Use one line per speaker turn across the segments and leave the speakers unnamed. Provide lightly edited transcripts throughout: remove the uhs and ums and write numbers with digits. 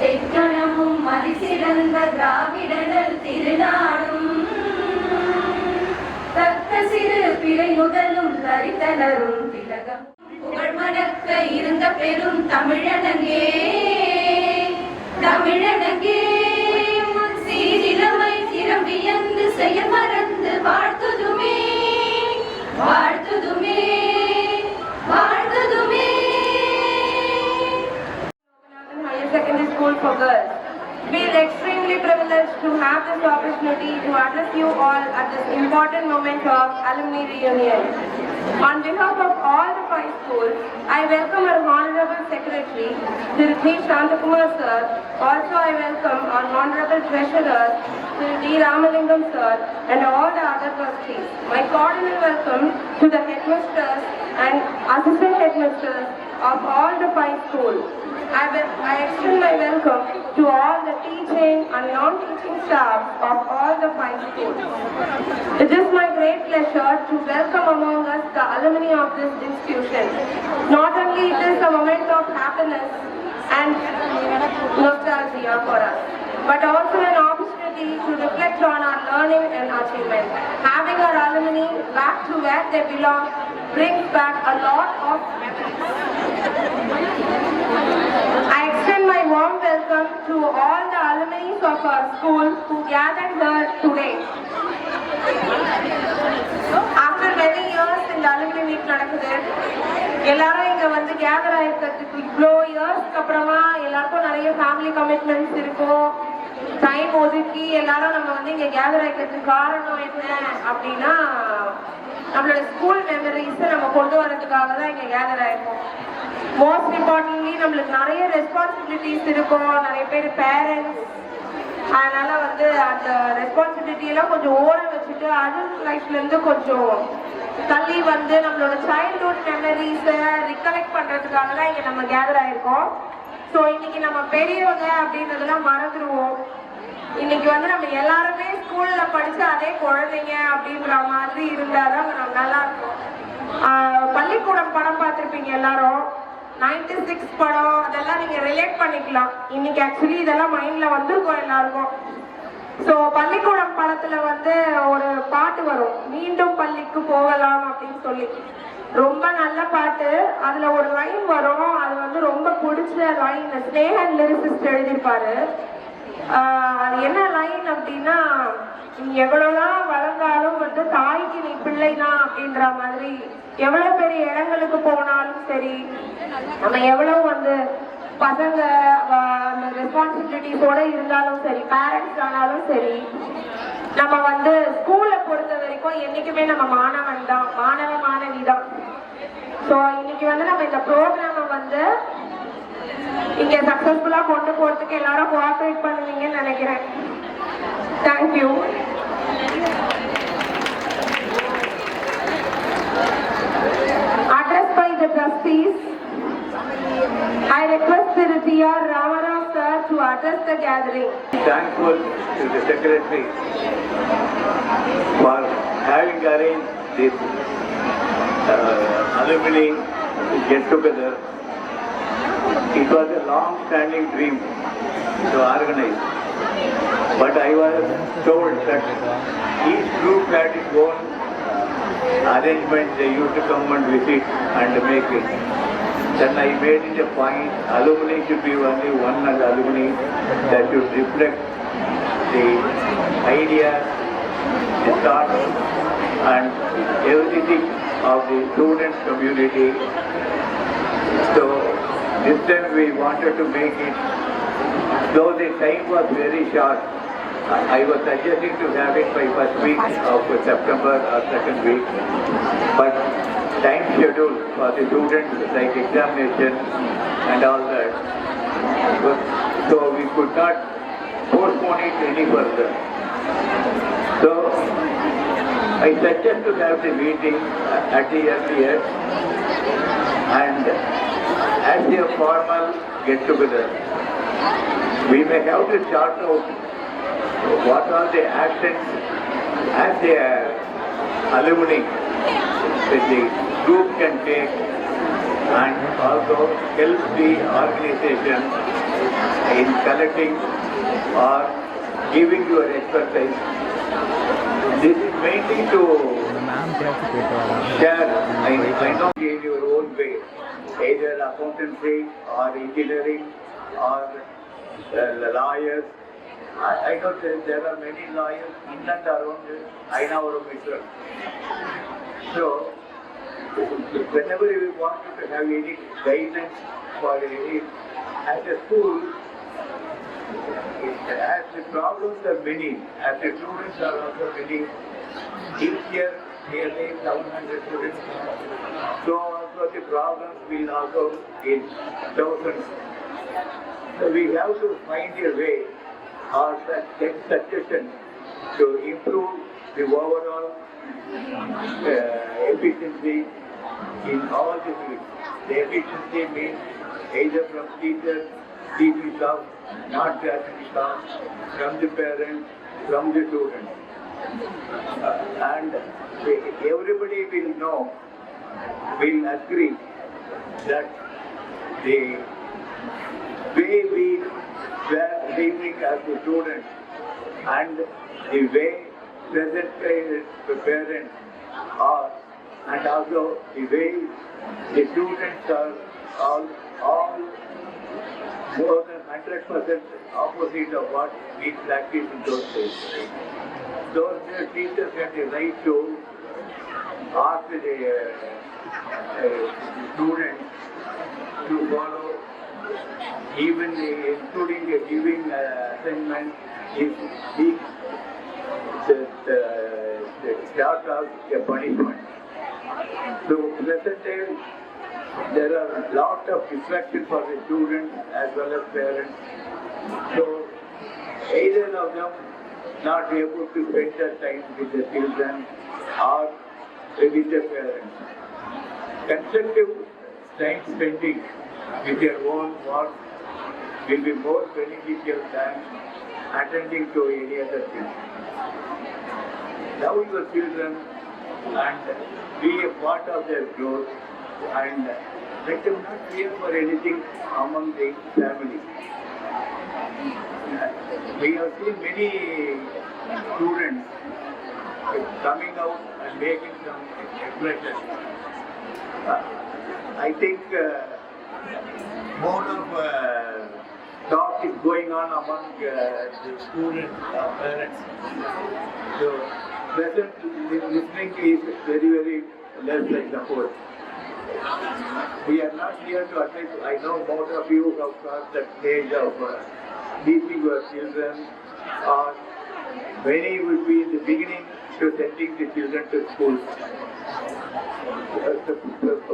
தெக்கணமும் மதிசிறந்த திராவிடர்கள் திருநாடும் தக்க சிறு பிறை முதலும் தரித்தனரும் திலகம் புகழ் மணக்க இருந்த பெரும் தமிழனங்கே தமிழனங்கே சீரிழமை திறம் வியந்து செயல் மறந்து வாழ்த்துதுமே வாழ்த்துதுமே வாழ்த்துதுமே.
Higher Secondary School for Girls. We are extremely privileged to have this opportunity to address you all at this important moment of alumni reunion. On behalf of all the 5 schools, I welcome our Honorable Secretary, Sri D. Shantakumar Sir. Also I welcome our Honorable Treasurer, Sri D. Ramalingam Sir, and all the other trustees. My cordial welcome to the headmasters and assistant headmasters of all the 5 schools. I extend my welcome to all the teaching and non-teaching staff of all the 5 schools. It is my great pleasure to welcome among us the alumni of this institution. Not only it is a moment of happiness and nostalgia for us, but also an opportunity to reflect on our learning and achievement. Having our alumni back to where they belong brings back a lot of memories. I extend my warm welcome to all the alumni of our school who gathered here today. After many years in the alumni meet நடக்குது, எல்லாரும் இங்க வந்து gather ஆயிருக்கிறதுக்கு இவ்வளோ இயர்ஸ்க்கு அப்புறமா எல்லாருக்கும் நிறைய family commitments இருக்கும். டைம் ஒதுக்கி எல்லாரும் நம்ம வந்து இங்க கேதர் ஆயிருக்கிறதுக்கு காரணம் என்ன அப்படின்னா, நம்மளோட ஸ்கூல் மெமரிஸை நம்ம கொண்டு வரதுக்காக தான் இங்க கேதர் ஆயிருக்கோம். மோஸ்ட் இம்பார்ட்டன்ட்லி நம்மளுக்கு நிறைய ரெஸ்பான்சிபிலிட்டிஸ் இருக்கும், நிறைய பேர் பேரண்ட்ஸ். அதனால வந்து அந்த ரெஸ்பான்சிபிலிட்டி எல்லாம் கொஞ்சம் ஓரம் வச்சுட்டு அடல்ட் லைஃப்ல இருந்து கொஞ்சம் தள்ளி வந்து நம்மளோட சைல்ட்ஹுட் மெமரிஸை ரிகலெக்ட் பண்றதுக்காக தான் இங்க நம்ம கேதர் ஆயிருக்கோம். ஸோ இன்னைக்கு நம்ம பெரியவங்க அப்படின்றதெல்லாம் மறந்துடுவோம். இன்னைக்கு வந்து நம்ம எல்லாருமே ஸ்கூல்ல படிச்ச அதே குழந்தைங்க அப்படின்ற மாதிரி இருந்தாதான் நம்ம நல்லா இருக்கும். பள்ளிக்கூடம் படம் பார்த்துருப்பீங்க எல்லாரும், 96 படம், அதெல்லாம் நீங்க ரிலேட் பண்ணிக்கலாம். இன்னைக்கு ஆக்சுவலி இதெல்லாம் மைண்ட்ல வந்திருக்கும் எல்லாருக்கும். ஸோ பள்ளிக்கூடம் படத்துல வந்து ஒரு பாட்டு வரும், மீண்டும் பள்ளிக்கு போகலாம் அப்படின்னு சொல்லி. ரொம்ப நல்ல பாட்டு. அதுல ஒரு லைன் வரும், அது வந்து ரொம்ப பிடிச்ச லைன். ஸ்னேகன் லிரிசிஸ்ட் எழுதியிருப்பாரு. அது என்ன லைன் அப்படின்னா, எவ்வளவுதான் வளர்ந்தாலும் வந்து தாய்க்கு நீ பிள்ளைதான் அப்படின்ற மாதிரி. எவ்வளவு பெரிய இடங்களுக்கு போனாலும் சரி, நம்ம எவ்வளவு வந்து பசங்க ரெஸ்பான்சிபிலிட்டிஸோட இருந்தாலும் சரி, பேரண்ட்ஸ் ஆனாலும் சரி, நம்ம வந்து ஸ்கூலை பொறுத்த வரைக்கும் என்னைக்குமே நம்ம மாணவன் தான், மாணவி தான். ஸோ இன்னைக்கு வந்து நம்ம இந்த ப்ரோக்ராமை வந்து இங்க சக்சஸ்ஃபுல்லா கொண்டு போறதுக்கு எல்லாரும் கோஆபரேட் பண்ணுவீங்கன்னு நினைக்கிறேன். Thank you. Addressed by the trustees, I request Sri T.R. Ramarao sir to address the gathering.
Thankful to the secretary for having arranged this alumni get together. It was a long-standing dream to organize, but I was told that each group had its own arrangements. They used to come and visit and make it. Then I made it a point, alumni should be only one alumni that should reflect the ideas, the thoughts and everything of the student community. So this time we wanted to make it, though the time was very short, I was suggesting to have it by first week of September or second week, but time schedule for the students like examination and all that, so we could not postpone it any further. So I suggest to have the meeting at the earliest and as a formal get together. We may have to chart out what are the actions as the alumni that the group can take and also help the organization in collecting or giving your expertise. This is mainly to share, I know, in your own way, either accountancy or engineering or lawyers. I know that there are many lawyers in and around Ainapuram itself. So, whenever we want to have any guidance for any, as a school, as the problems are many, as the students are also many, each year nearly 700 students, so also the problems will also in thousands. So we have to find a way or take suggestions to improve the overall efficiency in all the fields. The efficiency means either from teachers, teaching staff, not teaching staff, from the parents, from the students. And everybody will know, will agree that the way we were living as a student and the way present parents are, and also the way the students are all more than 100% opposite of what we practiced in those days. Those teachers had the right to ask the students to follow, even including giving assignment, is the start of a punishment. So present day, there are a lot of distractions for the students as well as parents. So either of them not able to spend their time with the children or with the parents. Constructive time spending with their own work will be more beneficial than attending to any other thing. Love your children and be a part of their growth, and let them not fear for anything among the family. We have seen many students coming out and making some expressions. I think more of talk is going on among the students, parents. So present listening is very less like support. We are not here to advise. I know most of you have crossed that stage of teaching your children, or many will be in the beginning to sending the children to school.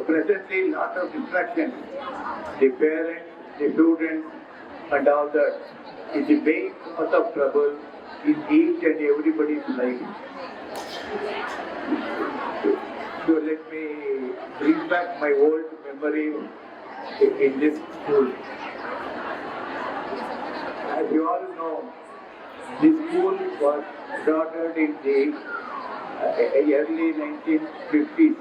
Presently, lot of distraction. The parents, the students, and all that is the main cause of trouble in each and everybody's life. So let me bring back my old memory in this school. As you all know, this school was started in the early 1950s.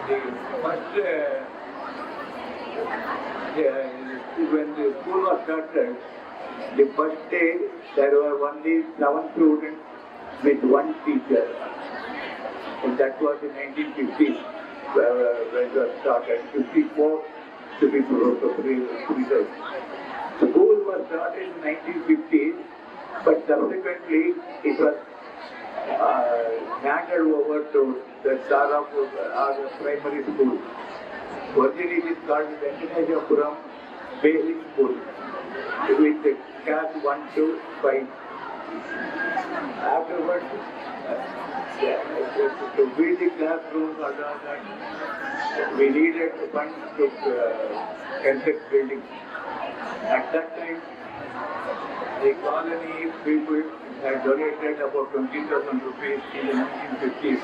The first, when the school was started, the first day there were only 7 students with 1 teacher. And that was in 1950s when it was started, 54 to be precise. School was started in 1950s, but subsequently it was handed over to the Sarapur primary school. Originally it is called Venkatachapuram Basic School with the class 1 to 5. Afterwards, to build the classrooms and all that, we needed funds to construct buildings. At that time, the colony people had donated about 20,000 rupees in the 1950s.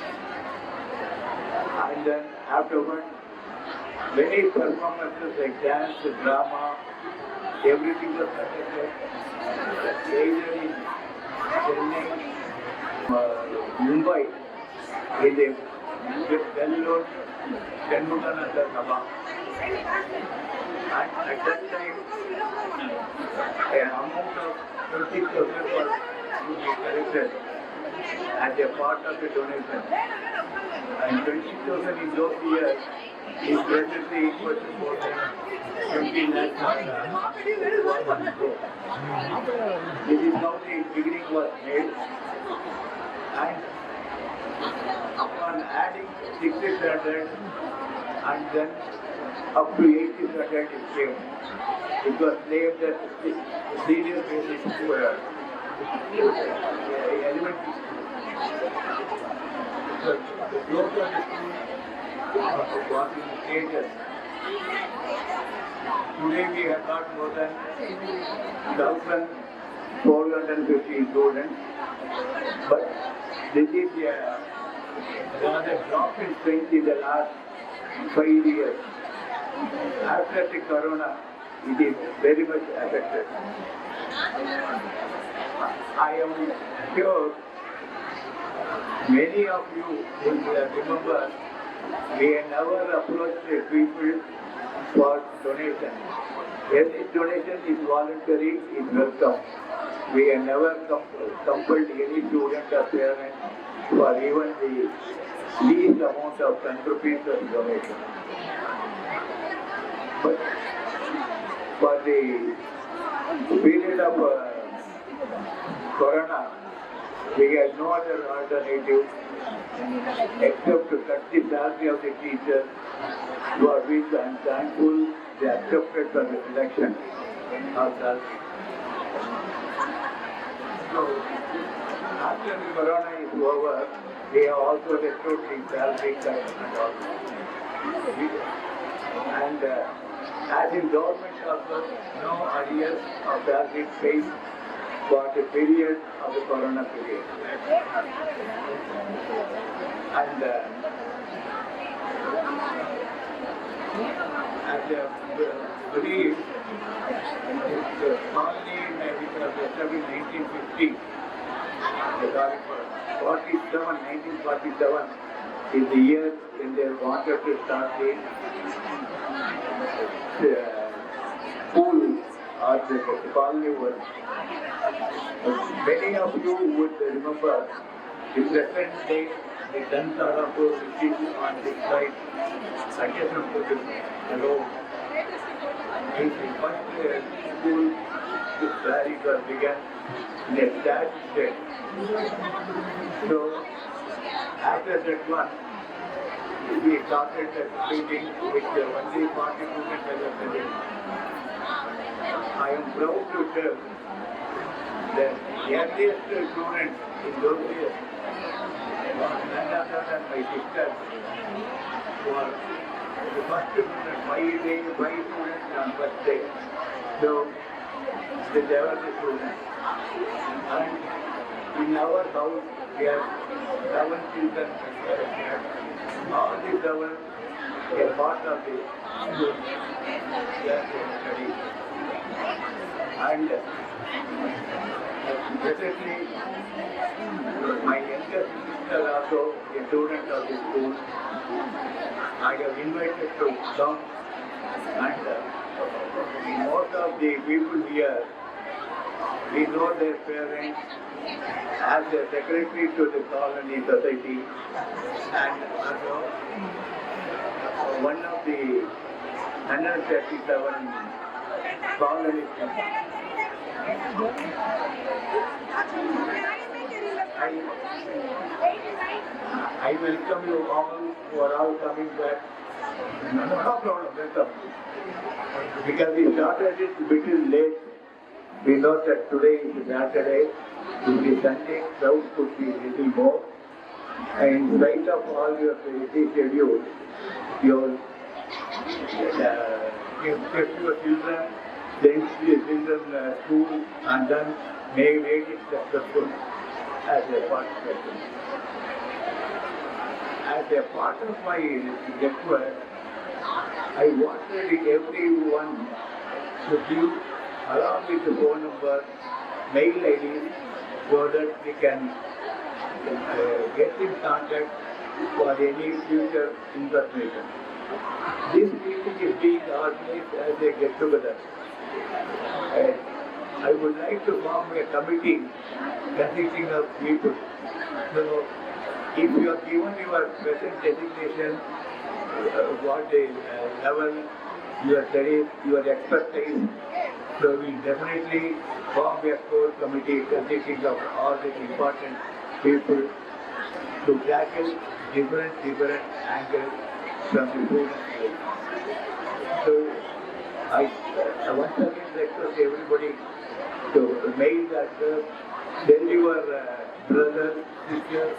And then afterwards, many performances like dance, drama, everything was conducted either in Chennai, Mumbai, in the with well-known Shanmugananda Sabha. And at that time, an amount of 30,000 was to be collected as a part of the donation. And 20,000 in those years is presently equal to more than 20 lakhs. This is how the beginning was made. And upon adding 600 and then up to 800 it came. It was named as senior basic elementary. The growth of the school was in stages. Today we have got more than 1,450 students, but this is a rather drop in strength in the last 5 years. After the corona, it is very much affected. I am sure many of you will remember we never approached the people for donation. Every donation is voluntary, is welcome. We have never compelled any student or parent for even the least amount of 10 rupees of donation. But for the period of corona, we had no other alternative except to cut the salary of the teachers, for which I am thankful they accepted for the selection of salary. So, after the corona is over, we have also restored the salary cut and all. And as in government also, no arrears of salary paid for the period of the corona period. And as a belief, the colony which was established in 1950, 1947 is the year when they wanted to start the school or the colony work. Many of you would remember the present day, the Dantarapur which is on this side, adjacent to the road, is the first school where it was begun in a thatched shed. So, after that one, we started that meeting with only 40 students as a present. I am proud to tell that the earliest students in those years was none other than my sister, who was the first student, 5 students on first day. So, they were the students. And in our house, we have 7 children. All the 7 are part of the school study. And presently, my younger sister also a student of the school. I have invited to come, and most of the people here, we know their parents as a secretary to the colony society, and also one of the 137 colonies. I welcome you all who are all coming back. No problem, welcome. Because we started it a little late. We know that today is Saturday. If the Sunday crowd could be a little more. And in spite of all your busy schedule, your if your children, then your children school and then may make it successful as a participation. As a part of my network, I wanted everyone to give along with the phone number, mail ID, so that we can get in contact for any future information. This meeting is being organized as a get-together. And I would like to form a committee consisting of people. So, if you are given your present designation, what level, your studies, your expertise, so we definitely form a core committee consisting of all the important people to tackle different angles from the students' life. So I once again request everybody to mail that tell your brothers, sisters.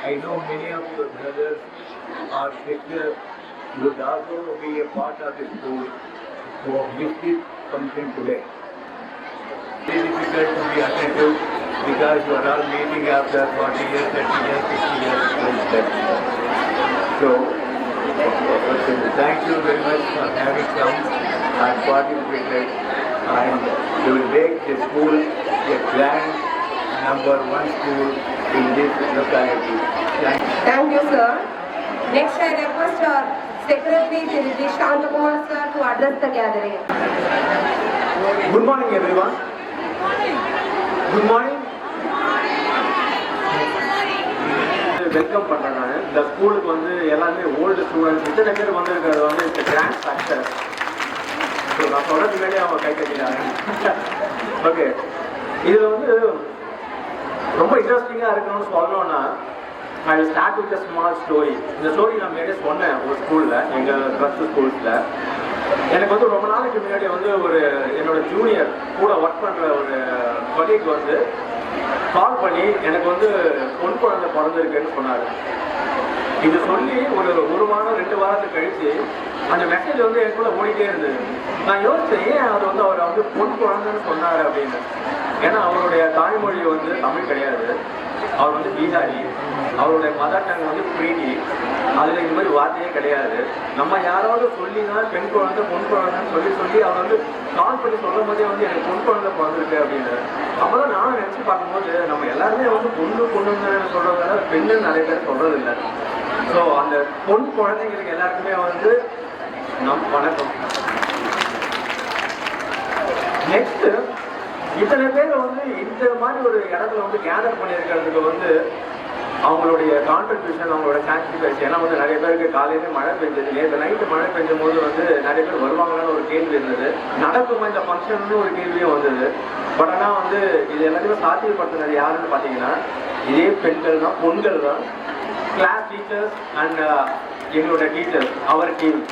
I know many of your brothers or sisters would also be a part of the school who have missed this function today. It is difficult to be attentive because you are all meeting after 40 years, 30 years, 50 years. So, thank you very much for having come and participated, and you will make the school a grand #1 school in this locality.
Thank you, sir. Next, I request our Secretary Shri Shantakumar sir to address the gathering.
Good morning, everyone. Good morning. Welcome பண்ணுறேன் நான் இந்த ஸ்கூலுக்கு வந்து எல்லாமே old students இத்தனை பேர் வந்திருக்கிறது வந்து இந்த கிராண்ட் சக்ஸஸ். ஸோ நான் சொல்கிறதுக்கு முன்னாடியே அவங்க கை கட்டிட்டாங்க. ஓகே, இதில் வந்து ரொம்ப இன்ட்ரெஸ்டிங்காக இருக்கணும்னு சொல்லணும்னா I will start with a small story. இந்த ஸ்டோரி நான் முன்னாடியே சொன்னேன் ஒரு ஸ்கூலில், எங்கள் ட்ரஸ்ட் ஸ்கூல்ஸில். எனக்கு வந்து ரொம்ப நாளைக்கு முன்னாடி வந்து ஒரு என்னோட ஜூனியர் கூட ஒர்க் பண்ணுற ஒரு கொலீக் வந்து கால் பண்ணி எனக்கு வந்து பொன் குழந்தை பிறந்திருக்குன்னு சொன்னார். இது சொல்லி ஒரு வாரம் 2 வாரத்துக்கு கழிச்சு அந்த மெசேஜ் வந்து என் கூட ஓடிட்டே இருந்தது. நான் யோசிச்சேன், ஏன் அது வந்து அவர் வந்து பொன் குழந்தைன்னு சொன்னார் அப்படின்னு. ஏன்னா அவருடைய தாய்மொழி வந்து தமிழ் கிடையாது, அவர் வந்து பீகாரி, அவருடைய மதர் டங் வந்து பிரீதி, அதில் இந்த மாதிரி வார்த்தையே கிடையாது. நம்ம யாராவது சொல்லி தான் பெண் குழந்தை பொன் குழந்தைன்னு சொல்லி அவர் வந்து கால் பண்ணி சொல்லும் போதே வந்து எனக்கு பொன் குழந்தை பிறந்திருக்கு அப்படின்னு. அப்போதான் நானும் நினச்சி பார்க்கும்போது நம்ம எல்லாருமே வந்து பொண்ணுன்னு சொல்கிறதால பெண்ணுன்னு நிறைய பேர் சொல்கிறது இல்லை. ஸோ அந்த பொன் குழந்தைங்களுக்கு எல்லாருக்குமே வந்து வணக்கம். நெக்ஸ்ட்டு இத்தனை பேர் வந்து இந்த மாதிரி ஒரு இடத்துல வந்து கேதர் பண்ணியிருக்கிறதுக்கு வந்து அவங்களுடைய கான்ட்ரிபியூஷன், அவங்களோட சாக்ரிஃபைஸ். ஏன்னா வந்து நிறைய பேருக்கு காலையிலே மழை பெஞ்சது, நேற்று நைட்டு மழை பெஞ்சும் போது வந்து நிறைய பேர் வருவாங்கன்னு ஒரு கேள்வி இருந்தது. நடக்குமா இந்த ஃபங்க்ஷன்னு ஒரு கேள்வியும் வந்தது. பட் ஆனால் வந்து இது எல்லாத்தையுமே சாத்தியப்படுத்தினது யாருன்னு பார்த்தீங்கன்னா இதே பெண்கள் தான், பொண்கள் தான். கிளாஸ் டீச்சர்ஸ் அண்ட் எங்களோட டீச்சர்ஸ், அவர் டீம்.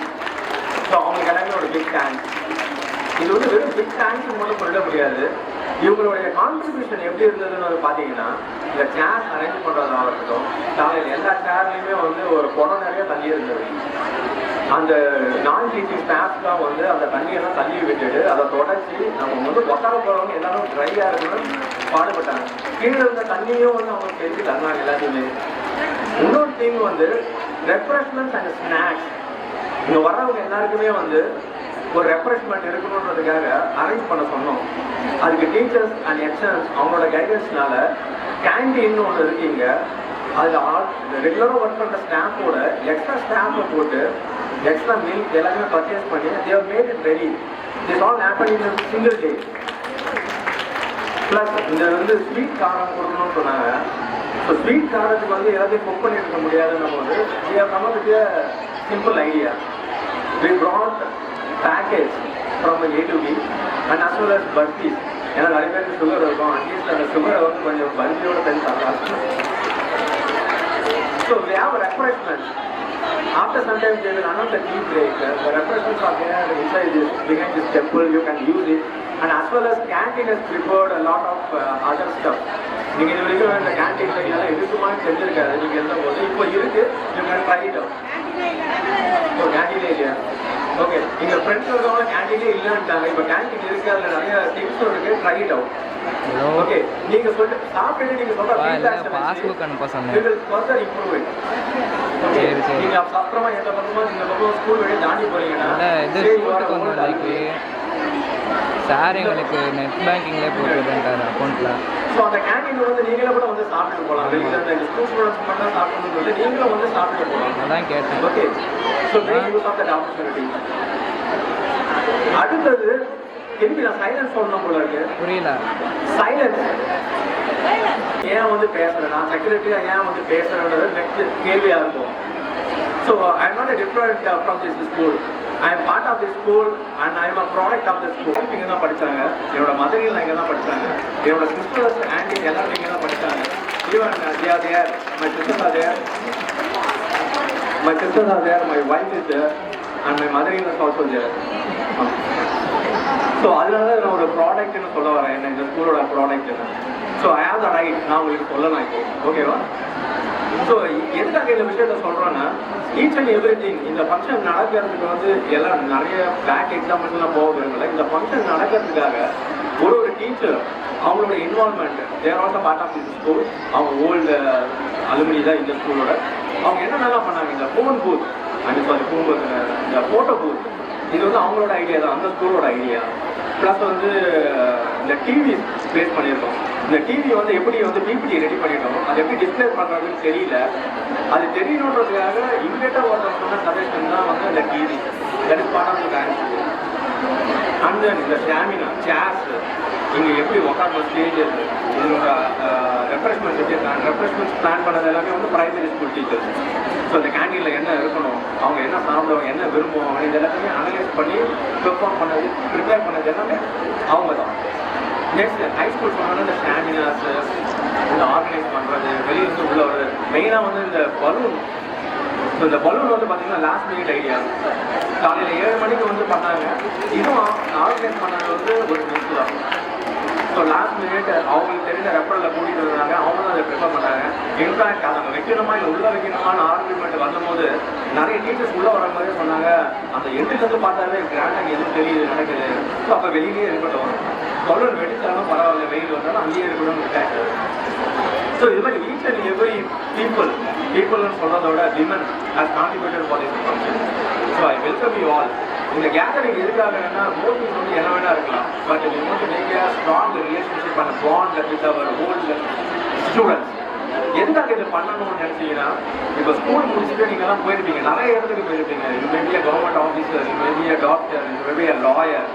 ஸோ அவங்களுக்கு எல்லாமே ஒரு பிக் தேங்க்ஸ். இது வந்து வெறும் பிக் தேங்க்ஸ் மட்டும் சொல்ல முடியாது. இவங்களுடைய கான்ட்ரிபியூஷன் எப்படி இருந்ததுன்னு பார்த்தீங்கன்னா இந்த கிளாஸ் அரேஞ்ச் பண்ணுறதா இருக்கட்டும், காலையில் எல்லா சேர்லையுமே வந்து ஒரு குடம் நிறைய தண்ணி இருந்தது. அந்த நான் டீச்சிங் ஸ்டாஃப் தான் வந்து அந்த தண்ணியெல்லாம் தள்ளி விட்டுட்டு அதை தொடச்சி நம்ம வந்து உட்கார போகிறவங்க எல்லாரும் ட்ரையாக இருக்கணும்னு பாடுபட்டாங்க. கீழே இருந்த தண்ணியும் வந்து அவங்க தெரிஞ்சு தந்தாங்க எல்லாத்தையுமே. இன்னொரு திங் வந்து ரெஃப்ரெஷ்மெண்ட்ஸ் அண்ட் ஸ்நாக்ஸ். இங்கே வர்றவங்க எல்லாருக்குமே வந்து ஒரு ரெஃப்ரெஷ்மெண்ட் இருக்கணுன்றதுக்காக அரேஞ்ச் பண்ண சொன்னோம். அதுக்கு டீச்சர்ஸ் அண்ட் எக்ஸன்ஸ் அவங்களோட கைடன்ஸ்னால கேண்டீன் ஒன்று இருக்கீங்க, அதில் ரெகுலராக ஒர்க் பண்ணுற ஸ்டாஃபோட எக்ஸ்ட்ரா ஸ்டாஃபை போட்டு எக்ஸ்ட்ரா மீல் எல்லாத்தையுமே பர்ச்சேஸ் பண்ணி they made it ready. This all happen in single day. Plus இந்த வந்து ஸ்வீட் காரம் கொடுக்கணும்னு சொன்னாங்க. ஸோ ஸ்வீட் காரத்துக்கு வந்து எல்லாத்தையும் குக் பண்ணி இருக்க முடியாதுன்னும் போது நமக்கு simple idea. We brought package from A to B and as well as burfies. ஏன்னா நிறைய பேருக்கு சுகர் இருக்கும், அட்லீஸ்ட் அந்த சுகரை வந்து கொஞ்சம் பர்ஃபியோட செஞ்சு சாப்பிடலாம். So we have a refreshment. After some time they will announce a tea break. The refreshments are there inside this, behind this temple, you can use it. And as well as canteen has prepared a lot of other stuff. நீங்கள் இது வரைக்கும் இந்த canteen எல்லாம் இருக்குமா செஞ்சிருக்காது. நீங்கள் எழுதும் போது இப்போ இருக்கு, you can try it out. இப்போ கேன்டீனே இல்லையா? ஓகே, எங்கள் ஃப்ரெண்ட்ஸ் இருக்கவங்க கேன்டீனே இல்லைன்ட்டாங்க. இப்போ கேன்டீன் இருக்கு, அதில் நிறைய டிப்ஸும் இருக்கு, ட்ரை இட் அவுட். ஓகே, நீங்கள் சொல்லிட்டு சாப்பிட்டு நீங்கள் சொல்கிற
பாஸ்புக் அனுப்ப சொன்னேன்.
நீங்கள் அப்புறமா எந்த பக்கமாக இந்த பக்கம் ஸ்கூல் வழியாக தாண்டி போறீங்கன்னா
சார் எங்களுக்கு நெட் பேங்கிங்லேயே போட்டுருக்காரு அக்கௌண்ட்டில்.
ஸோ அந்த கேண்டீன் வந்து நீங்களே கூட வந்து சாப்பிட்டு போகலாம். வெளியில் அந்த ஸ்கூல் ஸ்டூடெண்ட்ஸ் மட்டும் சாப்பிடணும்னு சொல்லி நீங்களும் வந்து சாப்பிட்டு போகலாம்.
அதான் கேட்டேன்.
Okay, so make use of that opportunity. அடுத்தது திரும்பி நான் சைலன்ஸ் சொல்லணும் போல இருக்கு.
புரியல.
சைலன்ஸ் ஏன் வந்து பேசுறேன், நான் செக்ரட்டரியா ஏன் வந்து பேசுறேன்றது நெக்ஸ்ட் கேள்வியா இருக்கும். So I am not different from this school. I am part of the school and I am a product of the school. இங்கே தான் படித்தாங்க, என்னோட மதர்கள் இங்கே தான் படித்தாங்க, என்னோட சிஸ்டர்ஸ் ஆண்டி எல்லாரும் இங்கே தான் படித்தாங்க. Even they are there, my sisters are there, my wife is there and my mother-in-law is also there. So அதனால நான் ஒரு ப்ராடக்ட்னு சொல்ல வரேன், என்ன இந்த ஸ்கூலோட product. So I have the right நான் உங்களுக்கு சொல்லலாம் இப்போ. ஓகேவா? ஸோ எதுக்காக இந்த விஷயத்த சொல்கிறோன்னா, ஈச் அண்ட் எவ்ரி திங் இந்த ஃபங்க்ஷன் நடக்கிறதுக்கு வந்து எல்லாம் நிறைய பேக் எக்ஸாம்பிள்ஸ்லாம் போக விரும்பல. இந்த ஃபங்க்ஷன் நடக்கிறதுக்காக ஒரு டீச்சர் அவங்களோட involvement, there also part of this school. அவங்க ஓல்டு அலுமினி தான் இந்த ஸ்கூலோட. அவங்க என்னென்னலாம் பண்ணாங்க, இந்த ஃபோன் பூத் இந்த ஃபோட்டோ பூத், இது வந்து அவங்களோட ஐடியா தான், அந்த ஸ்கூலோட ஐடியா. ப்ளஸ் வந்து இந்த டிவி ப்ளேஸ் பண்ணியிருக்கோம். இந்த டிவி வந்து எப்படி வந்து பிபிடி ரெடி பண்ணிட்டோம், அது எப்படி டிஸ்பிளே பண்ணுறதுன்னு தெரியல. அது தெரியணுன்றதுக்காக இமீடியட்டாக ஒருத்தர் சொன்ன சஜஷன் தான் வந்து இந்த TV. That is part of the dance. And then இந்த ஸ்டாமினா சேர்ஸ், இங்கே எப்படி உட்காந்து ஸ்டேஜஸ், இதோட ரெஃப்ரெஷ்மெண்ட்ஸ் எப்படி இருக்காங்க, ரெஃப்ரெஷ்மெண்ட்ஸ் பிளான் பண்ணது எல்லாமே வந்து பிரைமரி ஸ்கூல் டீச்சர்ஸ். ஸோ இந்த கேண்டீனில் என்ன இருக்கணும், அவங்க என்ன சாப்பிடுவாங்க, என்ன விரும்புவாங்க, இது எல்லாத்தையுமே அனலைஸ் பண்ணி பெர்ஃபார்ம் பண்ணது, ப்ரிப்பேர் பண்ணது எல்லாமே அவங்க தான். நெக்ஸ்ட் ஹை ஸ்கூல் சொன்னாலும் இந்த ஸ்டாமினாஸ், இந்த ஆர்கனைஸ் பண்ணுறது, வெளியிருந்து உள்ள ஒரு மெயினாக வந்து இந்த பலூன். ஸோ இந்த பலூன் வந்து பார்த்தீங்கன்னா லாஸ்ட் மினிட் ஐடியா. காலையில் 7 மணிக்கு வந்து பண்ணாங்க. இதுவும் ஆர்கனைஸ் பண்ணது வந்து ஒரு மிஸ் தான். ஸோ லாஸ்ட் மினிட் அவங்களுக்கு தெரிஞ்ச ரெஃபரலில் கூட்டிகிட்டு வந்தாங்க, அவங்க தான் அதை ப்ரிஃபர் பண்ணாங்க. இன்ஃபேக்ட் அதை நம்ம வைக்கணுமா இல்லை உள்ளே வைக்கணுமான்னு ஆர்குமெண்ட் வந்தபோது நிறைய டீச்சர்ஸ் உள்ளே வர மாதிரி சொன்னாங்க, அந்த எட்டுலேருந்து பார்த்தாலே கிராண்டாக எதுவும் தெரியுது நடக்குது. ஸோ அப்போ வெளியிலேயே இருக்கட்டும், பலூன் வெடித்தாலும் பரவாயில்ல, வெயில் வந்தாலும் அங்கேயே இருக்கணும்னு விட்டாங்க. ஸோ இது மாதிரி ஈச் அண்ட் எவ்ரி பீப்புள்னு சொல்கிறதோட women has contributed for this function. So I welcome you all. இந்த கேதரிங் எதுக்காகன்னா மோட்டிவ் வந்து என்ன வேணா இருக்கலாம், but we want to make a strong relationship and bond with our old students. எதுக்காக இதை பண்ணணும்னு நினைச்சீங்கன்னா, இப்போ ஸ்கூல் முடிச்சுட்டு நீங்கள்லாம் போயிருப்பீங்க, நிறைய இடத்துக்கு போயிருப்பீங்க. இது மேபி அ கவர்மெண்ட் ஆஃபீஸர், இது மேபி அ டாக்டர், இது மேபி அ லாயர்.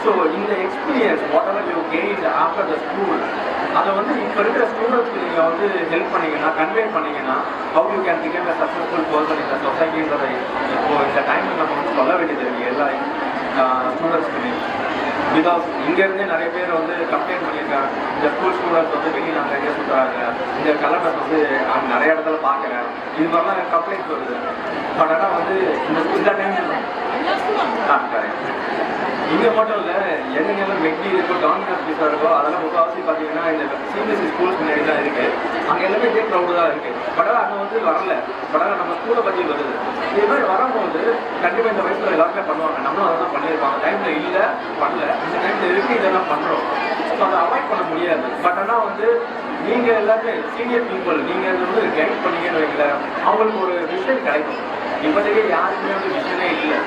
ஸோ இந்த experience what ever you gain after the school, அதை வந்து இப்போ இருக்கிற ஸ்டூடெண்ட்ஸ்க்கு நீங்கள் வந்து ஹெல்ப் பண்ணீங்கன்னா, கன்வே பண்ணீங்கன்னா, how you can become a successful person இந்த சொசைட்டின்றதை இப்போ இந்த டைமில் நம்ம வந்து சொல்ல வேண்டியது இருக்குது எல்லா ஸ்டூடெண்ட்ஸ்க்குமே. பிகாஸ் இங்கேருந்தே நிறைய பேர் வந்து கம்ப்ளைண்ட் பண்ணியிருக்காங்க, இந்த ஸ்கூல் ஸ்டூடெண்ட்ஸ் வந்து வெளியில் நாங்கள் எங்கே சுற்றுறாங்க, இந்த கலர்ஸ் வந்து அவங்க நிறைய இடத்துல பார்க்குறேன், இது மாதிரிலாம் கம்ப்ளைண்ட் வருது. பட் ஆனால் வந்து இந்த டைம் இங்கே மட்டும் இல்லை, எங்கெங்கெல்லாம் மெக்டி இருக்கோ, கவர்மெண்ட் ஆஃபீஸாக இருக்கோ, அதெல்லாம் முக்கால்வாசி பார்த்தீங்கன்னா இந்த சிபிஎஸ்சி ஸ்கூல்ஸ் முன்னாடி தான் இருக்குது. அங்கே எல்லாமே இதே க்ரௌடு தான் இருக்குது. பட் அங்கே வந்து வரல, பட் நம்ம ஸ்கூலை பற்றி வருது. இது மாதிரி வரும்போது கண்டிப்பாக இந்த வயசில் எல்லாருமே பண்ணுவாங்க, நம்மளும் அதெல்லாம் பண்ணியிருப்பாங்க. டைமில் இல்லை, பண்ணல, இந்த டைமில் இருக்குது, இதெல்லாம் பண்ணுறோம். ஸோ அதை அவாய்ட் பண்ண முடியாது. பட் ஆனால் வந்து நீங்கள் எல்லாமே சீனியர் பீப்புள், நீங்கள் அது வந்து கைட் பண்ணீங்கன்னு வைக்கல, அவங்களுக்கு ஒரு விஷயம் கிடைக்கும். இப்போதைக்கு யாருக்குமே வந்து விஷயமே இல்லை.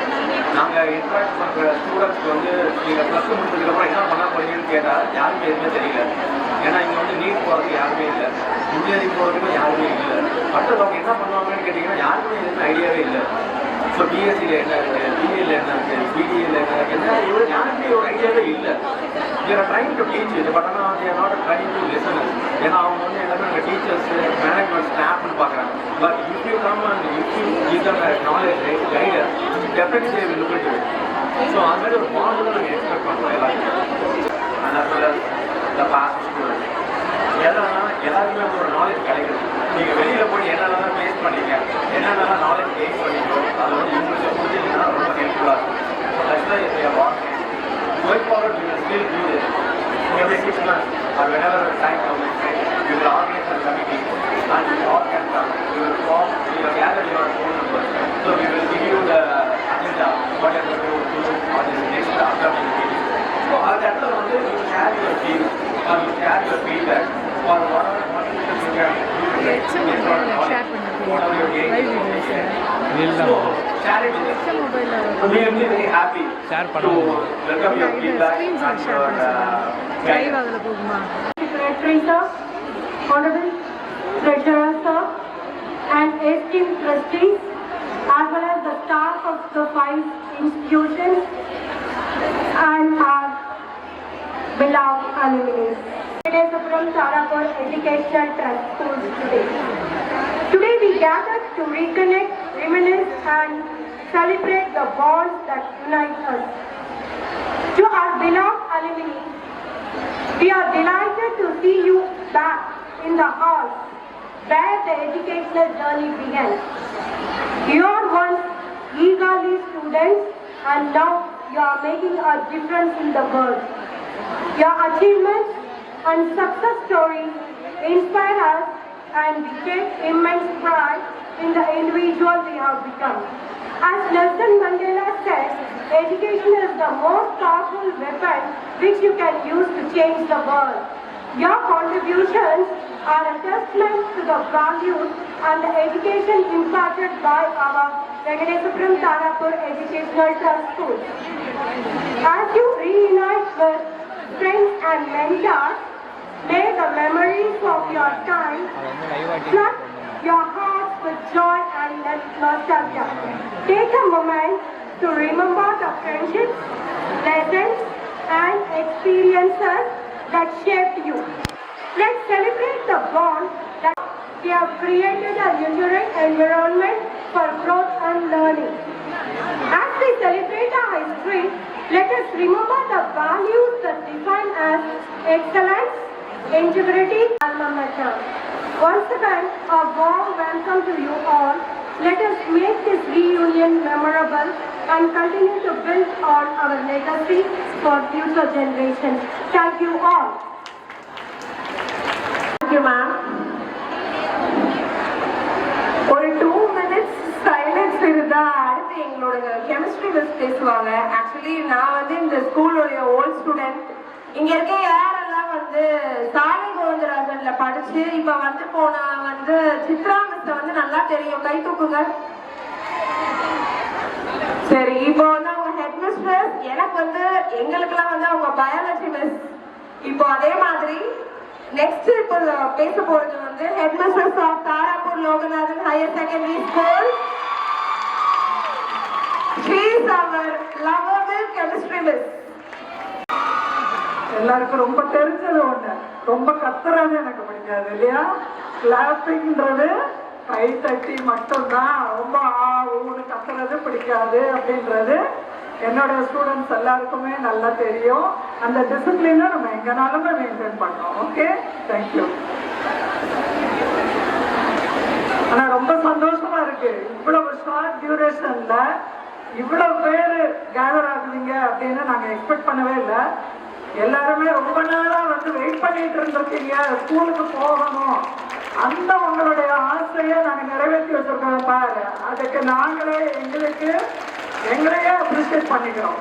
நாங்கள் இன்ட்ராக்ட் பண்ணுற ஸ்டூடெண்ட்ஸ்க்கு வந்து நீங்கள் ப்ளஸ் டூ முடிச்சதுக்கப்புறம் என்ன பண்ண போறீங்கன்னு கேட்டால் யாருமே எதுவுமே தெரியல. ஏன்னா இங்கே வந்து நீட் போகிறதுக்கு யாருமே இல்லை, இன்ஜினியரிங் போகிறதுக்கும் யாருமே இல்லை. அடுத்தது அவங்க என்ன பண்ணுவாங்கன்னு கேட்டிங்கன்னா யாருக்குமே எதுவுமே ஐடியாவே இல்லை. ஸோ பிஎஸ்சியில் என்ன இருக்குது, பிஏல என்ன இருக்குது, பிடிஏல என்ன இருக்குது, இவ்வளோ யாருக்குமே ஒரு ஐடியாவே இல்லை. There are trying to teach இது, பட் ஆனால் there not trying to listen. ஏன்னா அவங்க வந்து எல்லாமே அங்கே டீச்சர்ஸ், மேனேஜ்மெண்ட், ஸ்டாஃப்னு பார்க்குறாங்க. But if you come and if you give them knowledge guidance, definitely they will look into it. So அது மாதிரி ஒரு பாண்ட் தான் நாங்கள் எக்ஸ்பெக்ட் பண்ணுறோம் எல்லாருக்கும். அதனால் இந்த பாஸ்ட் ஸ்டூடெண்ட் எல்லாருக்குமே ஒரு நாலேஜ் கிடைக்குது. நீங்கள் வெளியில் போய் என்னென்னலாம் ஃபேஸ் பண்ணீங்க, என்னென்னலாம் நாலேஜ் கெயின் பண்ணிக்கிறோம், அது வந்து இவங்களுக்கு புரிஞ்சிங்கன்னா ரொம்ப ஹெல்ப்ஃபுல்லாக இருக்கும். Going forward, we will still do this. Every 6 months or whenever time comes, we will organize a committee and we all can come. We will form, we will gather your phone numbers. So we will give you the agenda, what you are going to do on this next upcoming meeting. So at that time, you will share your views or you share your feedback or whatever contributions you can do. Whatever your gain. So challenges. So we will be very happy
Share
to
பண்ணுவோம்.
welcome your feedback and your guidance.
Secretary sir, Honorable Treasurer sir, and esteemed trustees, as well as the staff of the 5 institutions and our beloved alumni. Venkatasapuram Tarapur Educational Trust Schools today. Today we gathered to reconnect, reminisce and celebrate the bonds that unite us. To our beloved alumni, we are delighted to see you back in the hall where the educational journey began. You are once eagerly students and now you are making a difference in the world. Your achievements and success stories inspire us and we take immense pride in the individual we have become. As Nelson Mandela said, education is the most powerful weapon which you can use to change the world. Your contributions are a testament to the values and the education imparted by our Venkatasapuram Tarapur Educational Trust School. As you reunite with friends and mentors, may the memories of your time flood your hearts with joy and nostalgia. Take a moment to remember the friendships, lessons, and experiences that shaped you. Let's celebrate the bond that we have created a nurturing environment for growth and learning. As we celebrate our history, let us remember the values that define us: excellence, integrity, alma mater. Once again, a warm welcome to you all. Let us make this reunion memorable and continue to build on our legacy for future generations. Thank you all. Thank you, ma'am. ஒரு 2 minutes silence இருந்தா அடுத்து எங்களோட chemistry miss பேசுவாங்க. Actually நான் வந்து இந்த ஸ்கூலோடைய volt student. இங்க இருக்க யாரெல்லாம் வந்து சாலை கோவிந்தராஜன்ல படிச்சு இப்ப வந்து போன வந்து சித்ரா மிஸ் வந்து நல்லா தெரியும், கை தூக்குங்க. சரி, இப்போ வந்து அவங்க ஹெட் மிஸ்ட்ரஸ், எனக்கு வந்து எங்களுக்கெல்லாம் வந்து அவங்க பயாலஜி மிஸ். இப்போ அதே மாதிரி நெக்ஸ்ட் இப்போ பேச போறது வந்து head mistress of Tharapur Loganathan higher secondary school. She is our lovable chemistry miss.
எல்லாருக்கும் ரொம்ப தெரிஞ்சது ஒண்ணு, ரொம்ப கத்துறது எனக்கு பிடிக்காது இல்லையா? கிளாப்பிங்ன்றது கை தட்டி மட்டும்தான், ரொம்ப ஊரு கத்துறது பிடிக்காது அப்படின்றது என்னோட ஸ்டூடெண்ட்ஸ் எல்லாருக்குமே நல்லா தெரியும். அந்த டிசிப்ளினை நம்ம எங்கனாலுமே மெயின்டைன் பண்ணோம். Okay, thank you. ஆனா ரொம்ப சந்தோஷமா இருக்கு, இவ்வளவு ஷார்ட் டியூரேஷன்ல இவ்வளவு பேரு கேதர் ஆகுவீங்க அப்படின்னு நாங்க எக்ஸ்பெக்ட் பண்ணவே இல்லை. எல்லாருமே ரொம்ப நாளா வந்து வெயிட் பண்ணிட்டு இருந்திருக்கீங்க, ஸ்கூலுக்கு போகணும். அந்த உங்களுடைய ஆசையை நாங்க நிறைவேற்றி வச்சிருக்கோம் பாரு. அதுக்கு நாங்களே எங்களையே அப்ரிஷியேட் பண்ணிக்கிறோம்.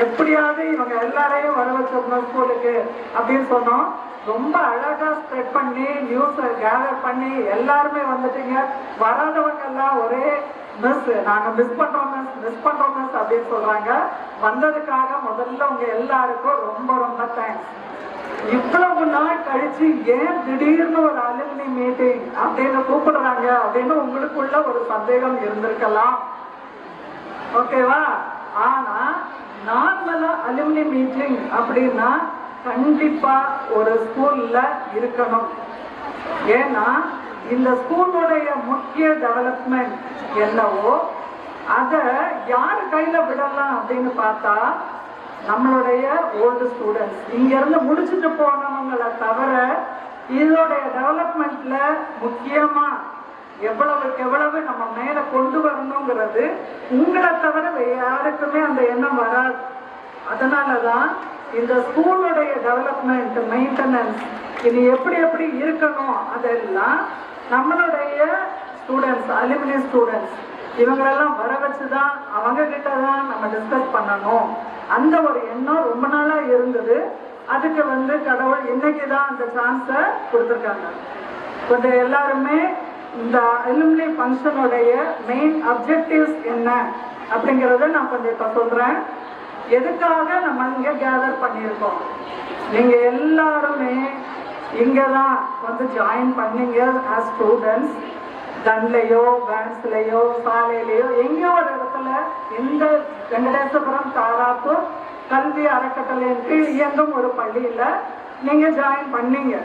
எப்படியாவது இவங்க எல்லாரையும் வர வச்சிருந்தோம் ஸ்கூலுக்கு அப்படின்னு சொன்னோம். ரொம்ப அழகா ஸ்ப்ரெட் பண்ணி நியூஸை கேதர் பண்ணி எல்லாருமே வந்துட்டீங்க. வராதவங்க எல்லாம் ஒரே மிஸ், நாங்க மிஸ் பண்றோம் மிஸ் அப்படின்னு சொல்றாங்க. வந்ததுக்காக முதல்ல உங்க எல்லாருக்கும் ரொம்ப ரொம்ப தேங்க்ஸ். இவ்வளவு நாள் கழிச்சு ஏன் திடீர்னு ஒரு அலுமினி மீட்டிங் அப்படின்னு கூப்பிடுறாங்க அப்படின்னு உங்களுக்குள்ள ஒரு சந்தேகம் இருந்திருக்கலாம். ஓகேவா? ஆனா நார்மலா அலுமினி மீட்டிங் அப்படின்னா கண்டிப்பா ஒரு ஸ்கூல்ல இருக்கணும். ஏன்னா இந்த ஸ்கூலுடைய முக்கிய டெவலப்மெண்ட் என்னவோ அத யார் கையில விடலாம் அப்படின்னு பார்த்தா நம்மளுடைய ஓல்டு ஸ்டூடெண்ட்ஸ், இங்க இருந்து முடிச்சுட்டு போனவங்களை தவிர இதோடைய டெவலப்மெண்ட்ல முக்கியமா எவ்வளவுக்கு எவ்வளவு நம்ம மேல கொண்டு வரணுங்கிறது உங்களை தவிர யாருக்குமே அந்த எண்ணம் வராது. அதனாலதான் இந்த ஸ்கூலுடைய டெவலப்மெண்ட், மெயின்டெனன்ஸ், இது எப்படி எப்படி இருக்கணும் அதெல்லாம் நம்மளுடைய ஸ்டூடெண்ட்ஸ், அலுமினி ஸ்டூடெண்ட்ஸ் இவங்களெல்லாம் வர வச்சுதான் அவங்க கிட்ட தான் நம்ம டிஸ்கஸ் பண்ணணும். அந்த ஒரு எண்ணம் ரொம்ப நாளா இருந்தது. அதுக்கு வந்து கடவுள் இன்னைக்குதான் அந்த சான்ஸை கொடுத்துருக்காங்க. கொஞ்சம் எல்லாருமே இந்த அலுமினி ஃபங்க்ஷனுடைய மெயின் அப்ஜெக்டிவ்ஸ் என்ன அப்படிங்கிறத நான் கொஞ்சம் இப்போ சொல்றேன். எதுக்காக நம்ம இங்க கேதர் பண்ணியிருக்கோம்? நீங்க எல்லாருமே இங்க தான் வந்து ஜாயின் பண்ணீங்க ஆஸ் ஸ்டூடெண்ட்ஸ். தன்லையோ வேன்ஸ்லையோ சாலையிலையோ எங்கேயோ ஒரு இடத்துல இந்த வெங்கடேசபுரம் தாராப்பு கல்வி அறக்கட்டளையின் கீழ் இயங்கும் ஒரு பள்ளியில நீங்க ஜாயின் பண்ணீங்க.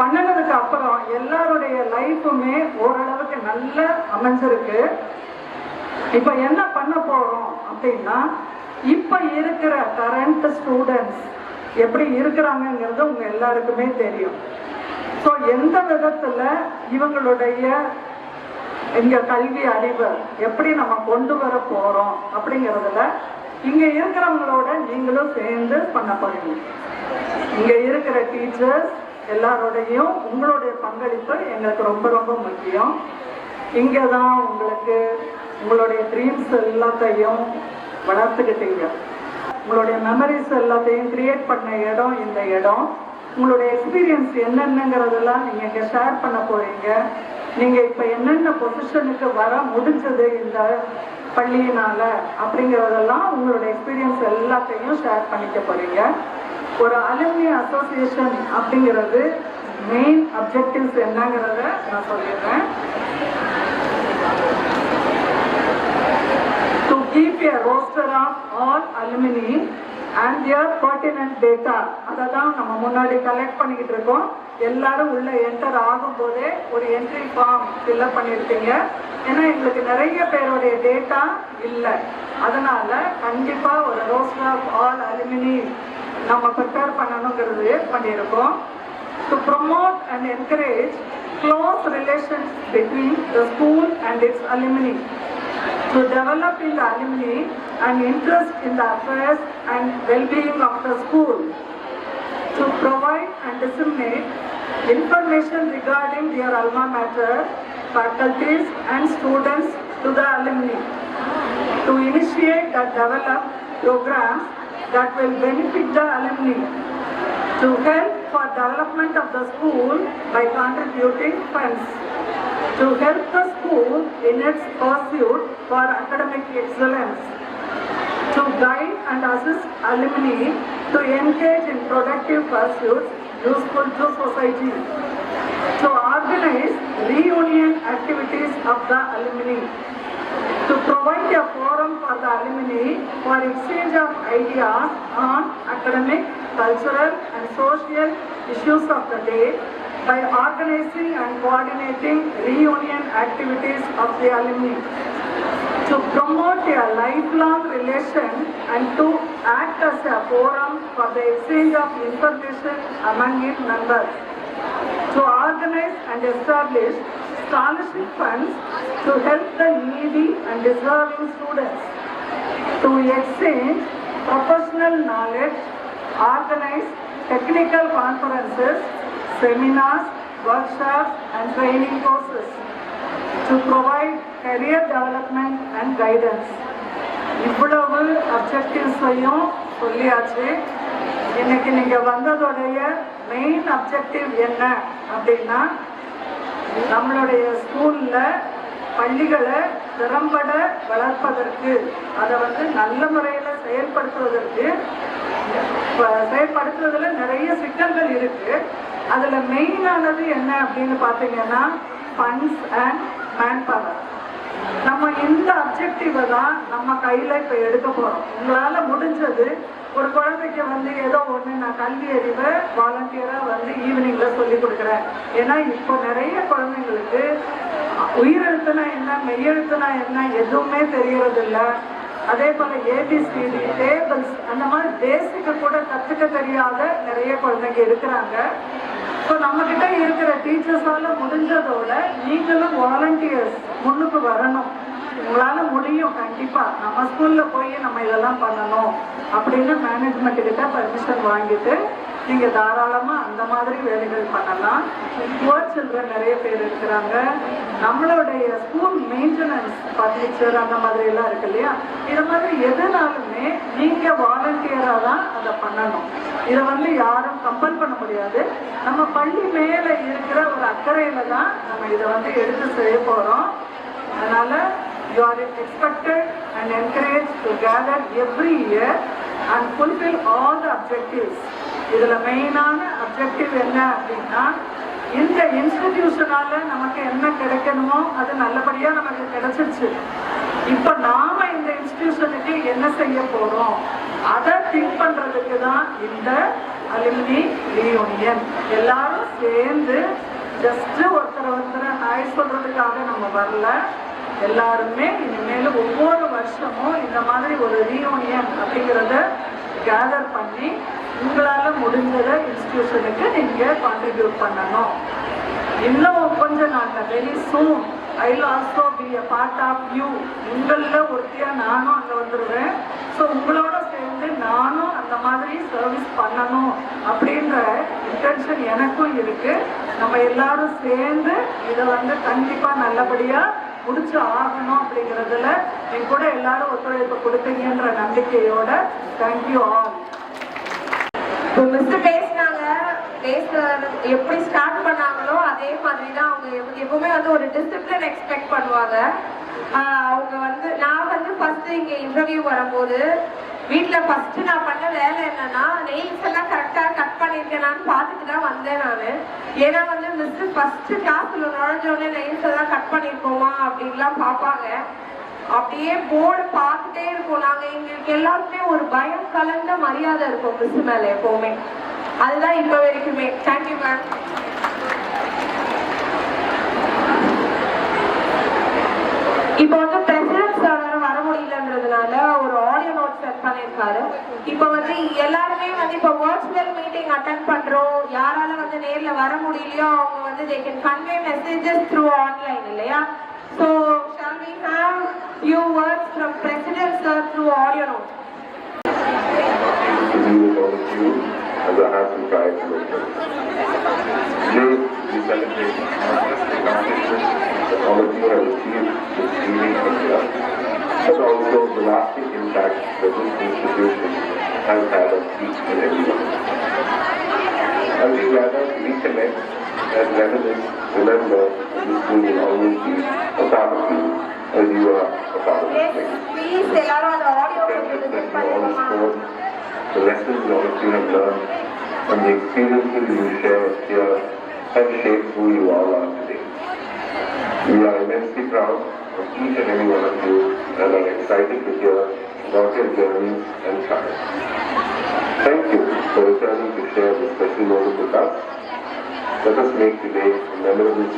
பண்ணினதுக்கு அப்புறம் எல்லாருடைய லைஃபுமே ஓரளவுக்கு நல்ல அமைஞ்சிருக்கு. இப்ப என்ன பண்ண போறோம் அப்படின்னா, இப்ப இருக்கிற கரண்ட் ஸ்டூடெண்ட்ஸ் எப்படி இருக்கிறாங்கிறது உங்க எல்லாருக்குமே தெரியும். ஸோ எந்த விதத்துல இவங்களுடைய இங்க கல்வி அறிவை எப்படி நம்ம கொண்டு வர போறோம் அப்படிங்கிறதுல இங்க இருக்கிறவங்களோட நீங்களும் சேர்ந்து பண்ண போறீங்க. இங்க இருக்கிற டீச்சர்ஸ் எல்லாரோடையும் உங்களுடைய பங்களிப்பு எங்களுக்கு ரொம்ப ரொம்ப முக்கியம். இங்கதான் உங்களுக்கு உங்களுடைய ட்ரீம்ஸ் எல்லாத்தையும் வளர்த்துக்கிட்டீங்க. உங்களுடைய மெமரிஸ் எல்லாத்தையும் கிரியேட் பண்ண இடம் இந்த இடம். உங்களுடைய எக்ஸ்பீரியன்ஸ் என்னென்னங்கிறதெல்லாம் நீங்க இங்க ஷேர் பண்ண போறீங்க. நீங்க இப்ப என்னென்ன பொசிஷனுக்கு வர முடிஞ்சது இந்த பள்ளியினால அப்படிங்கிறதெல்லாம் உங்களுடைய எக்ஸ்பீரியன்ஸ் எல்லாத்தையும் ஷேர் பண்ணிக்க போறீங்க. ஒரு அலுமினி அசோசியேஷன் அப்படிங்கிறது மெயின் அப்ஜெக்டிவ்ஸ் என்னங்கிறத நான் சொல்லிடுறேன். To keep a roster of all alumni and their pertinent data. அதான் நம்ம முன்னாடி கலெக்ட் பண்ணிக்கிட்டு இருக்கோம். எல்லாரும் உள்ள என்டர் ஆகும் போதே ஒரு என்ட்ரி ஃபார்ம் ஃபில்அப் பண்ணிருக்கீங்க. ஏன்னா எங்களுக்கு நிறைய பேருடைய டேட்டா இல்லை. அதனால கண்டிப்பா ஒரு ரோஸ்டர் ஆஃப் ஆல் அலுமினி நம்ம ப்ரிப்பேர் பண்ணணுங்கிறது பண்ணியிருக்கோம். To promote and encourage close relations between the school and its alumni. To develop in the alumni an interest in the affairs and well-being of the school. To provide and disseminate information regarding their alma mater, faculties and students to the alumni. To initiate and develop programs that will benefit the alumni. To help for development of the school by contributing funds. To help the school in its pursuit for academic excellence. To guide and assist alumni to engage in productive pursuits useful to society. To organize reunion activities of the alumni. To provide a forum for the alumni for exchange of ideas on academic, cultural and social issues of the day by organizing and coordinating reunion activities of the alumni. To promote a lifelong relation and to act as a forum for the exchange of information among its members. To organize and establish scholarship funds to help the needy and deserving students. To exchange professional knowledge, organize technical conferences, seminars, workshops and training courses. To provide career development and guidance. இவ்வளவு அப்ஜெக்டிவ்ஸையும் சொல்லியாச்சு. இன்னைக்கு நீங்க வந்ததோடைய main objective என்ன அப்படின்னா, நம்மளுடைய ஸ்கூல்ல பள்ளிகளை திறம்பட வளர்ப்பதற்கு, அதை நல்ல முறையில் செயல்படுத்துவதில் நிறைய சிக்கல்கள் இருக்கு. அதுல மெயினானது என்ன அப்படின்னு பார்த்தீங்கன்னா ஃபண்ட்ஸ் அண்ட் மேன் பவர். நம்ம இந்த அப்ஜெக்டிவை தான் நம்ம கையில இப்ப எடுக்க போறோம். உங்களால முடிஞ்சது ஒரு குழந்தைக்கு ஏதோ ஒண்ணு நான் கல்வி அறிவை வாலண்டியரா ஈவினிங்ல சொல்லி கொடுக்குறேன். ஏன்னா இப்போ நிறைய குழந்தைங்களுக்கு உயிரெழுத்துனா என்ன, மெய்யெழுத்துனா என்ன எதுவுமே தெரியறது இல்லை. அதே போல ஏபிசிடி, டேபிள்ஸ் அந்த மாதிரி பேசிக்க கூட கத்துக்க தெரியாத நிறைய குழந்தைங்க இருக்கிறாங்க. ஸோ நம்ம கிட்ட இருக்கிற டீச்சர்ஸால முடிஞ்சதோட நீங்களும் வாலண்டியர்ஸ் முன்னுக்கு வரணும். உங்களால முடியும் கண்டிப்பா. நம்ம ஸ்கூல்ல போய் நம்ம இதெல்லாம் பண்ணணும் அப்படின்னு மேனேஜ்மெண்ட் கிட்ட பர்மிஷன் வாங்கிட்டு நீங்க தாராளமா அந்த மாதிரி வேலைகள் பண்ணலாம். புவர் சில்ட்ரன் நிறைய பேர் இருக்கிறாங்க. நம்மளுடைய ஸ்கூல் மெயின்டெனன்ஸ், பர்னிச்சர் அந்த மாதிரி எல்லாம் இருக்கு இல்லையா, இது மாதிரி எதுனாலுமே நீங்க வாலண்டியரா தான் அதை பண்ணணும். இதை யாரும் கம்பல் பண்ண முடியாது. நம்ம பள்ளி மேல இருக்கிற ஒரு அக்கறையில தான் நம்ம இதை எடுத்து செய்ய போறோம். அதனால you are expected and encouraged to gather every year and fulfill all the objectives. இதுல மெயினான அப்ஜெக்டிவ் என்ன அப்படின்னா, இந்த இன்ஸ்டிடியூஷனால நமக்கு என்ன கிடைக்கணுமோ அது நல்லபடியா நமக்கு கிடைச்சிருச்சு. இப்ப நாம இந்த இன்ஸ்டிடியூஷனுக்கு என்ன செய்ய போறோம் அதை திங்க் பண்றதுக்கு தான் இந்த அலுமினி ரீயூனியன். எல்லாரும் சேர்ந்து ஜஸ்ட் ஒருத்தரை ஹாய் சொல்றதுக்காக நம்ம வரல. எல்லாருமே இனிமேல் ஒவ்வொரு வருஷமும் இந்த மாதிரி ஒரு ரீயூனியன் அப்படிங்கிறத கேதர் பண்ணி உங்களால முடிஞ்சதை இன்ஸ்டிடியூஷனுக்கு நீங்க கான்ட்ரிபியூட் பண்ணணும். இன்னும் கொஞ்ச நாள்ல very soon I will also be a part of you. உங்களில் ஒருத்தியா நானும் அங்கே வந்துடுவேன். ஸோ உங்களோட சேர்ந்து நானும் அந்த மாதிரி சர்வீஸ் பண்ணணும் அப்படின்ற இன்டென்ஷன் எனக்கும் இருக்கு. நம்ம எல்லாரும் சேர்ந்து இதை கண்டிப்பா நல்லபடியா முடிச்சு ஆகணும் அப்படிங்கிறதுல என் கூட எல்லாரும் ஒத்துழைப்பு கொடுத்தீங்கன்ற நம்பிக்கையோட தேங்க்யூ ஆல்.
மிஸ் பேசினாங்க, எப்படி ஸ்டார்ட் பண்ணாங்களோ அதே மாதிரி தான் அவங்க எப்பவுமே ஒரு டிசிப்ளின் எக்ஸ்பெக்ட் பண்ணுவாங்க. அவங்க நான் ஃபர்ஸ்ட் இங்க இன்டர்வியூ வரும்போது வீட்டில் ஃபர்ஸ்ட் நான் பண்ண வேலை என்னன்னா, நெயில்ஸ் எல்லாம் கரெக்டாக கட் பண்ணியிருக்கேனான்னு பார்த்துட்டு தான் வந்தேன் நான். ஏன்னா மிஸ் ஃபர்ஸ்ட் கிளாஸ்ல நுழைஞ்சோடனே நெயில்ஸ் எல்லாம் கட் பண்ணியிருக்கோமா அப்படின்லாம் பார்ப்பாங்க. அப்படியே போர்டு பார்த்துட்டே இருக்கோம். நாங்கள் எங்களுக்கு எல்லாருக்குமே ஒரு பயம் கலந்த மரியாதை இருக்கும் மிஸ் மேல எப்பவுமே. அதுதான் இப்போ வரைக்குமே. Thank you ma'am. இப்போ பிரசிடென்ட் சார் வர முடியலன்றதுனால ஒரு ஆடியோ நோட் செட் பண்ணியிருக்காரு. இப்போ எல்லாருமே இப்போ வர்ச்சுவல் மீட்டிங் அட்டென்ட் பண்றோம். யாரால நேர்ல வர முடியலையோ அவங்க they can convey messages through online இல்லையா? So shall we have few words from President Sir through audio note?
To be with all of you as I have to try to make it. Today we celebrate not just the accomplishments that all of you have achieved this evening from here, but also the lasting impact that this institution has had on each and every one. As we gather to reconnect and reminisce, remember that this school will always be a part of you as you are a part of this place.
Please, எல்லாரும் அந்த audio
The friendship that you all scored, the lessons all of you have learned, and the experiences you share here have shaped who you all are today. We are immensely proud of each and every one of you and are excited to hear about your journeys and triumphs. Thank you for returning to share this special moment with us. Let us make today a memorable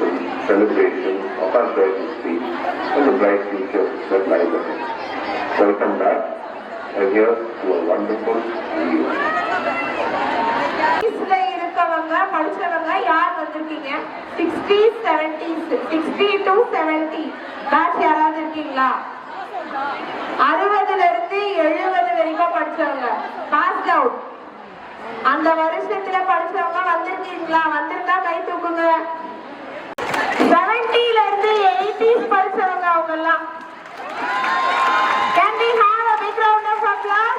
celebration of our shared history and the bright future that lies ahead. Welcome back, and here to a wonderful reunion.
படிச்சவங்க யார் வந்திருக்கீங்க? 60s 70s 60 to 70 batch யாராவது இருக்கீங்களா? 60ல இருந்து 70 வரைக்கும் படிச்சவங்க pass out. அந்த வருஷத்துல படிச்சவங்க வந்திருக்கீங்களா? வந்திருந்தா கை தூக்குங்க. 70ல இருந்து 80s படிச்சவங்க அவங்க எல்லாம். Can we have a big round of applause?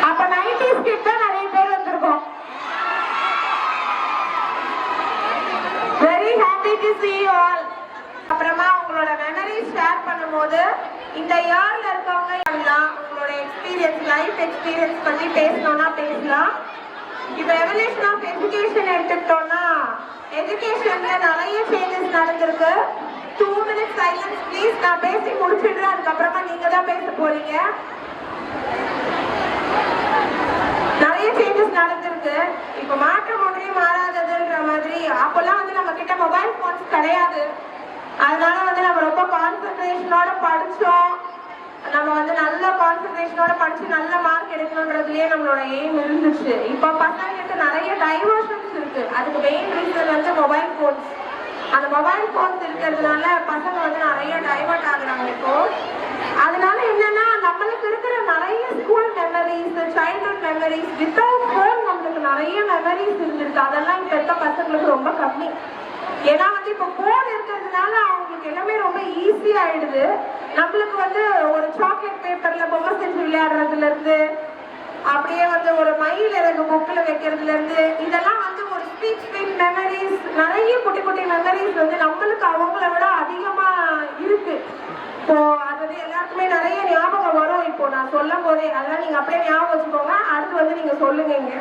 அப்ப 90s கிட்ட நிறைய பேர் வந்திருக்கோம். Very happy to see you all. அப்புறமா உங்களோட மெமரிஸ் ஷேர் பண்ணும்போது இந்த இயர்ல இருக்கவங்க எல்லாம் உங்களோட எக்ஸ்பீரியன்ஸ், லைஃப் எக்ஸ்பீரியன்ஸ் பத்தி பேசணும்னா பேசலாம். இப்போ எவல்யூஷன் ஆஃப் எஜுகேஷன் எடுத்துக்கிட்டோம்னா எஜுகேஷன்ல நிறைய சேஞ்சஸ் நடந்திருக்கு. 2 minutes சைலன்ஸ் ப்ளீஸ். நான் பேசி முடிச்சிடுறேன், அதுக்கப்புறமா நீங்க தான் பேச போறீங்க. நிறைய சேஞ்சஸ் நடந்திருக்கு. இப்போ மாற்றம் ஒன்றே மாறாததுன்ற மாதிரி அப்பெல்லாம் நம்ம கிட்ட மொபைல் போன்ஸ் கிடையாது. அதனால நம்ம ரொம்ப கான்சென்ட்ரேஷனோட படிச்சோம். நம்ம நல்ல கான்சென்ட்ரேஷனோட படிச்சு நல்ல மார்க் எடுக்கணும்ன்றதுலயே நம்மளோட எய்ம் இருந்துச்சு. இப்போ பசங்களுக்கு நிறைய டைவர்ஷன்ஸ் இருக்கு. அதுக்கு மெயின் ரீசன் மொபைல் போன்ஸ். அந்த மொபைல் போன்ஸ் இருக்கிறதுனால பசங்க நிறைய டைவர்ட் ஆகுறாங்க இப்போ. அதனால என்னன்னா நம்மளுக்கு இருக்கிற நிறைய school memories, childhood memories, without phone நம்மளுக்கு நிறைய மெமரிஸ் இருந்திருக்கு. அதெல்லாம் இப்ப இருக்க பசங்களுக்கு ரொம்ப கம்மி. ஏன்னா வந்து இப்போ போன் இருக்கிறதுனால அவங்களுக்கு எல்லாமே ரொம்ப ஈஸி ஆயிடுது. நம்மளுக்கு வந்து ஒரு சாக்லேட் பேப்பர்ல பொம்மை செஞ்சு விளையாடுறதுல இருந்து அப்படியே வந்து ஒரு மயில் இறகு புக்கில் வைக்கிறதுல இருந்து இதெல்லாம் வந்து ஒரு ஸ்வீட் மெமரிஸ், நிறைய குட்டி குட்டி மெமரிஸ் வந்து நம்மளுக்கு அவங்கள விட அதிகமா இருக்கு. இப்போ அது வந்து எல்லாருக்குமே நிறைய ஞாபகம் வரும். இப்போ நான் சொல்லும் போதே அதெல்லாம் நீங்க அப்படியே ஞாபகம் வச்சுக்கோங்க. அடுத்து வந்து நீங்க சொல்லுங்க. இங்க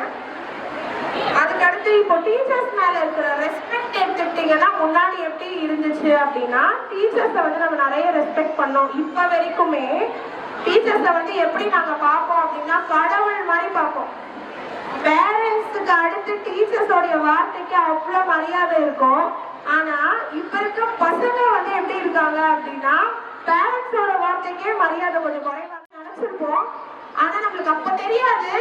அதுக்கடுத்து இப்போ டீச்சர்ஸ் மேல இருக்கிற ரெஸ்பெக்ட் எடுத்துக்கிட்டீங்கன்னா முன்னாடி எப்படி இருந்துச்சு அப்படின்னா டீச்சர்ஸை வந்து நம்ம நிறைய ரெஸ்பெக்ட் பண்ணோம். இப்ப வரைக்குமே டீச்சர்ஸை வந்து எப்படி நாங்க பார்ப்போம் அப்படின்னா கடவுள் மாதிரி பார்ப்போம். பேரண்ட்ஸுக்கு அடுத்து டீச்சர்ஸோடைய வார்த்தைக்கு அவ்வளவு மரியாதை இருக்கும். ஆனா இப்ப இருக்க பசங்க வந்து எப்படி இருக்காங்க அப்படின்னா பேரண்ட்ஸோட வார்த்தைக்கே மரியாதை கொஞ்சம் குறைவா நினைச்சிருப்போம். ஆனா நம்மளுக்கு அப்ப தெரியாது.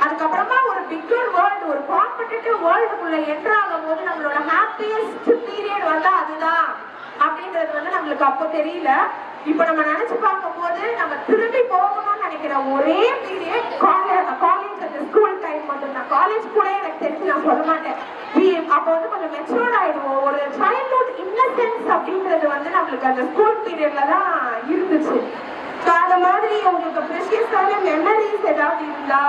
அதுக்கப்புறமா ஒரு பிக்கர் வேர்ல்டு, ஒரு காம்படிட்டிவ் வேர்ல்டுக்குள்ள என்டர் ஆகும் போது நம்மளோட ஹாப்பியஸ்ட் பீரியட் வந்து அதுதான் அப்படின்றது வந்து நம்மளுக்கு அப்போ தெரியல. இப்ப நம்ம நினைச்சு பார்க்கும் போது நம்ம திரும்பி போகணும்னு நினைக்கிற ஒரே பீரியட் காலேஜ் அந்த ஸ்கூல் டைம் மட்டும்தான். காலேஜ் கூட எனக்கு தெரிஞ்சு நான் சொல்ல மாட்டேன். அப்ப வந்து கொஞ்சம் மெச்சூர்ட் ஆயிடுவோம். ஒரு சைல்ட்ஹுட் இன்னசென்ஸ் அப்படின்றது வந்து நம்மளுக்கு அந்த ஸ்கூல் பீரியட்ல தான் இருந்துச்சு. அந்த மாதிரி உங்களுக்கு ப்ரெஷியஸான மெமரிஸ் ஏதாவது இருந்தா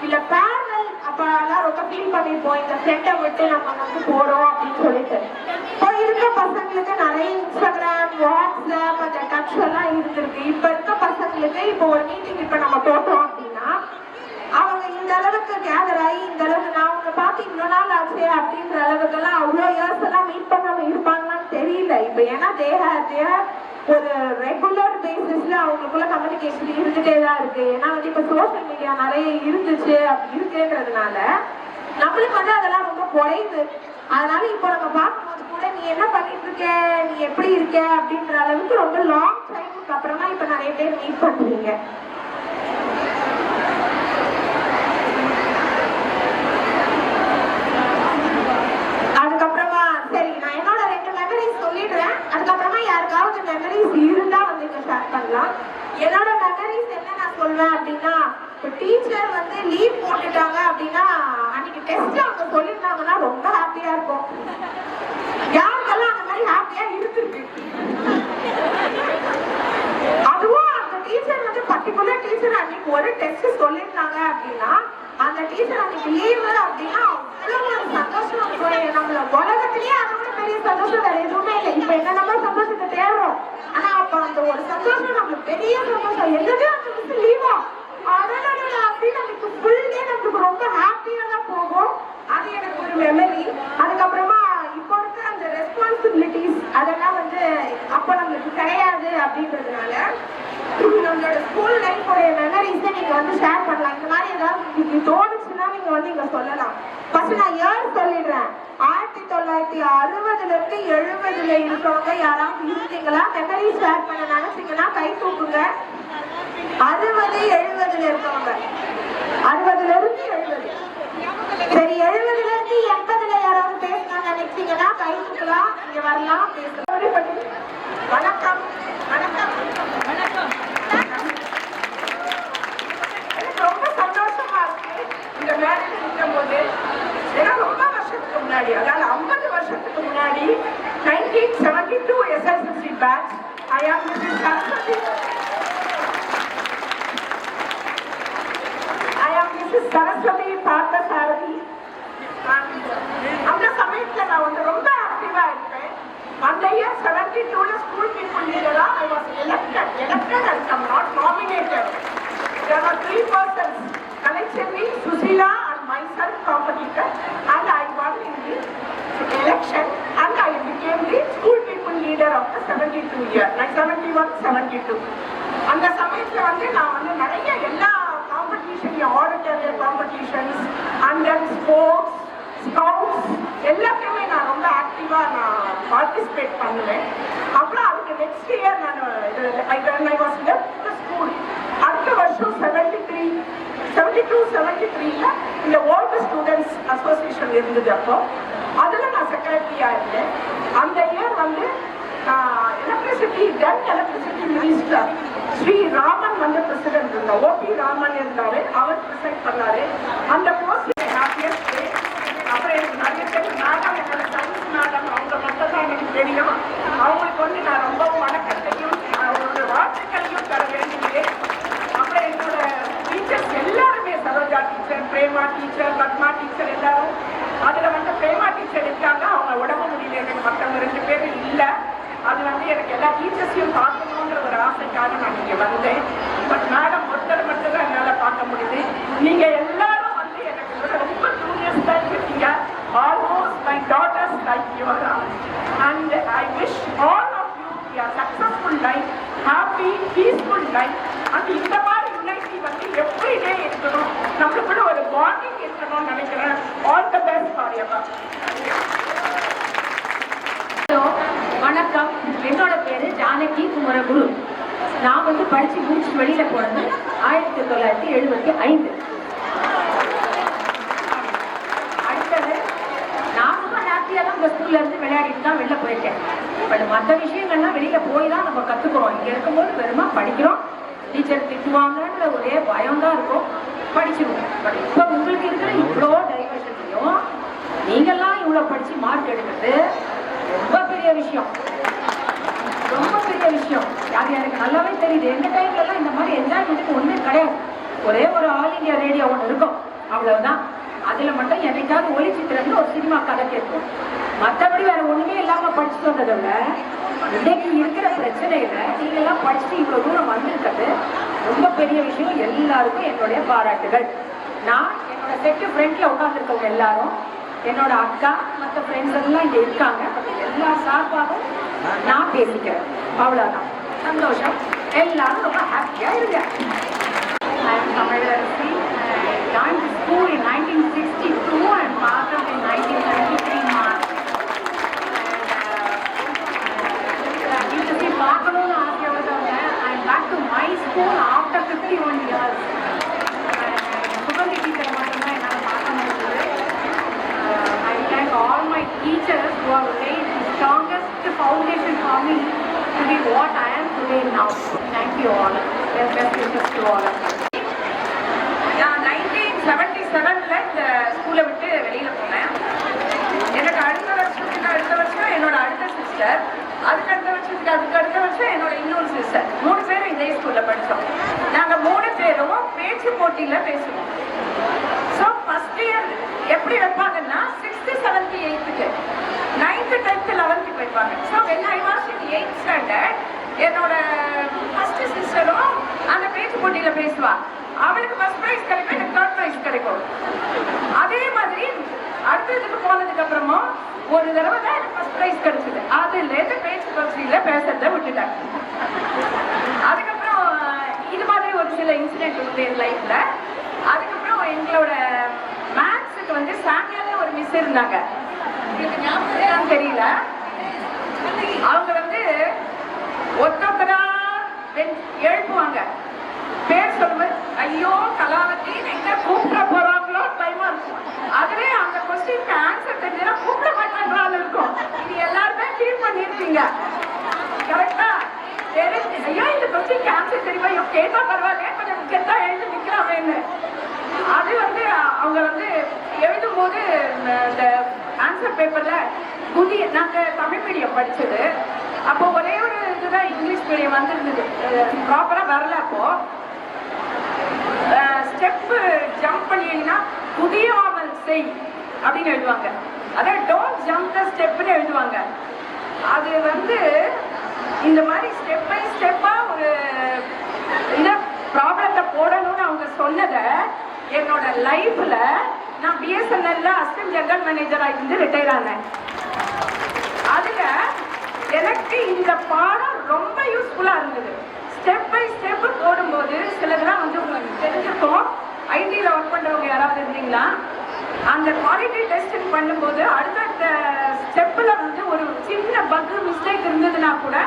இல்ல பேரல் அப்பெல்லாம் ரொம்ப ஃபீல் பண்ணிருப்போம் இந்த ஃப்ரெண்டை விட்டு நம்ம வந்து போறோம் அப்படின்னு சொல்லிட்டு. இப்போ இருக்க பசங்களுக்கு நிறைய இன்ஸ்டாகிராம், வாட்ஸ்அப், அந்த டச் எல்லாம் இருந்திருக்கு. இப்ப இருக்க பசங்களுக்கு இப்போ ஒரு மீட்டிங் இப்ப நம்ம போட்டோம் அப்படின்னா அவங்க இந்த அளவுக்கு கேதர் ஆகி இந்த அளவுக்கு நான் உங்களை பார்த்து இவ்வளவு நாள் ஆச்சு அப்படின்ற அளவுக்கு எல்லாம் அவ்வளோ இயர்ஸ் எல்லாம் மீட் பண்ணாம இருப்பாங்களான்னு தெரியல. இப்ப ஏன்னா தேக ஒரு ரெகுலர் பேசிஸ்ல அவங்களுக்குள்ள கம்யூனிகேஷன் இருந்துட்டே தான் இருக்கு. ஏன்னா வந்து இப்ப சோசியல் மீடியா நிறைய இருந்துச்சு அப்படி இருக்குன்றதுனால நம்மளுக்கு வந்து அதெல்லாம் ரொம்ப குறையுது. அதனால இப்போ நம்ம பார்க்கும்போது கூட நீ என்ன பண்ணிட்டு இருக்க, நீ எப்படி இருக்க அப்படின்ற அளவுக்கு ரொம்ப லாங் டைமுக்கு அப்புறமா இப்ப நிறைய பேர் மீட் பண்றீங்க. அதுக்கப்புறமா சரி நான் என்னோட 2 மெமரிஸ் சொல்லிடுறேன். அதுக்கப்புறமா யாருக்காவது மெமரிஸ் இருந்தா வந்து இங்க ஷேர் பண்ணலாம். என்னோட மெமரிஸ் என்ன நான் சொல்வேன் அப்படின்னா டீச்சர் வந்து லீவ் போட்டுட்டாங்க அப்படின்னா அன்னைக்கு டெஸ்ட் அவங்க சொல்லியிருந்தாங்கன்னா ரொம்ப ஹாப்பியா இருக்கும். யாருக்கெல்லாம் அந்த மாதிரி ஹாப்பியா இருந்திருக்கு? அதுவும் அந்த டீச்சர் வந்து பர்டிகுலர் டீச்சர் அன்னைக்கு ஒரு டெஸ்ட் சொல்லியிருந்தாங்க அப்படின்னா அந்த டீச்சர் அன்னைக்கு லீவு அப்படின்னா அவ்வளவு ஒரு சந்தோஷம் இருக்கும். நம்மள உலகத்திலேயே அதோட பெரிய சந்தோஷம் வேற எதுவுமே இல்லை. இப்ப என்ன நம்ம சந்தோஷத்தை தேடுறோம். ஆனா அப்ப அந்த ஒரு சந்தோஷம் நம்மளுக்கு பெரிய சந்தோஷம். எதுவுமே அந்த மிஸ் லீவா அப்படின்னு நமக்கு ஃபுல் டே நம்மளுக்கு ரொம்ப ஹாப்பியா தான் போகும். அது எனக்கு ஒரு மெமரி. அதுக்கப்புறமா இப்போ இருக்க அந்த ரெஸ்பான்சிபிலிட்டிஸ் அதெல்லாம் வந்து அப்ப நம்மளுக்கு கிடையாது அப்படின்றதுனால நம்மளோட ஸ்கூல் லைஃபோட மெமரிஸை நீங்க வந்து ஷேர் பண்ணலாம். இந்த மாதிரி ஏதாவது உங்களுக்கு தோணுச்சுன்னா நீங்க வந்து இங்க சொல்லலாம். ஃபர்ஸ்ட் நான் இயர் சொல்லிடுறேன். 1960ல இருந்து 70ல இருக்கவங்க யாராவது இருந்தீங்களா மெமரி ஷேர் பண்ண நினைச்சீங்கன்னா கை தூக்குங்க. 60, 70ல இருக்கவங்க 60ல இருந்து 70. சரி 70ல இருந்து 80ல யாராவது பேசணும்னு நினைச்சீங்கன்னா கை தூக்கலாம். இங்க வரலாம் பேசலாம். வணக்கம் வணக்கம் வணக்கம். எனக்கு ரொம்ப சந்தோஷமா இருக்கு இந்த மேரேஜ் இருக்கும் போது. ஏன்னா ரொம்ப வருஷத்துக்கு முன்னாடி அதாவது 50 வருஷத்துக்கு முன்னாடி 1972 SSLC batch. I am Mrs. Saraswati. Saraswati Parthasarathy. அந்த சமயத்துல நான் வந்து ரொம்ப ஆக்டிவா இருப்பேன். அந்த இயர் 72ல ஸ்கூல் பீப்புள் லீடரா I was elected and I'm not nominated. There were 3 persons, Kalachandi, Susila and myself competed and I won in the election and I became the school people leader of the 72 year, like 71, 72. அந்த சமயத்துல வந்து நான் வந்து நிறைய எல்லா competition, editorial competitions and then sports, scouts எல்லாத்தையுமே நான் ரொம்ப ஆக்டிவா நான் பார்ட்டிசிபேட் பண்ணுவேன். அப்புறம் அதுக்கு நெக்ஸ்ட் இயர் நான் I was left the school. அடுத்த வருஷம் 72-73ல இந்த ஓல்டு ஸ்டூடெண்ட்ஸ் அசோசியேஷன் இருந்தது. அப்போ அதுல நான் செக்ரட்டரியா இருந்தேன். அந்த இயர் வந்து எலக்ட்ரிசிட்டி மினிஸ்டர் ஸ்ரீ ராமன் வந்து பிரசிடென்ட் இருந்தார். OP ராமன் இருந்தாரு, அவர் ப்ரிசைட் பண்ணாரு. அந்த போஸ்ட் ஹாப்பியஸ்ட். அப்புறம் எனக்கு நிறைய பேர் மேடம், என்னோட சயின்ஸ் மேடம் அவங்க மட்டும்
தெரியும். அவங்களுக்கு வந்து நான் ரொம்ப வணக்கத்தையும் அவங்களோட வாழ்த்துக்களையும் தர வேண்டியேன். அப்புறம் என்னோட டீச்சர்ஸ் எல்லாருமே, Saroja teacher, Prema teacher, Padma teacher எல்லாரும். அதில் வந்து பிரேமா டீச்சர் இருக்காங்க, அவங்க உடம்பு முடியல, எனக்கு மற்றவங்க 2 பேரும் இல்லை. அது வந்து எனக்கு எல்லா டீச்சர்ஸையும் பார்க்கணுங்கிற ஒரு ஆசைக்காக நான் இங்கே வந்தேன். பட் மேடம் ஒருத்தர் மட்டும் தான் என்னால் பார்க்க முடியுது. நீங்கள் எல்லாரும் வந்து எனக்கு ரொம்ப ஜூனியர்ஸாக இருக்கீங்க. Almost my daughters like your. And I wish all of you a successful life, happy, peaceful life. and இந்த மாதிரி யுனைட்டி வந்து எவ்ரிடே இருக்கணும், நம்மளுக்குள்ள ஒரு பாண்டிங் இருக்கணும்னு நினைக்கிறேன். All the best for your.
வணக்கம், என்னோட பேரு ஜானகி குமரகுரு. நான் வந்து படிச்சு முடிச்சு வெளியில போனது 1975. அடுத்தது நான் ரொம்ப ஹாப்பியா தான் இந்த ஸ்கூல்ல இருந்து விளையாடிட்டு தான் வெளில போயிருக்கேன். பட் மற்ற விஷயங்கள்லாம் வெளியில போய் தான் நம்ம கத்துக்கிறோம். இங்க இருக்கும்போது வெறுமா படிக்கிறோம், டீச்சர் திட்டுவாங்கன்ற ஒரே பயம் தான் இருக்கும், படிச்சிருவோம். பட் இப்போ உங்களுக்கு இருக்கிற இவ்வளோ டைவர்ஷன்லையும் நீங்கெல்லாம் இவ்வளோ படிச்சு மார்க் எடுக்கிறது ரொம்ப பெரிய விஷயம், ரொம்ப பெரிய விஷயம். அது எனக்கு நல்லாவே தெரியுது. எந்த டைம்லலாம் இந்த மாதிரி என்ஜாய்மெண்ட்டுக்கு ஒன்றுமே கிடையாது. ஒரே ஒரு ஆல் இண்டியா ரேடியோ ஒன்று இருக்கும், அவ்வளவுதான். அதில் மட்டும் என்னைக்காவது ஒளிச்சித்திரன்னு ஒரு சினிமா கதை கேட்கும். மற்றபடி வேற ஒண்ணுமே இல்லாமல் படிச்சுட்டு வந்ததை விட இன்னைக்கு இருக்கிற பிரச்சனையில நீங்கெல்லாம் படிச்சுட்டு இவ்வளோ தூரம் வந்திருக்கிறது ரொம்ப பெரிய விஷயம். எல்லாருக்கும் என்னுடைய பாராட்டுகள். நான் என்னோட செட்டு ஃப்ரெண்ட்ல உட்காந்துருக்கவங்க எல்லாரும், என்னோட அக்கா, மற்ற ஃப்ரெண்ட்ஸ் எல்லாம் இங்கே இருக்காங்க. எல்லா சார்பாகவும் நான் பேசிக்கிறேன், அவ்வளோதான். சந்தோஷம், எல்லாரும் ரொம்ப ஹாப்பியாக இருங்க. Tamilarasi. I joined the school in 1962 and passed out in 1973 March. And பார்க்கணும்னு ஆசையோட I'm back to my school after 51 years. Suganthi teacher மட்டும்தான் என்னால் பார்க்க முடியுது. I thank all my teachers who have laid the strongest foundation for me to be what I am today now. Thank you all. Best wishes to all of you.
நான் 1977ல இந்த ஸ்கூலை விட்டு வெளியில போனேன். எனக்கு அடுத்த வருஷம் என்னோட அடுத்த சிஸ்டர், அதுக்கு அடுத்த வருஷம் என்னோட இன்னொரு சிஸ்டர், 3 பேரும் இதே ஸ்கூல்ல படித்தோம். நாங்க 3 பேரும் பேச்சு போட்டியில பேசுவோம். ஸோ ஃபர்ஸ்ட் இயர் எப்படி வைப்பாங்கன்னா 6th, 7th, 8th, 9th, 10th, 11th வைப்பாங்க. So when I was in 8th standard, என்னோட ஃபர்ஸ்ட் சிஸ்டரும் அந்த பேச்சு போட்டியில பேசுவா. அவளுக்கு ஃபர்ஸ்ட் ப்ரைஸ் கிடைக்கும், எனக்கு தேர்ட் ப்ரைஸ் கிடைக்கும். அதே மாதிரி அடுத்ததுக்கு போனதுக்கு அப்புறமும் ஒரு தடவை தான் எனக்கு ஃபர்ஸ்ட் ப்ரைஸ் கிடைச்சது. அதுலேருந்து பேச்சு போட்டியில பேசுறதை விட்டுட்டாங்க. அதுக்கப்புறம் இது மாதிரி ஒரு சில இன்சிடென்ட் உண்டு என் லைஃப்ல. அதுக்கப்புறம் எங்களோட மேத்ஸுக்கு வந்து சாமியால்னு ஒரு மிஸ் இருந்தாங்க. உங்களுக்கு ஞாபகம் தெரியல. அவங்க வந்து ஒருத்தரா எழுப்புவாங்க, பேர் சொல்லுவேன், ஐயோ கலாவதி எங்க கூப்பிட போறாங்களோ பயமா இருக்கும். அதுவே அந்த கொஸ்டினுக்கு ஆன்சர் தெரிஞ்சா கூப்பிட மாட்டேன்றாலும் இருக்கும். இது எல்லாருமே ஃபீல் பண்ணிருப்பீங்க, கரெக்டா? ஐயோ இந்த கொஸ்டினுக்கு ஆன்சர் தெரியுமா, கேட்டா பரவாயில்ல, கொஞ்சம் கெட்டா எழுந்து நிக்கிறாங்கன்னு. அது வந்து அவங்க வந்து எழுதும் போது இந்த ஆன்சர் பேப்பர்ல புதிய, நாங்க தமிழ் மீடியம் படிச்சது, அப்போ ஒரே ஒரு இதுதான் இங்கிலீஷ் மீடியம் வந்திருந்தது, ப்ராப்பரா வரல. அப்போ ஸ்டெப் ஜம்ப் பண்ணினா புதியாமல் செய் அப்படின்னு எழுதுவாங்க. அதான் டோன்ட் ஜம்ப் த ஸ்டெப்னு எழுதுவாங்க. அது வந்து இந்த மாதிரி ஸ்டெப் பை ஸ்டெப்பா ஒரு இதை ப்ராப்ளத்தை போடணும்னு அவங்க சொன்னதை என்னோட லைஃப்ல நான் பிஎஸ்என்எல்ல அசிஸ்டன்ட் ஜெனரல் மேனேஜரா இருந்து ரிட்டையர் ஆனேன். அதுல எனக்கு இந்த பாடம் ரொம்ப யூஸ்ஃபுல்லா இருந்தது. ஸ்டெப் பை ஸ்டெப் போடும்போது சிலதெல்லாம் வந்து உங்களுக்கு தெரிஞ்சிருக்கும். ஐடியில் ஒர்க் பண்ணுறவங்க யாராவது இருந்தீங்களா, அந்த குவாலிட்டி டெஸ்டிங் பண்ணும்போது அடுத்த ஸ்டெப்பில் வந்து ஒரு சின்ன பக் மிஸ்டேக் இருந்ததுன்னா கூட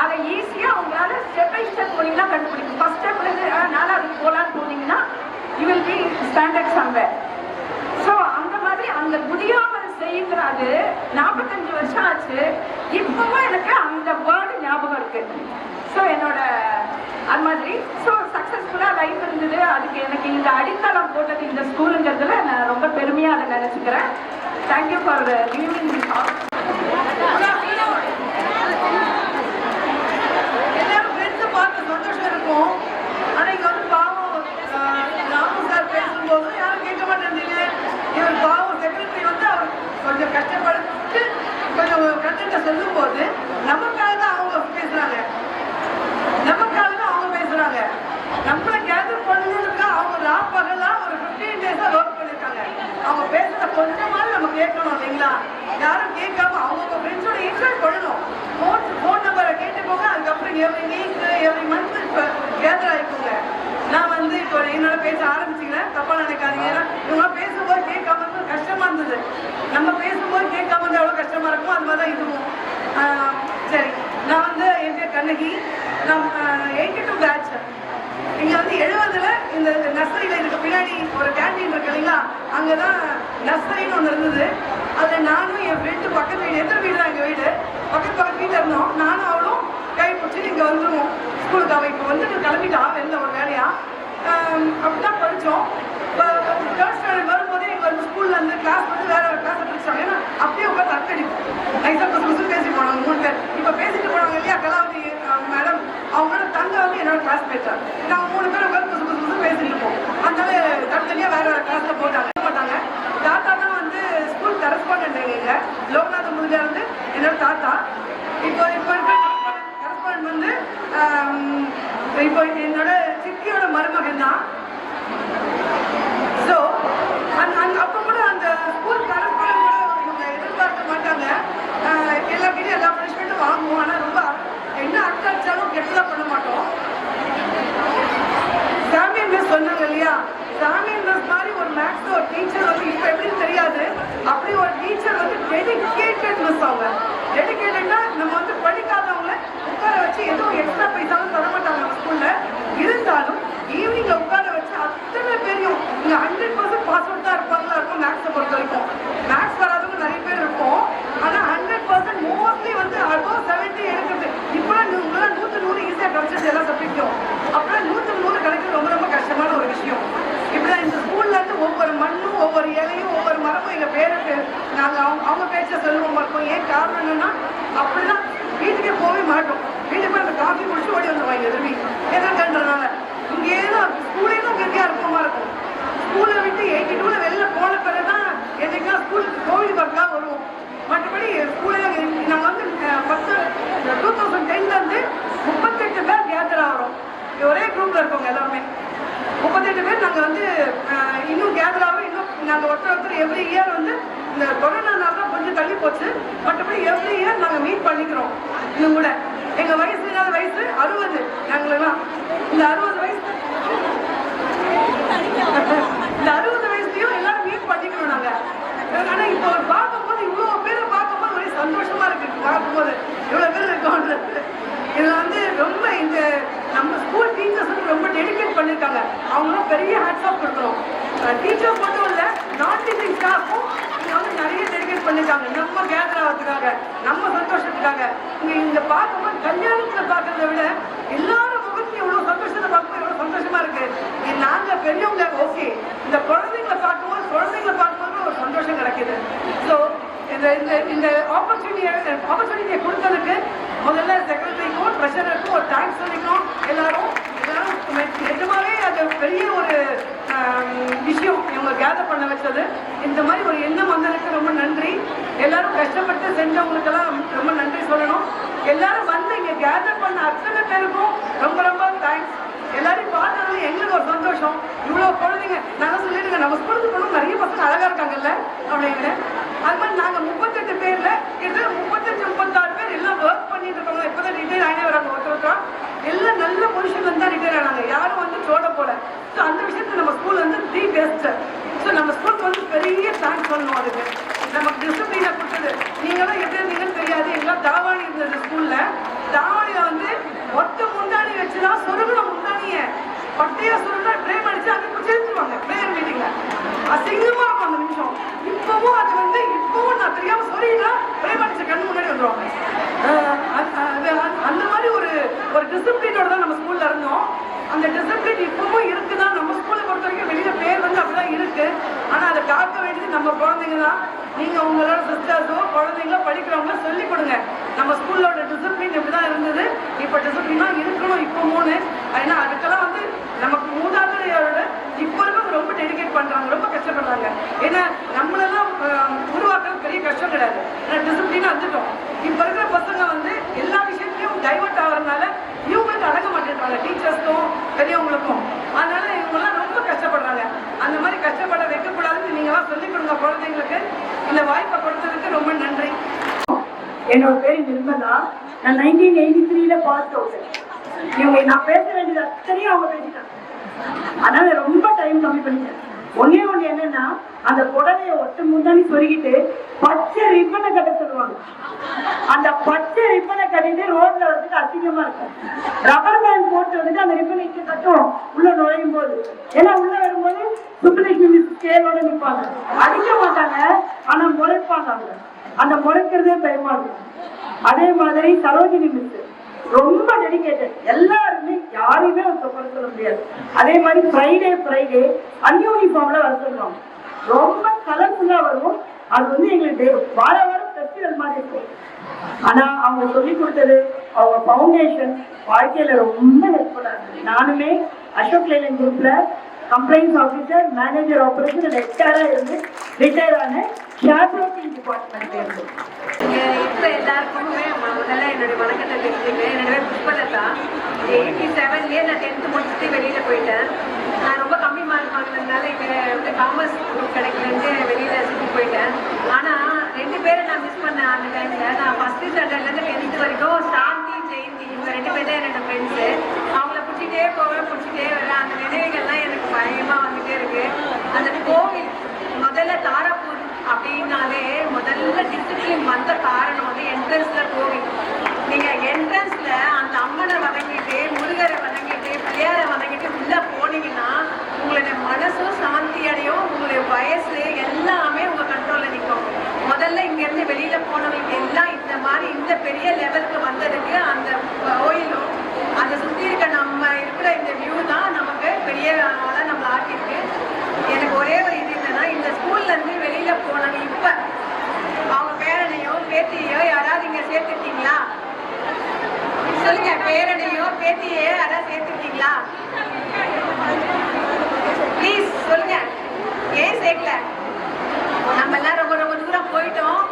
அதை ஈஸியாக உங்களால் ஸ்டெப் பை ஸ்டெப் போனீங்கன்னா கண்டுபிடிக்கும். ஃபர்ஸ்ட் ஸ்டெப்லேருந்து 4வது போகலான்னு போனீங்கன்னா you will be standard somewhere. So அந்த மாதிரி அந்த புதியாமல் செய்யுங்கிறது 45 வருஷம் ஆச்சு. இப்பவும் எனக்கு அந்த வேர்டு ஞாபகம் இருக்கு. ஸோ என்னோட அது மாதிரி ஸோ சக்ஸஸ்ஃபுல்லாக லைஃப் இருந்தது. அதுக்கு எனக்கு இந்த அடித்தளம் போட்டது இந்த ஸ்கூலுங்கிறதுல நான் ரொம்ப பெருமையாக அதை நினச்சிக்கிறேன். Thank you for living this house.
சந்தோஷம் இருக்கும். ஆனா இங்க வந்து பாவம் ராமு சார் பேசும்போது யாரும் கேட்க மாட்டேன்றீங்க. இவர் பாவம் செக்ரட்டரி வந்து அவர் கொஞ்சம் கஷ்டப்பட்டு கொஞ்சம் கண்டென்ட்டை சொல்லும் போது நமக்காக தான் அவங்க பேசுறாங்க, நமக்காக தான் அவங்க பேசுறாங்க. நம்மளை கேதர் பண்ணணும்னு அவங்க பகலாம் ஒரு 15 டேஸா ஒர்க் பண்ணிருக்காங்க. அவங்க பேசுறத கொஞ்சமாவது நம்ம கேட்கணும் இல்லைங்களா? யாரும் கேட்காம அவங்க ஃப்ரெண்ட்ஸோட என்ஜாய் பண்ணணும். ஃபோன் நம்பரை கேட்டுக்கோங்க. அதுக்கப்புறம் எவ்ரி வீக் எவ்ரி மந்த் இப்போ கேதர் ஆகிக்கோங்க. நான் வந்து இப்போ என்னோட பேச ஆரம்பிச்சுக்கிறேன், தப்பா நினைக்காதீங்க. ஏன்னா இவங்க பேசும்போது கேட்காம இருந்தது கஷ்டமா இருந்தது. நம்ம பேசும்போது கேட்காம இருந்தால் எவ்வளோ கஷ்டமா இருக்கும், அது மாதிரி தான் இதுவும். சரி, நான் வந்து என் பேர் கண்ணகி. நான் 82 பேட்ச். இங்க வந்து 70ல் இந்த நர்சரியில இதுக்கு பின்னாடி ஒரு கேண்டீன் இருக்கு இல்லைங்களா, அங்கதான் நர்சரின்னு ஒன்று இருந்தது. அதுல நானும் என் ஃப்ரெண்டு பக்கத்து வீடு, எத்தனை வீடு தான் எங்க வீடு, பக்கத்து வீட்டில் இருந்தோம். நானும் அவளும் கை பிடிச்சி இங்க வந்துருவோம் ஸ்கூலுக்கு. அவன் இப்போ வந்து கிளம்பிட்டா வெளில ஒரு வேலையா. அப்படிதான் படித்தோம். தேர்ட் ஸ்டாண்டர்ட் வரும்போதே எங்க வந்து ஸ்கூல்ல இருந்து கிளாஸ் வந்து வேற ஒரு கிளாஸ் பிடிச்சாங்க. ஏன்னா அப்படியே உட்காந்து அட்டடிப்போம். நைஸா புதுசு பேசி போனாங்க 3 பேர். இப்போ பேசிட்டு போனாங்க இல்லையா கலாவதி மேடம், அவங்களோட தங்க வந்து என்னோட கிளாஸ் பேச்சார். நாங்கள் 3 பேர் உட்காந்து புதுசு பேசிட்டு இருப்போம். அதனால தனித்தனியாக வேற வேற கிளாஸ்ல போட்டாங்க. தாத்தா தான் வந்து ஸ்கூல் கரஸ்பாண்டன்ட் எங்க லோகநாத முதலியா இருந்து என்னோட தாத்தா. இப்போ கரஸ்பாண்டன்ட் வந்து இப்போ என்னோட சித்தியோட மருமகன் தான். ஸோ அப்போ கூட அந்த ஸ்கூல் கரஸ்பாண்டன்ட் கூட இவங்க எதிர்பார்க்க மாட்டாங்க. எல்லாருக்கிட்டையும் எல்லா பனிஷ்மெண்ட்டும் வாங்குவோம். ஆனால் ரொம்ப என்ன அட்டாச்சாலும் கெட்டதாக பண்ண மாட்டோம். சாமியன் மிஸ் சொன்னாங்க இல்லையா, சாமியன் மிஸ் மாதிரி ஒரு மேக்ஸ் ஒரு டீச்சர் வந்து இப்போ எப்படின்னு தெரியாது. அப்படி ஒரு டீச்சர் வந்து டெடிக்கேட்டட் மிஸ். அவங்க டெடிக்கேட்டட்னா நம்ம வந்து படிக்காதவங்கள உட்கார வச்சு எதுவும் எக்ஸ்ட்ரா பைசாவும் தர மாட்டாங்க நம்ம ஸ்கூல்ல. இருந்தாலும் ஈவினிங்ல உட்கார வச்சு அத்தனை பேரையும் இங்க 100% பாஸ் அவுட் தான் இருப்பாங்களா இருக்கும் மேக்ஸை பொறுத்த வரைக்கும். மேக்ஸ் வராதவங்க நிறைய பேர் இருக்கும். ஆனா 100% மோஸ்ட்லி வந்து அதோ 70 எடுக்கிறது. இப்பெல்லாம் உங்களாம் 100 ஈஸியா கிடைச்சது எல்லா சப்ஜெக்டும். அப்புறம் 100 கிடைக்கிறது ரொம்ப ரொம்ப கஷ்டமான ஒரு விஷயம். இப்படிதான் இந்த ஸ்கூல்ல இருந்து ஒவ்வொரு மண்ணும் ஒவ்வொரு இலையும் ஒவ்வொரு மரமும் எங்க பேருக்கு நாங்க அவங்க பேச்ச சொல்லுவோம் இருக்கோம். ஏன் காரணம் என்னன்னா அப்படிதான் வீட்டுக்கே போகவே மாட்டோம். வீட்டுக்கு போய் அந்த காஃபி குடிச்சு ஓடி வந்துருவாங்க எதிர்வி எதிர்கன்றனால. இங்கே தான் ஸ்கூலே தான் கெட்டியா இருப்போமா இருக்கும். ஸ்கூலை விட்டு 82ல வெளில போன பிறகுதான் என்னைக்கா ஸ்கூலுக்கு கோவில் பக்கா வருவோம். மற்றபடி ஸ்கூல்ல நாங்கள் வந்து 2010ல இருந்து 38 பேர் கேதர் ஆகிறோம். ஒரே குரூப்ல இருக்கோங்க எல்லாருமே 38 பேர். நாங்கள் வந்து இன்னும் கேதர் ஆகும். இன்னும் நாங்கள் ஒருத்தர் எவ்ரி இயர் வந்து இந்த கொரோனானால தான் கொஞ்சம் தள்ளி போச்சு. மற்றபடி எவ்ரி இயர் நாங்கள் மீட் பண்ணிக்கிறோம். இன்னும் கூட எங்கள் வயசு இல்லாத வயசு 60 நாங்களெல்லாம். இந்த 60 வயசு இந்த 60 வயசுலையும் எல்லாரும் மீட் பண்ணிக்கிறோம் நாங்கள். ஆனால் இப்போ பார்க்கும்போது இவ்வளோ பேரை பார்க்கும்போது ஒரே சந்தோஷமா இருக்கு. பார்க்கும்போது இவ்வளோ பேர் இருக்கோன்றது இதில் வந்து ரொம்ப இந்த நம்ம ஸ்கூல் டீச்சர்ஸ் வந்து ரொம்ப டெடிகேட் பண்ணியிருக்காங்க. அவங்களும் பெரிய ஹேட்ஸ் ஆஃப் கொடுக்குறோம். டீச்சர் மட்டும் இல்லை, நான் டீச்சிங் ஸ்டாஃபும் இங்கே வந்து நிறைய டெடிகேட் பண்ணியிருக்காங்க நம்ம கேதர் ஆகிறதுக்காக, நம்ம சந்தோஷத்துக்காக. இங்கே பார்க்கும்போது கல்யாணத்தில் பார்க்கறத விட எல்லாரும் முகத்தையும் எவ்வளோ சந்தோஷத்தை பார்க்கும்போது எவ்வளோ சந்தோஷமா இருக்கு. நாங்கள் பெரியவங்க ஓகே, இந்த குழந்தைங்களை பார்க்கும்போது ஒரு சந்தோஷம் கிடைக்குது. ஸோ இந்த ஆப்பர்ச்சுனிட்டியை கொடுத்ததுக்கு முதல்ல செக்ரட்டரிக்கும் ட்ரெஷரருக்கும் ஒரு தேங்க்ஸ் சொல்லிக்கணும். எல்லாரும் நிஜமாவே அது பெரிய ஒரு விஷயம் இவங்க கேதர் பண்ண வச்சது. இந்த மாதிரி ஒரு எண்ணம் வந்ததுக்கு ரொம்ப நன்றி. எல்லாரும் கஷ்டப்பட்டு செஞ்சவங்களுக்கெல்லாம் ரொம்ப நன்றி சொல்லணும். எல்லாரும் வந்து இங்க கேதர் பண்ண அத்தனை பேருக்கும் ரொம்ப ரொம்ப தேங்க்ஸ். எல்லாரையும் பார்த்தது எங்களுக்கு ஒரு சந்தோஷம். இவ்வளவு குழந்தைங்க நாங்கள் சொல்லிடுங்க, நம்ம ஸ்கூலுக்கு போனோம் நிறைய பசங்க அழகா இருக்காங்கல்ல அப்படின்னு. அது மாதிரி நாங்க 38 பேர்ல கிட்டத்தட்ட 35-36 பேர் எல்லாம் ஒர்க் பண்ணிட்டு இருக்கோங்க. இப்பதான் ரிட்டையர் ஆனே வராங்க ஒருத்தர். எல்லாம் நல்ல பொசிஷன்ல இருந்தா ரிட்டையர் ஆனாங்க. யாரும் வந்து சோட போல. ஸோ அந்த விஷயத்துல நம்ம ஸ்கூல் வந்து தி பெஸ்ட். ஸோ நம்ம ஸ்கூலுக்கு வந்து பெரிய தேங்க்ஸ் சொல்லணும். அதுக்கு நமக்கு டிசிப்ளினை கொடுத்தது. நீங்களாம் எப்படி இருந்தீங்கன்னு தெரியாது. எல்லாம் தாவாணி இருந்தது ஸ்கூல்ல. தாவாணியில வந்து ஒத்த முந்தாணி வச்சுதான் சொருகணும். முந்தானிய பட்டையா சொருந்தா பிரேம் அடிச்சு அங்கே பிடிச்சிருந்துருவாங்க பிரேயர் மீட்டிங்ல. அசிங்கமா இருக்கும் அந்த நிமிஷம். இப்பவும் அது வந்து இப்பவும் நான் தெரியாம சொல்லிட்டா பிரேம் அடிச்ச கண்ணு முன்னாடி வந்துருவாங்க. அந்த மாதிரி ஒரு டிசிப்ளினோட தான் நம்ம ஸ்கூல்ல இருந்தோம். அந்த டிசிப்ளின் இப்பவும் இருக்குதான். நம்ம ஸ்கூலை பொறுத்த வரைக்கும் வெளியில பேர் வந்து அப்படிதான் இருக்கு. இருக்கு. ஆனா அதை காக்க வேண்டியது நம்ம குழந்தைங்க தான். நீங்க உங்களோட சிஸ்டர்ஸோ குழந்தைங்களோ படிக்கிறவங்களோ சொல்லிக் கொடுங்க. நம்ம ஸ்கூலோட டிசிப்ளின் இப்படிதான் இருந்தது, இப்ப டிசிப்ளினா இருக்கணும் இப்போ 3. ஏன்னா அதுக்கெல்லாம் வந்து நமக்கு மூதாதையோட இப்ப இருக்கவங்க ரொம்ப டெடிகேட் பண்றாங்க, ரொம்ப கஷ்டப்படுறாங்க. ஏன்னா நம்மளெல்லாம் உருவாக்குறது பெரிய கஷ்டம் கிடையாது, ஏன்னா டிசிப்ளினா வந்துட்டோம். இப்ப இருக்கிற பசங்க வந்து எல்லா விஷயத்திலையும் டைவர்ட் ஆகிறதுனால இவங்களுக்கு அடங்க மாட்டேன்றாங்க, டீச்சர்ஸ்க்கும் பெரியவங்களுக்கும். அதனால இவங்கெல்லாம் ரொம்ப கஷ்டப்படுறாங்க. அந்த மாதிரி கஷ்டப்பட வைக்கக்கூடாதுன்னு நீங்களாம் சொல்லிக் கொடுங்க குழந்தைங்களுக்கு. இந்த வாய்ப்பை கொடுத்ததுக்கு ரொம்ப நன்றி.
என்னோட பேர் நிர்மலா. நான் 1983 பாஸ் அவுட். இவங்க நான் பேச வேண்டியது அத்தனையும் அவங்க பேசிட்டாங்க. அதனால ரொம்ப டைம் கம்மி பண்ணிட்டேன். ஒன்னே ஒண்ணு என்னன்னா, அந்த புடவையை ஒட்டு முந்தானி சொருகிட்டு பச்சை ரிப்பனை கட்ட சொல்லுவாங்க. அந்த பச்சை ரிப்பனை கட்டிட்டு ரோட்ல வந்துட்டு அசிங்கமா இருக்கும். ரப்பர் பேண்ட் போட்டு வந்துட்டு அந்த ரிப்பனை இட்டு கட்டும் உள்ள நுழையும் போது. ஏன்னா உள்ள வரும்போது சுப்புலட்சுமி மிஸ் ஸ்கேலோட நிற்பாங்க, அடிக்க மாட்டாங்க, ஆனா முறைப்பாங்க. அவங்க அந்த முறைக்கிறதே பயமா இருக்கும். அதே மாதிரி சரோஜினி மிஸ் ரொம்ப டெடிகேட்டட், எல்லாருமே யாரையுமே குறை சொல்ல முடியாது. அதே மாதிரி ஃப்ரைடே அன்யூனிஃபார்ம்ல வர சொல்லுவாங்க, ரொம்ப கலர்ஃபுல்லா வரும். அது வந்து எங்களுக்கு வாரம் ஃபெஸ்டிவல் மாதிரி இருக்கும். ஆனா அவங்க சொல்லி கொடுத்தது, அவங்க ஃபவுண்டேஷன் வாழ்க்கையில ரொம்ப ஹெல்ப்ஃபுல்லா இருந்தது. நானுமே அசோக் லேலன் குரூப்ல கம்ப்ளைண்ட்ஸ் ஆஃபீஸர், மேனேஜர் ஆபரேஷன் ஹெச்ஆரா இருந்து ரிட்டையர் ஆன ஷேர் ப்ரோக்கிங் டிபார்ட்மெண்ட்ல இருந்து.
இங்க இருக்கிற எல்லாருக்குமே முதல்ல என்னுடைய வணக்கத்தை தெரிஞ்சுங்க. என்னுடைய புஷ்பலதா. 87லயே நான் 10th முடிச்சுட்டு வெளியில போயிட்டேன். நான் ரொம்ப கம்மி மார்க் வாங்கினதுனால இங்க வந்து காமர்ஸ் குரூப் கிடைக்கலன்ட்டு வெளியில சுற்றி போயிட்டேன். ஆனா 2 பேரை நான் மிஸ் பண்ணேன் அந்த டைம்ல. நான் ஃபர்ஸ்ட் ஸ்டாண்டர்ட்லேருந்து 10th வரைக்கும் சாந்தி, ஜெயந்தி, இவங்க 2 பேர் தான் என்னோட ஃப்ரெண்ட்ஸு. அவங்கள பிடிச்சிட்டே போவேன், பிடிச்சிட்டே வரேன். அந்த நினைவுகள்லாம் எனக்கு பயமா வந்துட்டே இருக்கு. அந்த கோவில் முதல்ல தாராப்பூர் அப்படின்னாலே முதல்ல டிசிப்ளின் வந்த காரணம் வந்து என்ட்ரன்ஸ்ல கோவில். நீங்க என்ட்ரன்ஸ்ல அந்த அம்மனை வணங்கிட்டு, முருகரை வணங்கிட்டு, பிள்ளையாரை வணங்கிட்டு உள்ள போனீங்கன்னா உங்களுடைய மனசும் சாந்தி அடையும், உங்களுடைய வயசு எல்லாமே உங்க கண்ட்ரோல்ல நிற்கும். முதல்ல இங்க இருந்து வெளியில போனவங்களுக்கு எல்லாம் இந்த மாதிரி இந்த பெரிய லெவலுக்கு வந்ததுக்கு அந்த கோயிலும் அதை சுத்தி இருக்க நம்ம இருக்கிற இந்த வியூ தான் நமக்கு பெரிய ஆளா நம்மள ஆக்கிருக்கு. எனக்கு ஒரே ஒரு இது என்னன்னா, இந்த ஸ்கூல்ல இருந்து வெளியில போனாங்க இப்ப அவங்க பேரனையோ பேத்தியோ யாராவது இங்க சேர்த்துட்டீங்களா சொல்லுங்க. பேரனையோ பேத்தியோ யாராவது சேர்த்துட்டீங்களா? ப்ளீஸ் சொல்லுங்க. ஏன் சேர்க்கல? நம்ம எல்லாம் ரொம்ப ரொம்ப தூரம் போயிட்டோம்,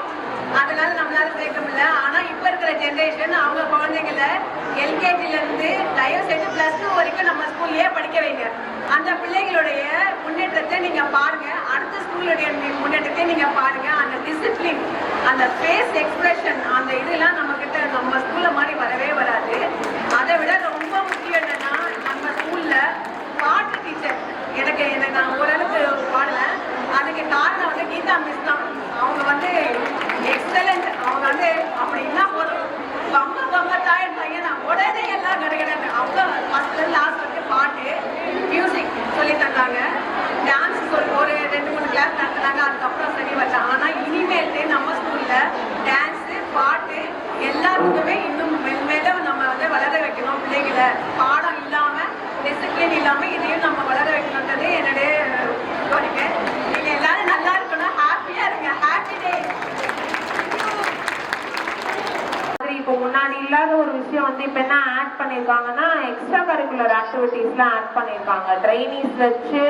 அதனால நம்மளால சேர்க்க முடியல. ஆனா இப்ப இருக்கிற ஜெனரேஷன் அவங்க குழந்தைங்கள எல்கேஜில இருந்து தயவு செஞ்சு +2 வரைக்கும் நம்ம ஸ்கூல்லயே படிக்க வைங்க. அந்த பிள்ளைகளுடைய முன்னேற்றத்தை நீங்க பாருங்க, அடுத்த ஸ்கூலுடைய முன்னேற்றத்தை நீங்க பாருங்க. அந்த டிசிப்ளின், அந்த ஃபேஸ் எக்ஸ்பிரஷன், அந்த இதெல்லாம் நம்ம கிட்ட நம்ம ஸ்கூல்ல மாதிரி வரவே வராது. அதை விட ரொம்ப முக்கியம் என்னன்னா, நம்ம ஸ்கூல்ல பாட்டு டீச்சர் எனக்கு நான் ஓரளவுக்கு பாடுவேன். அதுக்கு காரணம் வந்து கீதா மிஸ் தான். அவங்க வந்து எக்ஸலண்ட். அவங்க வந்து அப்படின்னா போதும் பம்ப தாயன் பையன் நான் உடனே எல்லாம் கிடையாது. அவங்க ஃபர்ஸ்ட்ல லாஸ்ட் வரைக்கும் பாட்டு மியூசிக் சொல்லி தந்தாங்க. டான்ஸ் ஒரு 2-3 கிளாஸ் நடத்தினாங்க, அதுக்கப்புறம் சரி வச்சேன். ஆனா இனிமேல் நம்ம ஸ்கூல்ல டான்ஸு பாட்டு எல்லாத்துக்குமே இன்னும் மென்மேலும் நம்ம வந்து வளர வைக்கணும். பிள்ளைகளை பாடம் இல்லாம டிசிப்ளின் இல்லாம இதையும் நம்ம வளர வைக்கணுன்றது என்னுடைய கோரிக்கை. நீங்க எல்லாரும் நல்லா இருக்கணும், ஹாப்பியா இருங்க. Happy day. இப்போ முன்னாடி இல்லாத ஒரு விஷயம் வந்து இப்ப என்ன ஆட் பண்ணிருக்காங்கன்னா, எக்ஸ்ட்ரா கரிக்குலர் ஆக்டிவிட்டிஸ்லாம் ஆட் பண்ணிருக்காங்க. ட்ரைனிங்ஸ் வச்சு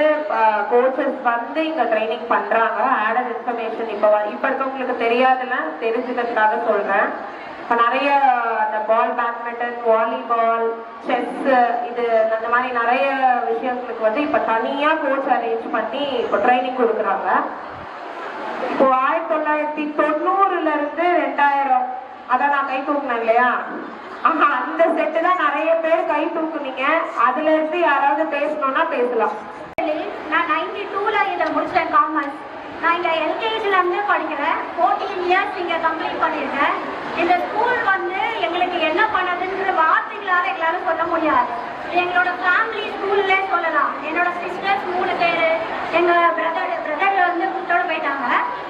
கோச்சஸ் வந்து இங்க ட்ரைனிங் பண்றாங்க. ஆடட் இன்ஃபர்மேஷன் இப்ப இருக்கவங்களுக்கு தெரியாதுல, தெரிஞ்சுக்கிறதுக்காக சொல்றேன். இப்போ நிறைய அந்த பால், பேட்மிண்டன், வாலிபால், செஸ், இது அந்த மாதிரி நிறைய விஷயங்களுக்கு வந்து இப்ப தனியா கோச் அரேஞ்ச் பண்ணி இப்போ ட்ரைனிங் கொடுக்குறாங்க. இப்போ 1990ல இருந்து 2000 அதான் நான் கை தூக்குனேன் இல்லையா, அந்த செட்டு தான் நிறைய பேர் கை தூக்குனீங்க. அதுல இருந்து யாராவது பேசணும்னா பேசலாம்.
நான் 92ல இதை முடிச்சேன் காமர்ஸ். நான் இங்க எல்கேஜில இருந்து படிக்கிறேன். 14 இயர்ஸ் இங்க கம்ப்ளீட் பண்ணியிருக்கேன். இந்த ஸ்கூல் வந்து எங்களுக்கு என்ன பண்ணதுன்ற வார்த்தைகளால எங்களால சொல்ல முடியாது. எங்களோட ஃபேமிலி ஸ்கூல்ல சொல்லலாம். என்னோட சிஸ்டர்ஸ் 3 பேர், எங்க பிரதர் வந்து குட்டோட போயிட்டாங்க.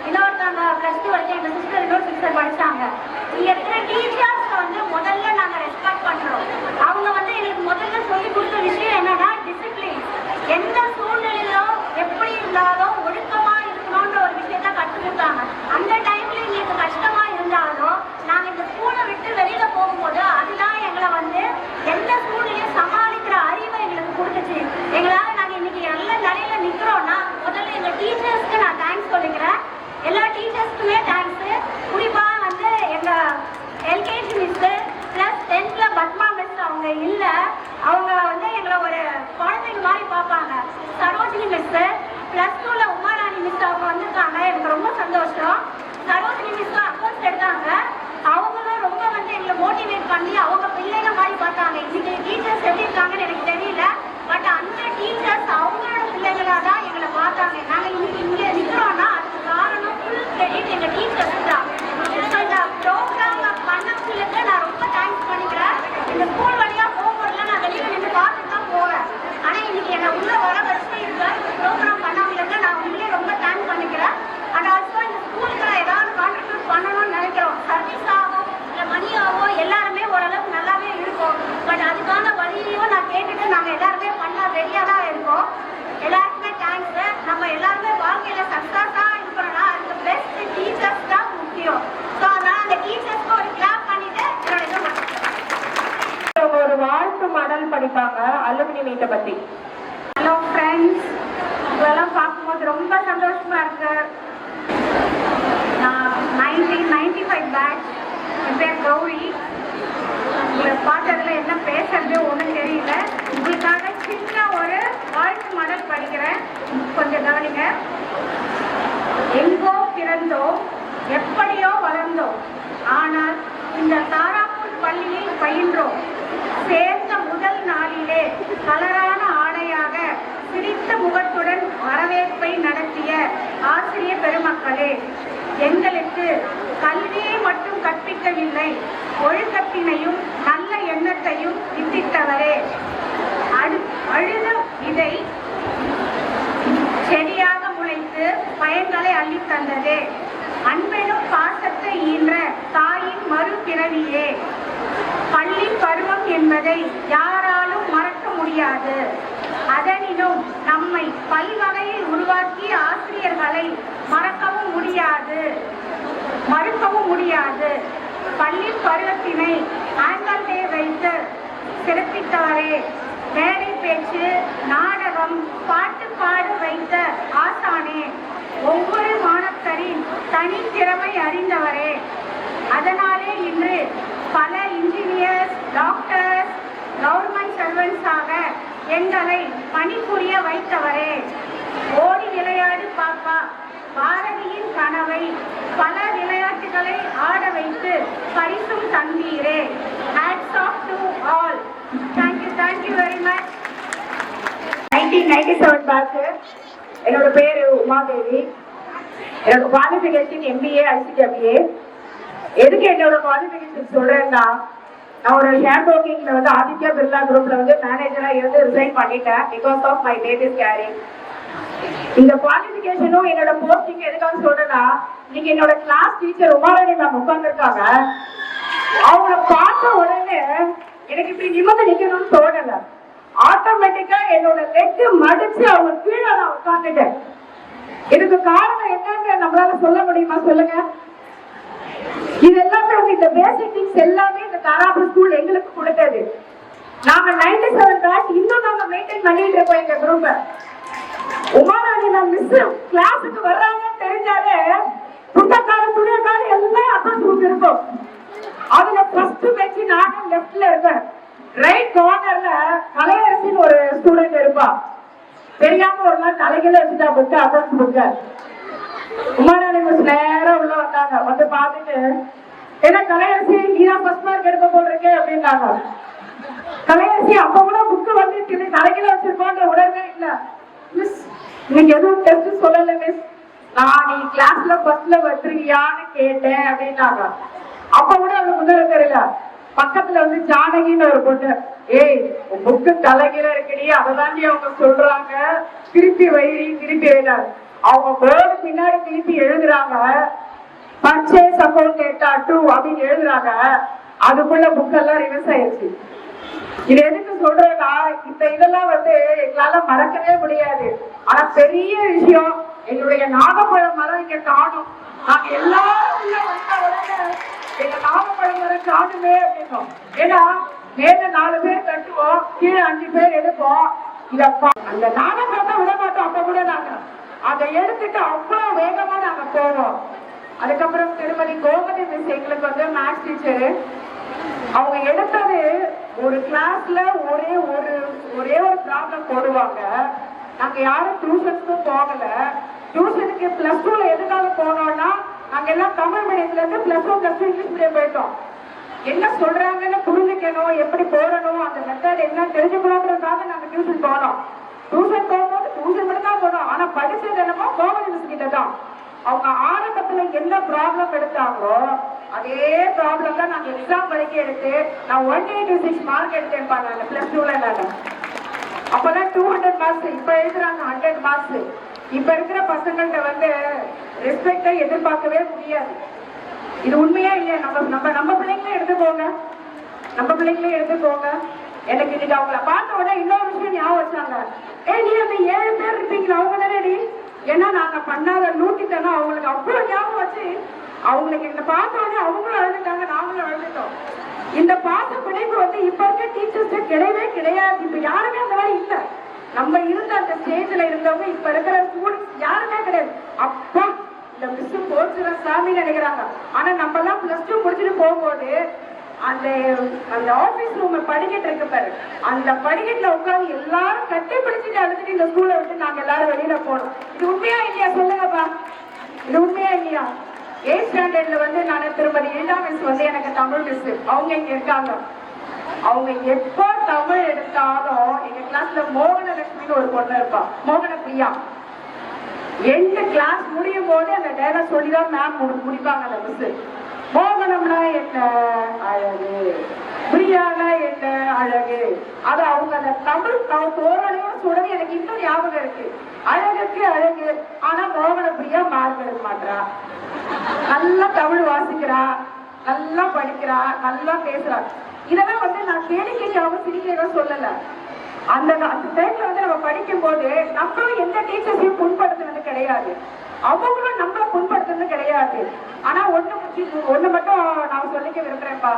இன்னொருத்தவங்க +2 வரைக்கும் எங்க சிஸ்டர், இன்னொரு சிஸ்டர் படிச்சாங்க. இங்க இருக்கிற டீச்சர்ஸ் வந்து முதல்ல நாங்க ரெஸ்பெக்ட் பண்றோம். அவங்க வந்து எங்களுக்கு முதல்ல சொல்லி கொடுத்த விஷயம் என்னன்னா டிசிப்ளின். எந்த சூழ்நிலையிலும் எப்படி இருந்தாலும் எல்லாருக்குமே தேங்க்ஸ். குறிப்பா வந்து எங்க LKG miss plus 10th Padma miss அவங்க இல்ல, அவங்க வந்து எங்களை ஒரு குழந்தைங்க மாதிரி பார்ப்பாங்க. சரோஜினி மிஸ் பிளஸ் 2ல உமாராணி மிஸ் அவங்க வந்திருக்காங்க, எனக்கு ரொம்ப சந்தோஷம். சரோஜினி மிஸ் அக்கௌண்ட்ஸ் எடுத்தாங்க, அவங்களும் ரொம்ப வந்து எங்களை மோட்டிவேட் பண்ணி அவங்க பிள்ளைங்க மாதிரி பார்த்தாங்க. இன்னைக்கு டீச்சர்ஸ் எப்படி இருக்காங்கன்னு எனக்கு தெரியல, பட் அந்த டீச்சர்ஸ் அவங்களோட பிள்ளைங்களா தான் எங்களை பார்த்தாங்க. நாங்கள் இன்னைக்கு இங்கே நிற்கிறோம்னா அதுக்கு காரணம் ஃபுல் கிரெடிட் எங்கள் டீச்சர்ஸ் தான். இந்த ப்ரோக்ராம் பண்ணவங்களுக்கு நான் ரொம்ப தேங்க்ஸ் பண்ணிக்கிறேன். இந்த ஸ்கூல் வழியாக போகும்போதுல நான் வெளியில் நின்று பார்த்துட்டு தான் போவேன், ஆனால் இன்னைக்கு என்னை உள்ள வர வச்சு இருக்க இந்த ப்ரோக்ராம் பண்ணவங்களுக்கு நான் உங்களே ரொம்ப தேங்க்ஸ் பண்ணிக்கிறேன். அண்ட் ஆல்சோ இந்த ஸ்கூலுக்கு நான் ஏதாவது கான்ட்ரிபியூட் பண்ணணும்னு நினைக்கிறோம். சர்வீஸாகவோ இல்லை மணியாகவோ எல்லாருமே ஓரளவுக்கு நல்லாவே இருக்கும், பட் அதுக்கான வழியையும் நான் கேட்டுட்டு நாங்கள் எல்லாருமே பண்ண ரெடியாக தான் இருக்கோம். எல்லாருக்குமே தேங்க்ஸ். நம்ம எல்லாருமே வாழ்க்கையில சக்ஸஸாக இருக்கணும்னா அதுக்கு பெஸ்ட் டீச்சர்ஸ் தான் முக்கியம். ஸோ அதனால் அந்த டீச்சர்ஸ்க்கு ஒரு கிளாப் பண்ணிட்டு என்னோட
ஒரு வாழ்த்து மடல் படிப்பாங்க அலுமினி மீட்டை பத்தி.
ஹலோ ஃப்ரெண்ட்ஸ், இதெல்லாம் பார்க்கும்போது ரொம்ப சந்தோஷமா இருக்கு. நான் 1995 பேட்ச், என் பேர் கௌரி. உங்களை பார்த்ததுல என்ன பேசுறது ஒன்றும் தெரியல. உங்களுக்காக சின்ன ஒரு வாழ்த்து மடல் படிக்கிறேன், கொஞ்சம் கவனிங்க. எங்கோ பிறந்தோம், எப்படியோ வளர்ந்தோம், ஆனால் இந்த தாராப்பூர் பள்ளியில் பயின்றோம். சேர்ந்த முதல் நாளிலே கலரான ஆடையாக சிரித்த முகத்துடன் வரவேற்பை நடத்திய ஆசிரிய பெருமக்களே, எங்களுக்கு கல்வியை மட்டும் கற்பிக்கவில்லை, ஒழுக்கத்தினையும் நல்ல எண்ணத்தையும் வித்திட்டவரே. அழுத விதை செடியாக முளைத்து பயன்களை அள்ளித்தந்ததே. அன்பெனும் பாசத்தை ஈன்ற தாயின் மறுபிறவியே. பள்ளி பருவம் என்பதை யாராலும் மறக்க முடியாது. அதனினும் நம்மை பல்வகையில் உருவாக்கிய ஆசிரியர்களை மறக்கவும் மறுக்கவும் முடியாது. பள்ளி பருவத்தினை ஆங்கல் டே வைத்து சிறப்பித்தவரே. மேடை பேச்சு, நாடகம், பாட்டு பாட வைத்த ஆசானே. ஒவ்வொரு மாணவரின் தனித்திறமை அறிந்தவரே. அதனாலே இன்று பல இன்ஜினியர்ஸ், டாக்டர்ஸ், கவர்மெண்ட் சர்வன்ஸாக எங்களை பணிபுரிய வைத்தவரே. ஓடி விளையாடு பாப்பா பாரதியின் கனவை பல விளையாட்டுகளை ஆட வைத்து பரிசும் தந்தீரே. Hats off to all. Thank you very much.
1997 batch. என்னோட பேரு உமாதேவி. என்னோட குவாலிஃபிகேஷன் MBA ICWA. எதுக்கு என்னோட குவாலிஃபிகேஷன் சொல்றேன்னா, நான் ஒரு ஷேர் புரோக்கிங்ல வந்து ஆதித்யா பிர்லா குரூப்ல வந்து மேனேஜரா இருந்து ரிசைன் பண்ணிட்டேன் because of my babies caring. இந்த குவாலிஃபிகேஷனும் என்னோட போஸ்டிங் எதுக்காக சொல்றேன்னா, நீங்க என்னோட கிளாஸ் டீச்சர் உமாராணி மேம் உட்கார்ந்துருக்காங்க. அவங்கள பார்த்த உடனே எனக்கு இப்படி நிமிர்ந்து நிக்கணும்னு தோணல. ஆட்டோமேட்டிக்கா என்னோட லெக் மடிச்சு அவங்க கீழே நான் உட்கார்ந்துட்டேன். இதுக்கு காரணம் என்னன்னு நம்மளால சொல்ல முடியுமா சொல்லுங்க? இது எல்லாமே இந்த பேசிக் திங்ஸ் எல்லாமே இந்த தாராபுரம் ஸ்கூல் எங்களுக்கு கொடுத்தது. நாங்க 97 பேட்ச் இன்னும் நாங்க மெயின்டைன் பண்ணிட்டு இருக்கோம் எங்க குரூப்பை. உமாராணி மேம் மிஸ் கிளாஸுக்கு வர்றாங்கன்னு தெரிஞ்சாலே புத்தக்கார துணியக்கார எல்லாம் அட்ரஸ் புக் இருக்கும். அதுல ஃபர்ஸ்ட் பெஞ்ச் நானும் லெஃப்ட்ல இருக்கேன். ரைட் கார்னர்ல கலையரசின்னு ஒரு ஸ்டூடெண்ட் இருப்பா. தெரியாம ஒரு நாள் தலைகளை வச்சுட்டா புக்கு அட்ரஸ் புக்க. உமாராணி மிஸ் நேரம் உள்ள வந்தாங்க. வந்து பார்த்துட்டு என்ன கலையரசி நீதான் ஃபர்ஸ்ட் மார்க் எடுக்க போட்டிருக்கே அப்படின்னாங்க. கலையரசி அப்ப கூட புக்கு வந்து தலைகளை வச்சிருக்கோன்ற உடனே இல்ல மிஸ் இன்னைக்கு எதுவும் டெஸ்ட் சொல்லல மிஸ், நான் நீ கிளாஸ்ல ஃபர்ஸ்ட்ல வந்துருக்கியான்னு கேட்டேன் அப்படின்னாங்க. அப்ப கூட அவளுக்கு முதல்ல தெரியல. பக்கத்துல வந்து ஜானகின்னு ஒரு பொண்ணு, ஏய் புக்கு தலைகீழ இருக்குடி, அததாண்டி அவங்க சொல்றாங்க, திருப்பி வைடி திருப்பி வைடாது. அவங்க போர்டு பின்னாடி திருப்பி எழுதுறாங்க, பர்ச்சேஸ் அக்கௌண்ட் டேட்டா 2 அப்படின்னு எழுதுறாங்க. அதுக்குள்ள புக்கெல்லாம் ரிவர்ஸ் ஆயிடுச்சு. இது எதுக்கு சொல்றேன்னா, இந்த இதெல்லாம் வந்து எங்களால மறக்கவே முடியாது. ஆனா பெரிய விஷயம், எங்களுடைய நாகப்பழம் மரம் இங்க காணும். நாங்க எல்லாரும் உள்ள வந்த உடனே எங்க நாகப்பழம் மரம் காணுமே அப்படின்னோம். ஏன்னா மேல 4 பேர் கட்டுவோம், கீழே 5 பேர் எடுப்போம். அந்த நாகப்பழத்தை விட மாட்டோம். அப்ப கூட நாங்க அதை எடுத்துட்டு அவ்வளவு வேகமா நாங்க போவோம். அதுக்கப்புறம் திருமதி கோமதி மிஸ் எங்களுக்கு வந்து மேத்ஸ் டீச்சரு. அவங்க எடுத்தது ஒரு கிளாஸ்ல ஒரே ஒரு ப்ராப்ளம் போடுவாங்க. நாங்க யாரும் டியூஷனுக்கும் போகல. டியூஷனுக்கு பிளஸ் 2ல எதுக்காக போனோம்னா நாங்க எல்லாம் தமிழ் மீடியத்துல இருந்து பிளஸ் 1 பிளஸ் 2 இங்கிலீஷ் மீடியம் போயிட்டோம். என்ன சொல்றாங்கன்னு புரிஞ்சுக்கணும், எப்படி போடணும், அந்த மெத்தட் என்ன தெரிஞ்சுக்கணும்ன்றதுக்காக நாங்க டியூஷன் போனோம். டியூஷன் போகும்போது டியூஷன் மட்டும் தான் போனோம். ஆனா படிச்சது என்னமோ கோமதி மிஸ் கிட்ட தான். அவங்க ஆரம்பத்துல என்ன ப்ராப்ளம் எடுத்தாங்களோ அதே ப்ராப்ளம் தான் நாங்க எக்ஸாம் வரைக்கும் எடுத்து நான் 186 மார்க் எடுத்தேன் பாருங்க பிளஸ் 2ல. நாங்க அப்பதான் 200 மார்க்ஸ், இப்ப எழுதுறாங்க 100 மார்க்ஸ். இப்ப இருக்கிற பசங்கள்ட்ட வந்து ரெஸ்பெக்டை எதிர்பார்க்கவே முடியாது. இது உண்மையா இல்லையா? நம்ம பிள்ளைங்களே எடுத்துக்கோங்க, எனக்கு இன்னைக்கு அவங்கள பார்த்த உடனே இன்னொரு விஷயம் ஞாபகம் வச்சாங்க. நீ அந்த 7 பேர் இருப்பீங்களா அவங்க தானே? ஏன்னா நாங்க பண்ணாத லூட்டிட்டோம். அவங்களுக்கு அவ்வளவு ஞாபகம் வச்சு அவங்களுக்கு என்ன பார்த்த உடனே அவங்களும் அழுதுட்டாங்க, நாங்களும் அழுதுட்டோம். இந்த பாச பிணைப்பு வந்து இப்ப இருக்க டீச்சர்ஸ் கிடையவே கிடையாது. இப்ப யாருமே அந்த மாதிரி இல்ல. நம்ம இருந்த அந்த ஸ்டேஜ்ல இருந்தவங்க இப்ப இருக்கிற ஸ்டூடெண்ட்ஸ் யாருமே கிடையாது. அப்பா இந்த மிஸ் போச்சுற சாமி நினைக்கிறாங்க. ஆனா நம்ம எல்லாம் பிளஸ் 2 முடிச்சுட்டு போகும்போது அந்த ஆபீஸ் ரூம் படிக்கட்டு இருக்கு பாரு, அந்த படிக்கட்டுல உட்காந்து எல்லாரும் கட்டி பிடிச்சிட்டு அழுதுட்டு இந்த ஸ்கூலை விட்டு நாங்க எல்லாரும் வெளியில போனோம். இது உண்மையா இல்லையா? சொல்லுங்கப்பா, இது உண்மையா இல்லையா? 8th ஸ்டாண்டர்ட்ல வந்து நான் திருமதி இளா மிஸ் வந்து எனக்கு தமிழ் மிஸ், அவங்க இங்க இருக்காங்க. அவங்க எப்போ தமிழ் எடுத்தாலும் எங்க கிளாஸ்ல மோகனலட்சுமின்னு ஒரு பொண்ணு இருப்பா, மோகன பிரியா. எந்த கிளாஸ் முடியும் போது அந்த டைலாக் சொல்லிதான் மேம் முடிப்பாங்க. அந்த மிஸ் மோகனம்னா என்ன அழகு, பிரியானா என்ன அழகு, அது அவங்க அந்த தமிழ் தோரணையோட சொல்றது எனக்கு இன்னும் ஞாபகம் இருக்கு. அழகுக்கு அழகு, ஆனா மோகன பிரியா மார்க் எடுக்க மாட்டா. நல்லா தமிழ் வாசிக்கிறா, நல்லா படிக்கிறா, நல்லா பேசுறா. இதெல்லாம் வந்து நான் கேளிக்கைக்காக சிரிக்கையாக சொல்லல. அந்த டைம்ல வந்து நம்ம படிக்கும் போது நம்மளும் எந்த டீச்சர்ஸையும் புண்படுத்துறது கிடையாது, அவங்களும் நம்மள புண்படுத்துறது கிடையாது. ஆனா ஒண்ணு மட்டும் நான் சொல்லிக்க விரும்புறேன்ப்பா.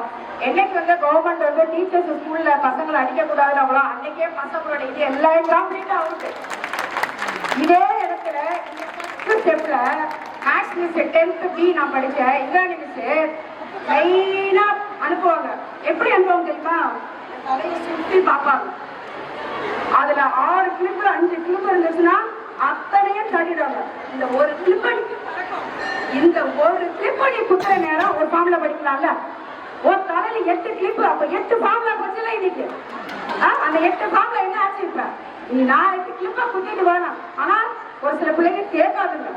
என்னைக்கு வந்து கவர்மெண்ட் வந்து டீச்சர்ஸ் ஸ்கூல்ல பசங்களை அடிக்க கூடாதுன்னு அவ்வளோ அன்னைக்கே பசங்களோட இது எல்லா கம்ப்ளீட் ஆகுது. இதே இடத்துல ஸ்டெப்ல மேத்ஸ் மிஸ் 10th B நான் படிச்சேன். இங்கிலாந்து மிஸ் லைனா அனுப்புவாங்க. எப்படி அனுப்புவாங்க தெரியுமா? தலையை சுற்றி பார்ப்பாங்க. அதுல 6 கிளிப் 5 கிளிப் இருந்துச்சுன்னா அத்தனையும் தட்டிடுவாங்க. இந்த ஒரு கிளிப் இந்த ஒரு கிளிப் நீ குத்துற நேரம் ஒரு ஃபார்ம்ல படிக்கலாம்ல. ஒரு தலையில 8 கிளிப், அப்ப 8 ஃபார்ம்ல போச்சுல இன்னைக்கு. அந்த 8 ஃபார்ம்ல என்ன ஆச்சு? இப்ப நீ 4 கிளிப்பா குத்திட்டு வேணாம். ஆனா ஒரு சில பிள்ளைங்க கேட்காதுங்க.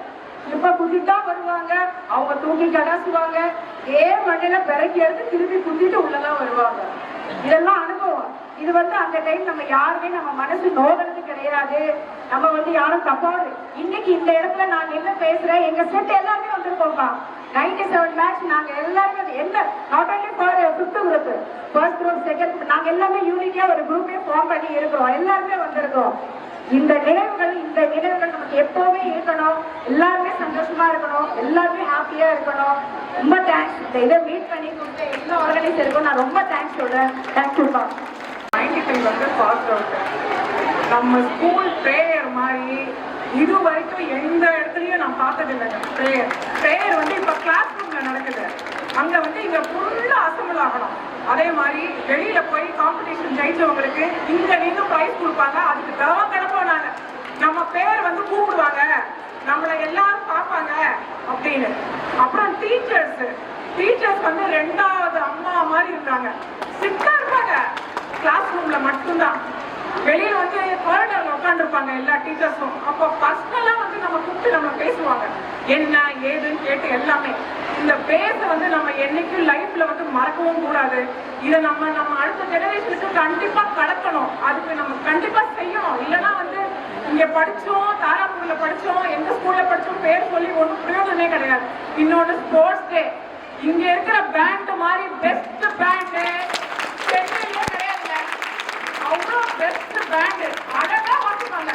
கிளிப்பா குத்திட்டா வருவாங்க, அவங்க தூக்கி கடாசுவாங்க, மண்ணில பிறக்கி எடுத்து திருப்பி குத்திட்டு உள்ளதான் வருவாங்க. இதெல்லாம் அனுபவம். இது வந்து அந்த டைம் நம்ம யாருமே நம்ம மனசு நோகிறது கிடையாது. நம்ம வந்து யாரும் தப்பாது. இன்னைக்கு இந்த இடத்துல நான் என்ன பேசுறேன், எங்க செட் எல்லாருமே வந்திருக்கோம்ப்பா. 97 மேட்ச் நாங்க எல்லாருமே என்ன not only for 5th group, first group, second group, நாங்க எல்லாமே யூனிட்டியா ஒரு குரூப்பே ஃபார்ம் பண்ணி இருக்கிறோம். எல்லாருமே வந்திருக்கோம். இந்த நினைவுகள் நமக்கு எப்பவுமே இருக்கணும். எல்லாருமே சந்தோஷமா இருக்கணும், எல்லாருமே ஹாப்பியா இருக்கணும். ரொம்ப தேங்க்ஸ். இந்த இதை மீட் பண்ணி கொடுத்த எல்லா ஆர்கனைசருக்கும் நான் ரொம்ப தேங்க்ஸ் சொல்றேன். தேங்க்யூப்பா.
95 வந்து பாஸ் அவுட். நம்ம ஸ்கூல் ப்ரேயர் மாதிரி இது வரைக்கும் எந்த இடத்துலயும் நான் பார்த்ததில்லைங்க. ப்ரேயர் வந்து இப்ப கிளாஸ் ரூம்ல நடக்குது. அங்க வந்து இங்க ஃபுல்லா அசம்பிள் ஆகணும். அதே மாதிரி வெளியில போய் காம்படிஷன் ஜெயிச்சவங்களுக்கு இங்க நீங்க பிரைஸ் கொடுப்பாங்க. அதுக்கு தவக்கணப்போம் நாங்க. நம்ம பேர் வந்து கூப்பிடுவாங்க, நம்மளை எல்லாரும் பார்ப்பாங்க அப்படின்னு. அப்புறம் டீச்சர்ஸ் வந்து 2வது அம்மா மாதிரி இருந்தாங்க. சிட்டா இருப்பாங்க கிளாஸ் ரூம்ல மட்டும்தான். வெளியில வந்து காரிடார்ல உட்காந்துருப்பாங்க எல்லா டீச்சர்ஸும். அப்போ பர்சனலா வந்து நம்ம கூப்பிட்டு நம்ம பேசுவாங்க, என்ன ஏதுன்னு கேட்டு எல்லாமே. இந்த பேச வந்து நம்ம என்னைக்கும் லைஃப்ல வந்து மறக்கவும் கூடாது. இதை நம்ம அடுத்த ஜெனரேஷனுக்கு கண்டிப்பா கடத்தணும். அதுக்கு நம்ம கண்டிப்பா செய்யணும். இல்லைன்னா வந்து இங்க படிச்சோம், தாராபுரியில படிச்சோம், எந்த ஸ்கூல்ல படிச்சோம் பேர் சொல்லி ஒன்றும் பிரயோஜனமே கிடையாது. இன்னொன்று ஸ்போர்ட்ஸ் டே. இங்க இருக்கிற பேண்ட் மாதிரி பெஸ்ட் பேண்ட் சென்னையிலே கிடையாதுங்க. அவ்வளோ பெஸ்ட் பேண்ட், அழகா வாசிப்பாங்க.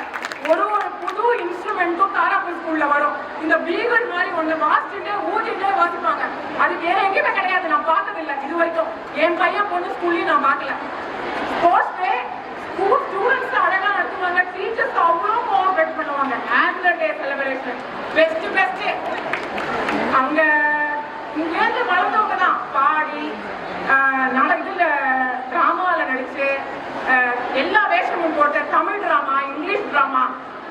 ஒரு புது இன்ஸ்ட்ருமெண்ட்டும் தாராபுரி ஸ்கூல்ல வரும். இந்த பீகல் மாதிரி ஒண்ணு வாசிச்சுட்டே ஊதிட்டே வாசிப்பாங்க. அது வேற எங்கேயுமே கிடையாது, நான் பார்த்ததில்லை இது வரைக்கும். என் பையன் பொண்ணு ஸ்கூல்லையும் நான் பார்க்கல. ஸ்போர்ட்ஸ் டே ஸ்கூல் ஸ்டூடெண்ட்ஸ் அழகா நடத்துவாங்க. டீச்சர்ஸ் அவ்வளோ கோஆபரேட் பண்ணுவாங்க. ஆனுவல் டே செலிப்ரேஷன் பெஸ்ட் அங்க
Tamil drama, English drama,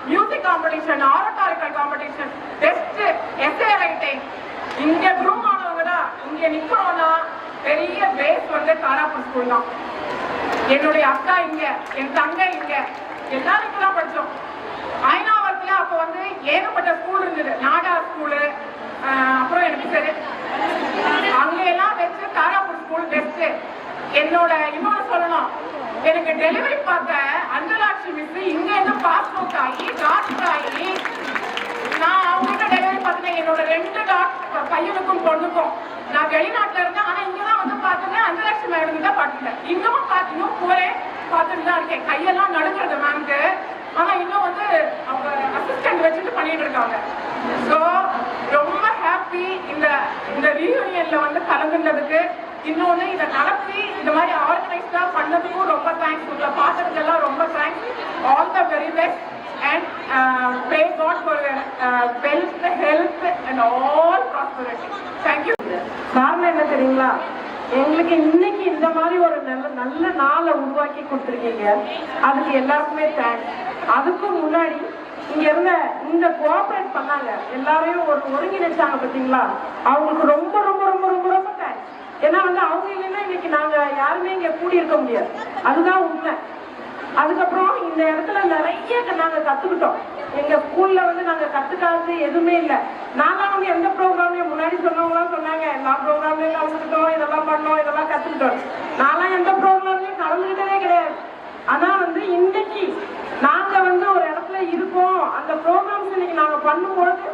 music competition, oratorical competition, best essay writing. இங்க குரூப் ஆனவங்க தான் இங்க நிக்கிறோம்னா பெரிய பேஸ் வந்து தாராபுரம் ஸ்கூல் தான். என்னுடைய அக்கா இங்க, என் தங்கை இங்க, எல்லாரும் இங்கதான் படிச்சோம். ஐநாவரத்துல அப்ப வந்து ஏகப்பட்ட ஸ்கூல் இருந்தது. நாடா ஸ்கூலு, அப்புறம் எனக்கு சரி அங்க எல்லாம் வச்சு தாராபுரம் ஸ்கூல் பெஸ்ட். என்னோட இன்னொன்னு சொல்லணும், எனக்கு டெலிவரி பார்த்த அஞ்சலாட்சி மிஸ் இங்க இருந்து பாஸ்போர்ட் ஆகி டாக்டர் ஆகி நான் அவங்ககிட்ட டெலிவரி பார்த்தேன். என்னோட 2 டாக்டர் பையனுக்கும் பொண்ணுக்கும். நான் வெளிநாட்டுல இருந்தேன், ஆனா இங்கதான் வந்து பார்த்தேன் அஞ்சலட்சுமி மேடம் தான் பார்த்துட்டேன். இன்னும் போய் பார்த்துட்டு தான் இருக்கேன். கையெல்லாம் நடுக்கிறது மேம்க்கு. ஆனா இன்னும் வந்து அவங்க அசிஸ்டன்ட் வச்சுட்டு பண்ணிட்டு இருக்காங்க. ஸோ ரொம்ப ஹாப்பி இந்த ரீயூனியன்ல வந்து கலந்துன்றதுக்கு. இன்னொன்னு இதை நடத்தி இந்த மாதிரி ஆர்கனைஸ்டா பண்ணதுக்கும் ரொம்ப தேங்க்ஸ். உங்களை பார்த்ததுக்கெல்லாம் ரொம்ப thanks. All the very best and pray God for wealth, health and all prosperity. Thank you.
காரணம் என்ன தெரியுங்களா? எங்களுக்கு இன்னைக்கு இந்த மாதிரி ஒரு நல்ல நாளை உருவாக்கி கொடுத்துருக்கீங்க. அதுக்கு எல்லாருக்குமே தேங்க்ஸ். அதுக்கும் முன்னாடி இங்க இருந்த இந்த கோஆபரேட் பண்ணாங்க எல்லாரையும் ஒருங்கிணைச்சாங்க பார்த்தீங்களா, அவங்களுக்கு ரொம்ப ரொம்ப ரொம்ப ரொம்ப ரொம்ப தேங்க்ஸ். ஏன்னா வந்து அவங்க இல்லைன்னா இன்னைக்கு நாங்க யாருமே இங்க கூடி இருக்க முடியாது. அதுதான் உண்மை. அதுக்கப்புறம் இந்த இடத்துல நிறைய நாங்க கத்துக்கிட்டோம். எங்க ஸ்கூல்ல வந்து நாங்க கத்துக்காதது எதுவுமே இல்லை. நாங்க வந்து எந்த ப்ரோக்ராம்லயும் முன்னாடி சொன்னவங்களாம் சொன்னாங்க எல்லா ப்ரோக்ராம்லயும் கலந்துக்கிட்டோம், இதெல்லாம் பண்ணோம், இதெல்லாம் கத்துக்கிட்டோம். நான்லாம் எந்த ப்ரோக்ராம்லயும் கலந்துக்கிட்டதே கிடையாது. ஆனா வந்து இன்னைக்கு நாங்க வந்து ஒரு இடத்துல இருக்கோம். அந்த ப்ரோக்ராம்ஸ் இன்னைக்கு நாங்க பண்ணும்போது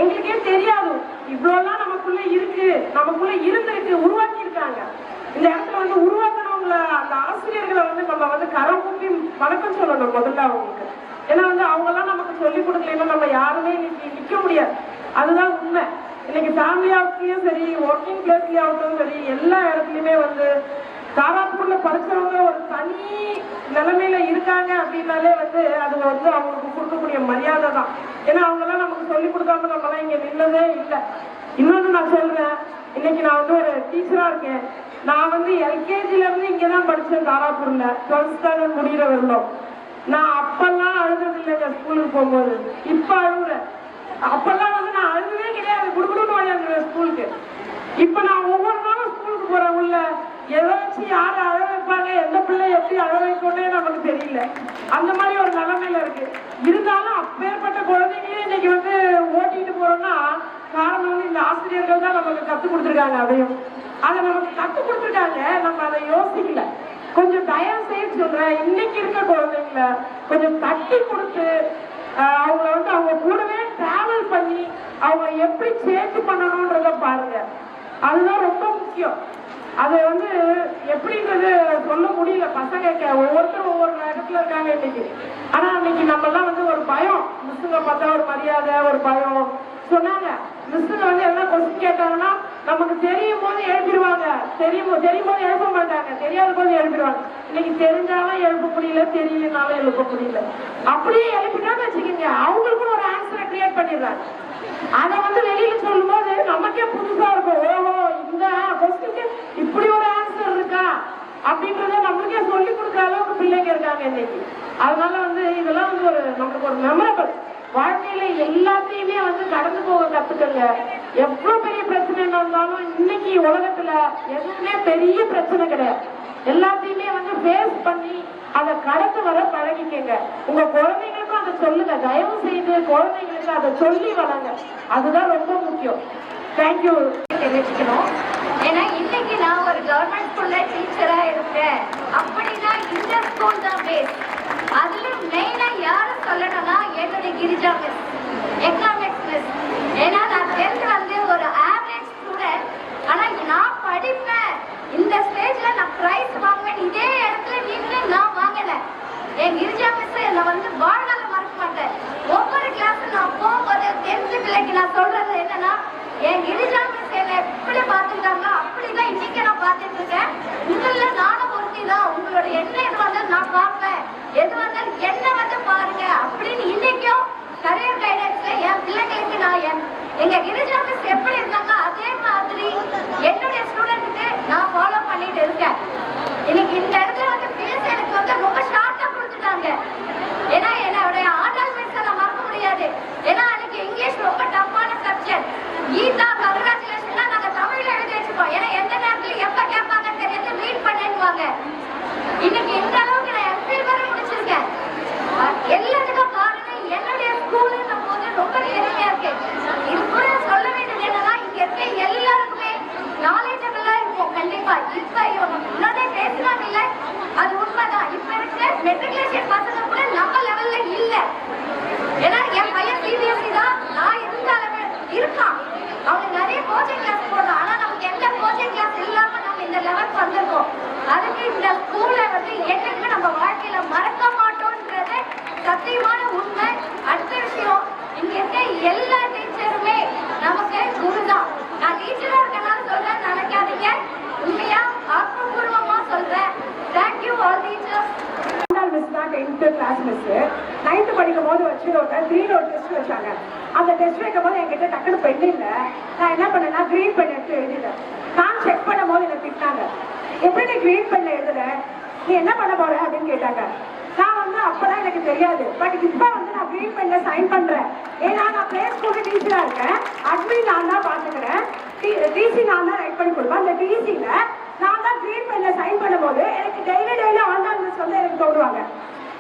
எங்களுக்கே தெரியாது இவ்வளவுலாம் நமக்குள்ள இருக்கு, நமக்குள்ள இருந்திருக்கு, உருவாக்கி இருக்காங்க. இந்த இடத்துல வந்து உருவாக்குறவங்கள அந்த ஆசிரியர்களை வந்து நம்ம வந்து கரம் கூப்பி வணக்கம் சொல்லணும் முதல்ல அவங்களுக்கு. ஏன்னா வந்து அவங்க எல்லாம் நமக்கு சொல்லிக் கொடுக்கலன்னா நம்ம யாருமே இன்னைக்கு நிக்க முடியாது. அதுதான் உண்மை. இன்னைக்கு ஃபேமிலி ஆஃப்லயும் சரி, ஒர்க்கிங் பிளேஸ்லயும் ஆகட்டும் சரி, எல்லா இடத்துலயுமே வந்து தாராபுரம்ல படிச்சவங்க ஒரு தனி நிலைமையில இருக்காங்க அப்படின்னாலே வந்து அது வந்து அவங்களுக்கு கொடுக்கக்கூடிய மரியாதை தான். ஏன்னா அவங்க எல்லாம் நமக்கு சொல்லிக் கொடுக்காம நம்ம எல்லாம் இங்க நின்னதே இல்லை. இன்னொன்னு நான் சொல்றேன், இன்னைக்கு நான் வந்து ஒரு டீச்சரா இருக்கேன். நான் வந்து எல்கேஜில இருந்து இங்கதான் படிச்சேன் தாராபுரம்ல. 12th ஸ்டாண்டர்ட் முடிகிற வரணும். நான் அப்பெல்லாம் அழுது இல்லைங்க ஸ்கூலுக்கு போகும்போது. இப்ப அழுகுறேன். அப்பெல்லாம் வந்து நான் அழுதவே கிடையாது, குடுக்குடுன்னு வாங்க ஸ்கூலுக்கு. இப்ப நான் ஒவ்வொரு நாளும் ஸ்கூலுக்கு போறேன். உள்ள ஏதாச்சும் யாரை அழ வைப்பாங்க, எந்த பிள்ளை எப்படி அழ வைக்கணும்னே நமக்கு தெரியல. அந்த மாதிரி ஒரு நிலைமையில இருக்கு. இருந்தாலும் அப்பேற்பட்ட குழந்தைங்களே இன்னைக்கு வந்து ஓட்டிட்டு போறோம்னா காரணம் வந்து இந்த ஆசிரியர்கள் தான் நமக்கு கத்துக் கொடுத்துருக்காங்க. அதையும் அதை நமக்கு கத்துக் கொடுத்துருக்காங்க, நம்ம அதை யோசிக்கல. கொஞ்சம் தயவு செய்து சொல்றேன், இன்னைக்கு இருக்க குழந்தைங்கள கொஞ்சம் தட்டி கொடுத்து அவங்கள வந்து அவங்க கூடவே டிராவல் பண்ணி அவங்க எப்படி சேர்த்து பண்ணணும்ன்றத பாருங்க. அதுதான் ரொம்ப முக்கியம். அது வந்து எப்படின்றது சொல்ல முடியல. பசங்க ஒவ்வொருத்தரும் ஒவ்வொரு இடத்துல இருக்காங்க இன்னைக்கு. ஆனா அன்னைக்கு நம்ம எல்லாம் வந்து ஒரு பயம், மிஸ்ஸுங்க பார்த்தா ஒரு மரியாதை, ஒரு பயம் சொன்னாங்க. மிஸ்ஸுங்க வந்து என்ன கொஸ்டின் கேட்டாங்கன்னா நமக்கு தெரியும் போது எழுப்பிடுவாங்க, தெரியும் போது எழுப்ப மாட்டாங்க, தெரியாத போது எழுப்பிடுவாங்க. இன்னைக்கு தெரிஞ்சாலும் எழுப்ப முடியல, தெரியலனாலும் எழுப்ப முடியல. அப்படியே எழுப்பிட்டான்னு வச்சுக்கோங்க, அவங்களுக்கும் ஒரு ஆன்சரை கிரியேட் பண்ணிடுறாங்க. அதை வந்து வெளியில சொல்லும் போது நமக்கே புதுசா இருக்கும். ஓஹோ, இந்த கொஸ்டினுக்கு இப்படி ஒரு ஆன்சர் இருக்கா அப்படின்றத நம்மளுக்கே சொல்லி கொடுக்குற அளவுக்கு பிள்ளைங்க இருக்காங்க இன்னைக்கு. அதனால வந்து இதெல்லாம் வந்து நம்மளுக்கு ஒரு மெமரபிள். வாழ்க்கையில எல்லாத்தையுமே வந்து கடந்து போக கத்துக்கங்க. எவ்வளவு பெரிய பிரச்சனை இருந்தாலும் இன்னைக்கு உலகத்துல எதுவுமே பெரிய பிரச்சனை கிடையாது. எல்லாத்தையுமே வந்து ஃபேஸ் பண்ணி அதை கடந்து வர பழகிக்கங்க. உங்க குழந்தைங்களுக்கும் அதை சொல்லுங்க. தயவு செய்து குழந்தைங்களுக்கு அதை சொல்லி வளங்க. அதுதான் ரொம்ப முக்கியம். தேங்க்யூ.
தெரிஞ்சுக்கணும். ஏன்னா இன்னைக்கு நான் ஒரு கவர்மெண்ட் ஸ்கூல்ல டீச்சரா இருக்கேன் அப்படின்னா இந்த ஸ்கூல் தான் பேஸ். அதுல மெயினா யாரும் சொல்லணும்னா என்னுடைய கிரிஜா மிஸ், எக்கனாமிக்ஸ் மிஸ். ஏன்னா நான் 10th வந்து ஒரு ஆவரேஜ் ஸ்டூடெண்ட். ஆனா நான் படிப்பேன், இந்த ஸ்டேஜ்ல நான் பிரைஸ் வாங்குவேன், இதே இடத்துல நின்று நான் வாங்கல. என் கிரிஜா மிஸ் என்னை வந்து வாழ்நாள் மறக்க மாட்டேன். ஒவ்வொரு கிளாஸ் நான் போகும்போது 10th பிள்ளைக்கு நான் சொல்றது என்னன்னா, என் கிரிஜா மிஸ் என்னை எப்படி பார்த்துக்கிட்டாங்க அப்படிதான் இன்னைக்கு நான் பார்த்துட்டு இருக்கேன். உங்கள நானும் ஒருத்தி தான். உங்களோட என்ன எது வந்தாலும் நான் பார்ப்பேன், எது வந்தாலும் என்ன வந்து பாருங்க அப்படின்னு இன்னைக்கும் கரியர் கைடன்ஸ்ல என் பிள்ளைங்களுக்கு நான் எங்க கிரிஜா மிஸ் எப்படி இருந்தாங்க அதே மாதிரி என்னுடைய ஸ்டூடெண்ட்டுக்கு நான் ஃபாலோ பண்ணிட்டு இருக்கேன். இன்னைக்கு இந்த இடத்துல வந்து ஃபீஸ் எனக்கு வந்து ரொம்ப ஷார்ட்டா கொடுத்துட்டாங்க. இருக்காங்க. ஏன்னா என்னுடைய ஆண்டாள் மிஸ் நான் மறக்க முடியாது. ஏன்னா அன்னைக்கு இங்கிலீஷ் ரொம்ப டஃப்பான சப்ஜெக்ட். கீதா கங்க்ராச்சுலேஷன் நாங்க தமிழ்ல எழுதி வச்சுப்போம். ஏன்னா எந்த நேரத்துல எப்ப கேட்பாங்கன்னு தெரியாது, ரீட் பண்ணுவாங்க. இன்னைக்கு இந்த அளவுக்கு நான் எம்பில் வரை முடிச்சிருக்கேன். எல்லாத்துக்கும் காரணம் என்னுடைய ஸ்கூலுன்னும் போது ரொம்ப பெருமையா இருக்கு. இது கூட சொல்ல வேண்டியது என்னன்னா, இங்க இருக்க எல்லாருக்குமே நாலேஜபிளா இருக்கும் கண்டிப்பா. இப்ப இவங்க முன்னாடியே பேசுறாங்க இல்ல, அது உண்மைதான். இப்ப இருக்க மெட்ரிகுலேஷன் பசங்க கூட நம்ம லெவல்ல இல்ல. ஏன்னா என் பையன் சிபிஎஸ்சி தான், நான் இருந்தாலுமே இருக்கான். அவங்க நிறைய கோச்சிங் கிளாஸ் போடுறோம். ஆனா நமக்கு எந்த கோச்சிங் கிளாஸ் இல்லாம நம்ம இந்த லெவலுக்கு வந்திருக்கோம். அதுக்கு இந்த ஸ்கூலை வந்து என்னைக்குமே நம்ம வாழ்க்கையில மறக்க மாட்டோம்ன்றது சத்தியமான உண்மை. அடுத்த விஷயம், இங்க இருக்க எல்லா டீச்சருமே நமக்கு குருதான். நான் டீச்சரா இருக்கனால சொல்றேன் நினைக்காதீங்க, உண்மையா ஆத்மபூர்வமா சொல்றேன். Thank you all teachers.
மிஸ் தான் 10th கிளாஸ் மிஸ். 9th படிக்கும் போது வச்சு ஒரு 3 நோட் டெஸ்ட் வச்சாங்க. அந்த டெஸ்ட் வைக்கும் போது என்கிட்ட டக்குனு பெண் இல்லை. நான் என்ன பண்ணேன்னா கிரீன் பென் எடுத்து எழுதிட்டேன். நான் செக் பண்ணும் போது எனக்கு திட்டாங்க, எப்படி நீ கிரீன் பென்ல எழுதுற, நீ என்ன பண்ண போற அப்படின்னு கேட்டாங்க. நான் வந்து அப்பதான் எனக்கு தெரியாது. பட் இப்ப வந்து நான் கிரீன் பென்ல சைன் பண்றேன். ஏன்னா நான் பிளே ஸ்கூல் டீச்சரா இருக்கேன். அட்மின் நான் தான் பாத்துக்கிறேன். டிசி நான் தான் ரைட் பண்ணி கொடுப்பேன். அந்த டிசில நான் தான் கிரீன் பென்ல சைன் பண்ணும்போது எனக்கு டெய்லி ஆண்டாள் மிஸ் வந்து எனக்கு தோடுவாங்க.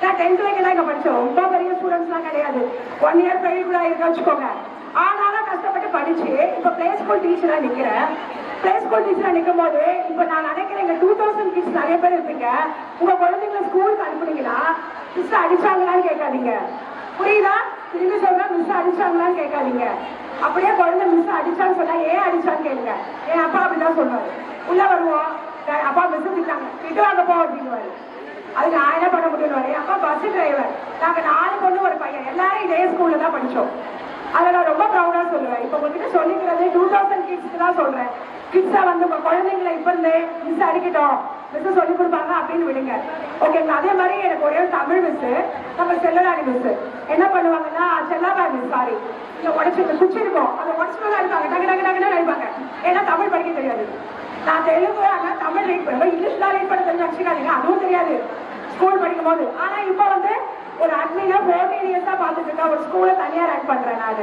நான் 10th வரைக்கும் தான் இங்க படிச்சோம். ரொம்ப பெரிய ஸ்டூடெண்ட்ஸ்லாம் கிடையாது. 1 இயர் ஃபெயில் கூட இருக்க வச்சுக்கோங்க. ஆனாலும் கஷ்டப்பட்டு படிச்சு இப்ப பிளே ஸ்கூல் டீச்சரா நிக்கிறேன். பிளே ஸ்கூல் டீச்சரா நிற்கும் போது இப்ப நான் நினைக்கிறேன், இங்க 2000 கிட்ஸ் நிறைய பேர் இருப்பீங்க. உங்க குழந்தைங்களை ஸ்கூலுக்கு அனுப்புனீங்கன்னா மிஸ் அடிச்சாங்களான்னு கேட்காதீங்க. புரியுதா? திரும்பி சொல்றேன், மிஸ் அடிச்சாங்களான்னு கேட்காதீங்க. அப்படியே குழந்தை மிஸ் அடிச்சான்னு சொன்னா ஏன் அடிச்சான்னு கேளுங்க. என் அப்பா அப்படிதான் சொல்லுவாரு. உள்ள வருவோம், அப்பா மிஸ் திட்டாங்க, திட்டுவாங்க போ அப்படின்னுவாரு. அதுக்கு நான் என்ன பண்ண முடியும்? அப்பா பஸ் டிரைவர். நாங்க 4 பொண்ணு ஒரு பையன், எல்லாரும் இதே ஸ்கூல்ல தான் படிச்சோம். அதை நான் ரொம்ப ப்ரௌடா சொல்லுவேன். இப்ப உங்ககிட்ட சொல்லிக்கிறது 2000 கிட்ஸ்க்கு தான் சொல்றேன். கிட்ஸா வந்து உங்க குழந்தைங்களை இப்ப இருந்தே மிஸ் அடிக்கட்டும், மிஸ் சொல்லி கொடுப்பாங்க அப்படின்னு விடுங்க. ஓகேங்களா? அதே மாதிரி எனக்கு ஒரே தமிழ் மிஸ், நம்ம செல்லராணி மிஸ் என்ன பண்ணுவாங்கன்னா, செல்லாபாய் மிஸ் சாரி, இங்க உடச்சு குச்சி இருக்கும், அதை உடச்சுதான் இருப்பாங்க, டக்கு டக்கு டக்குன்னு நினைப்பாங்க. ஏன்னா தமிழ் படிக்க தெரியாது. நான் தெலுங்கு ஆனா தமிழ் ரீட் பண்ணுவேன், இங்கிலீஷ் தான் ரீட் பண்ண தெரிஞ்சு வச்சுக்காதீங்க, அதுவும் தெரியாது ஸ்கூல் படிக்கும் போது. ஆனா இப்ப வந்து ஒரு அட்மினா 14 இயர்ஸா பாத்துட்டு இருக்கா, ஒரு ஸ்கூலை தனியா ரன் பண்றேன் நான்.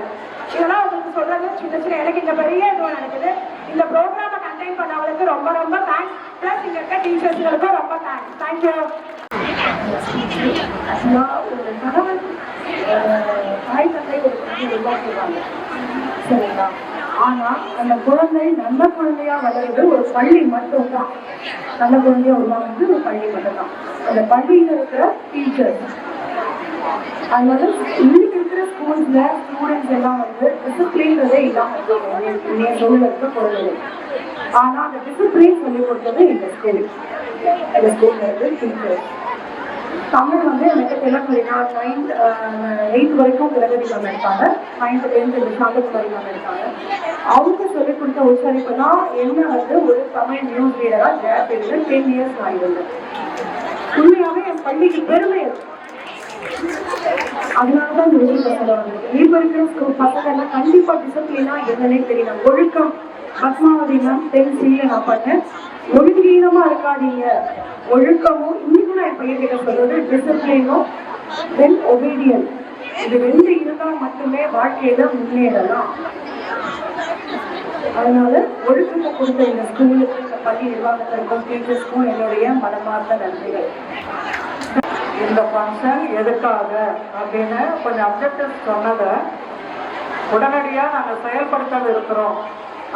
இதெல்லாம் உங்களுக்கு சொல்றது சின்ன சின்ன, எனக்கு இங்க பெரிய இதுவும் நடக்குது. இந்த ப்ரோக்ராமை கண்டெயின் பண்ணவங்களுக்கு ரொம்ப ரொம்ப தேங்க்ஸ். பிளஸ் இங்க இருக்க டீச்சர்ஸ்களுக்கும் ரொம்ப தேங்க்ஸ். தேங்க்யூ.
ஒரு கணவன் தாய் தந்தை ஒரு குழந்தை உருவாக்குவாங்க, சரிங்களா? ஆனா அந்த குழந்தை நல்ல குழந்தையா வளருது ஒரு பள்ளி மட்டும்தான். நல்ல குழந்தையா உருவாக்குறது ஒரு பள்ளி மட்டும்தான். அந்த பள்ளியில இருக்கிற டீச்சர்ஸ், அதனால இன்னைக்கு இருக்கிற ஸ்கூல்ஸ்ல ஸ்டூடெண்ட்ஸ் எல்லாம் வந்து டிசிப்ளின்றதே இல்லாம சொல்லுறதுக்கு குழந்தைங்க. ஆனா அந்த டிசிப்ளின் சொல்லி கொடுத்தது இந்த ஸ்கூல்ல இருந்து டீச்சர்ஸ். தமிழ் வந்து எனக்கு தெலுங்குனா 8th வரைக்கும் திலகதி மேம் எடுத்தாங்க, 9th 10th சாந்தகுமாரி மேம் எடுத்தாங்க. அவங்க சொல்லிக் கொடுத்த உச்சரிப்பு தான் என்ன வந்து ஒரு தமிழ் நியூஸ் ரீடரா ஜெயப்பேரில் 10 இயர்ஸ் ஆகிருந்தேன். உண்மையாவே என் பள்ளிக்கு பெருமை இருக்கு. அதனாலதான் இந்த விஷயம் சொல்ல வந்திருக்கு. இப்ப இருக்கிற ஸ்கூல் பசங்க எல்லாம் கண்டிப்பா டிசிப்ளினா என்னன்னே தெரியணும். ஒழுக்கம், பத்மாவதி மேம் 10C நான் பண்ணேன். ஒழுங்கீனமா இருக்காதீங்க, ஒழுக்கமும். இன்னைக்கு நான் என் பையன் கிட்ட சொல்றது டிசிப்ளினும் தென் ஒபீடியன்ஸ். இது 2 இருந்தா மட்டுமே வாழ்க்கையில முன்னேறலாம். அதனால ஒழுக்கத்தை கொடுத்த இந்த ஸ்கூலுக்கு, இந்த பள்ளி நிர்வாகத்திற்கும் டீச்சர்ஸ்க்கும் என்னுடைய மனமார்ந்த நன்றிகள். இந்த ஃபங்க்ஷன் எதுக்காக அப்படின்னு கொஞ்சம் அப்ஜெக்டிவ் சொன்னதை உடனடியாக நாங்கள் செயல்படுத்த இருக்கிறோம்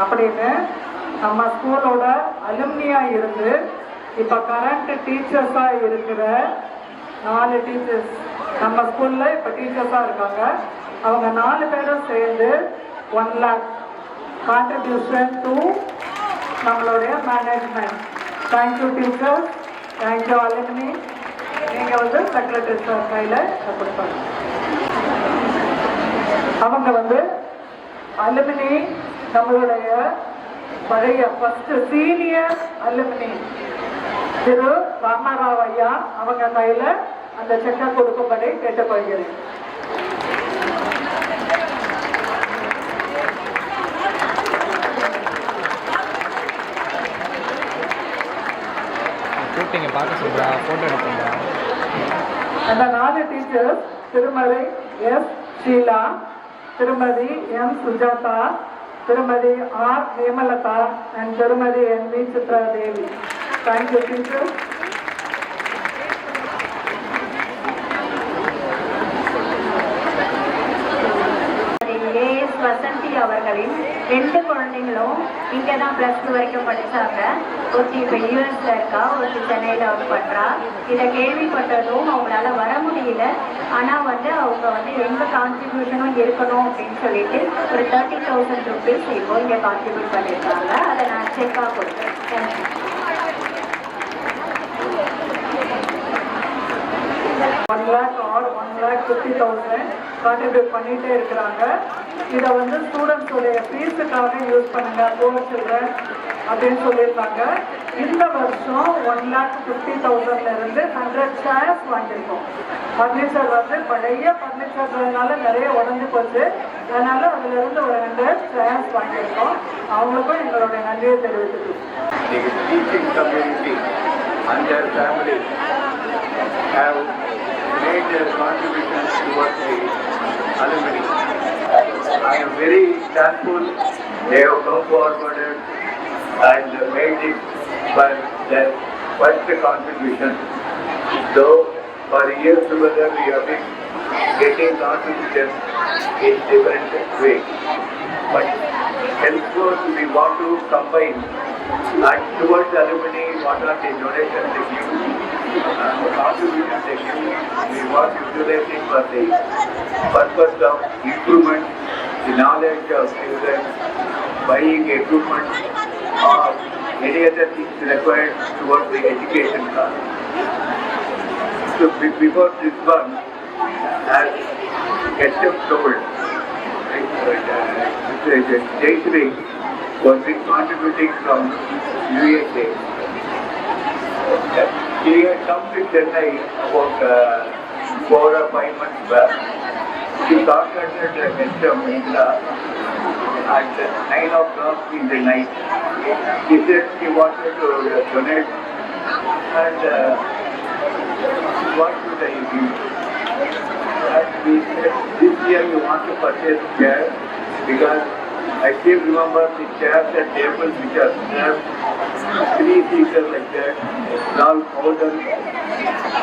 அப்படின்னு நம்ம ஸ்கூலோட அலுமினியா இருந்து இப்போ கரண்ட் டீச்சர்ஸாக இருக்கிற 4 டீச்சர்ஸ் நம்ம ஸ்கூலில் இப்போ டீச்சர்ஸாக இருக்காங்க. அவங்க 4 பேரும் சேர்ந்து 1 lakh கான்ட்ரிபியூஷன் டு நம்மளுடைய management. Thank you teachers, thank you alumni. நீங்க வந்து செக்ரட்டரி சார் கையில கொடுப்பாங்க. அவங்க வந்து அலுமினி நம்மளுடைய பழைய ஃபர்ஸ்ட் சீனியர் அலுமினி திரு ராமராவ் ஐயா அவங்க கையில அந்த செக்கை கொடுக்கும்படி கேட்டுக்கொள்கிறேன்.
கூப்பிட்டீங்க பார்க்க சொல்கிறா, ஃபோட்டோ எடுப்பீங்களா?
அந்த 4 டீச்சர்ஸ் திருமதி எஸ் ஷீலா, திருமதி எம் சுஜாதா, திருமதி ஆர் ஹேமலதா and திருமதி N V Chitra Devi. Thank you teachers.
Vasanthi அவர்களின் 2 குழந்தைங்களும் இங்கே தான் +2 வரைக்கும் படித்தாங்க. ஒருத்தி இப்போ யூஎஸ்ல இருக்கா, ஒருத்தி சென்னையில் ஒர்க் பண்ணுறா. இதை கேள்விப்பட்டதும் அவங்களால வர முடியல. ஆனால் அவங்க எந்த கான்ட்ரிபியூஷனும் இருக்கணும் அப்படின்னு சொல்லிட்டு ஒரு 30,000 rupees இப்போ இங்கே கான்ட்ரிபியூட் பண்ணியிருக்காங்க. அதை நான் செக்காக கொடுத்தேன். தேங்க்யூ.
1 lakh or 1,50,000 கான்ட்ரிபியூட் பண்ணிட்டே இருக்கிறாங்க. இதை ஸ்டூடெண்ட்ஸுடைய ஃபீஸுக்காக யூஸ் பண்ணுங்க, புவர் சில்ட்ரன் அப்படின்னு சொல்லியிருக்காங்க. இந்த வருஷம் 1,50,000 இருந்து 100 சேர்ஸ் வாங்கியிருக்கோம். ஃபர்னிச்சர் பழைய ஃபர்னிச்சர்னால நிறைய உடஞ்சி போச்சு. அதனால அதுல இருந்து ஒரு 100 சேர்ஸ் வாங்கியிருக்கோம். அவங்களுக்கும் எங்களுடைய நன்றியை தெரிவித்துக்கிறோம்.
made their contribution towards the alumni. I am very thankful they have come forward and made it for their first contribution. Though for years together we have been getting contributions in different ways. But henceforth we want to combine and towards the alumni what are the donations they give. Contribution section, we want to utilize it for the purpose of improvement, the knowledge of students, buying equipment or any other things required towards the education cost. So before this one, as Ketchup told, Jayashree was been contributing from USA. She had come to Chennai about 4 or 5 months back. She contacted Mr. Mehta at 9 o'clock in the night. She said she wanted to donate and what should I give? And we said this year we want to purchase chairs because I still remember the chairs and tables which are served 3-seater like that, now more than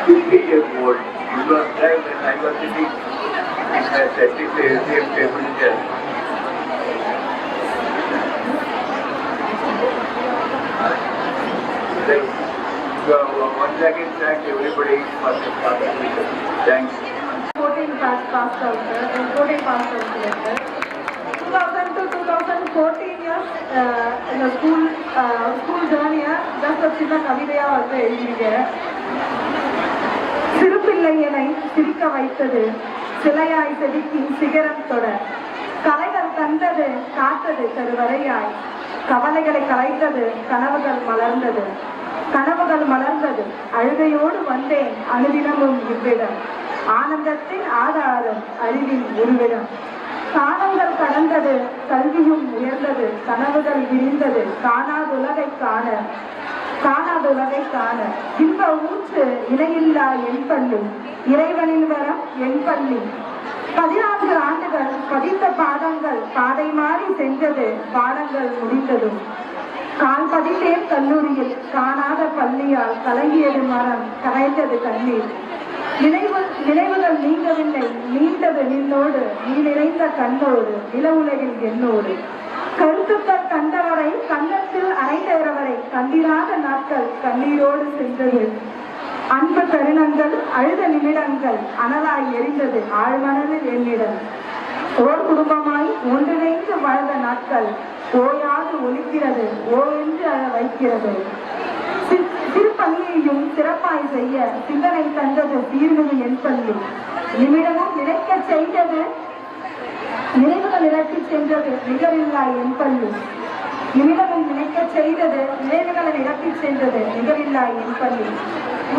50 years old. It was there when I was sitting in the same table chair. So once again thank everybody for the participation. Thanks.
14 passed out, and 14 passed out later. 2000 to 2014 years in the school journey, just a சின்ன கவிதையா எழுதிங்க. சிறுபிள்ளையனை சிரிக்க வைத்தது சிலையாய் செதுக்கி சிகரம் தொட, கலைகள் தந்தது காத்தது கருவறையாய், கவலைகளை கலைத்தது கனவுகள் மலர்ந்தது, கனவுகள் மலர்ந்தது அழுகையோடு வந்தேன் அனுதினமும் இவ்விடம், ஆனந்தத்தின் ஆதாரம் அறிவின் உருவிடம், காலங்கள் கடந்தது கல்வியும் உயர்ந்தது, கனவுகள் விரிந்தது காணாதுலகை காண, காணாதுலகை காண, இன்ப ஊற்று இணையில்லா என் பள்ளி, இறைவனின் வரம் என் பள்ளி, 14 ஆண்டுகள் பதித்த பாதங்கள் பாதை மாறி சென்றது, பாடங்கள் முடிந்ததும் கால் பதித்தேன் கல்லூரியில், காணாத பள்ளியால் கலங்கியது மரம் கரைந்தது கண்ணீர், நினைவுகள் நீங்கவில்லை நீண்டது நின்னோடு, நீ நிறைந்த கண்ணோடு நில உலகில் என்னோடு, கருத்துக்கள் கண்டவரை கண்ணத்தில் அரைந்தவரை கண்டிராத நாட்கள் கண்ணீரோடு சென்றது, அன்பு தருணங்கள் அழுத நிமிடங்கள் அனலாய் எரிந்தது ஆழ்மனதில் என்னிடம், ஓர் குடும்பமாய் ஒன்றிணைந்து வாழ்ந்த நாட்கள் ஓயாது ஒலிக்கிறது, ஓ என்று அழ வைக்கிறது, திருப்பணியையும் சிறப்பாய் செய்ய சிந்தனை தந்தது தீர்ந்தது என் பள்ளி, நிமிடமும் நினைக்க செய்தது நினைவுகள் இறக்கி சென்றது நிகரில்லா என் பள்ளி, நிமிடமும் நினைக்க செய்தது நினைவுகளை இறக்கி சென்றது நிகரில்லா என் பள்ளி,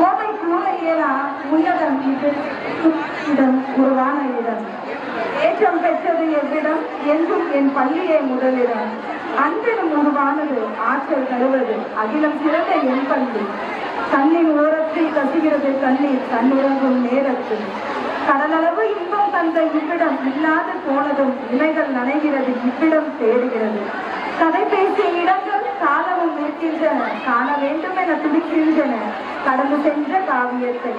ஓமை கூற இயலா உன்னதம் இது இடம் உருவான இடம், ஏற்றம் பெற்றது எவ்விடம் என்றும் என் பள்ளியே முதலிடம், அன்பிலும் உருவானது ஆற்றல் தருவது அகிலம் சிறந்த என் பள்ளி, கண்ணின் ஓரத்தில் கசிகிறது கண்ணீர் கண்ணுறங்கும் நேரத்தில் கடலளவு இன்பம் தந்த இவ்விடம் இல்லாது போனதும் இலைகள் நனைகிறது இவ்விடம் தேடுகிறது கதை பேசிய இடங்கள் காலமும் நிற்கின்றன காண வேண்டும் என துடிக்கின்றன கடந்து சென்ற காவியத்தை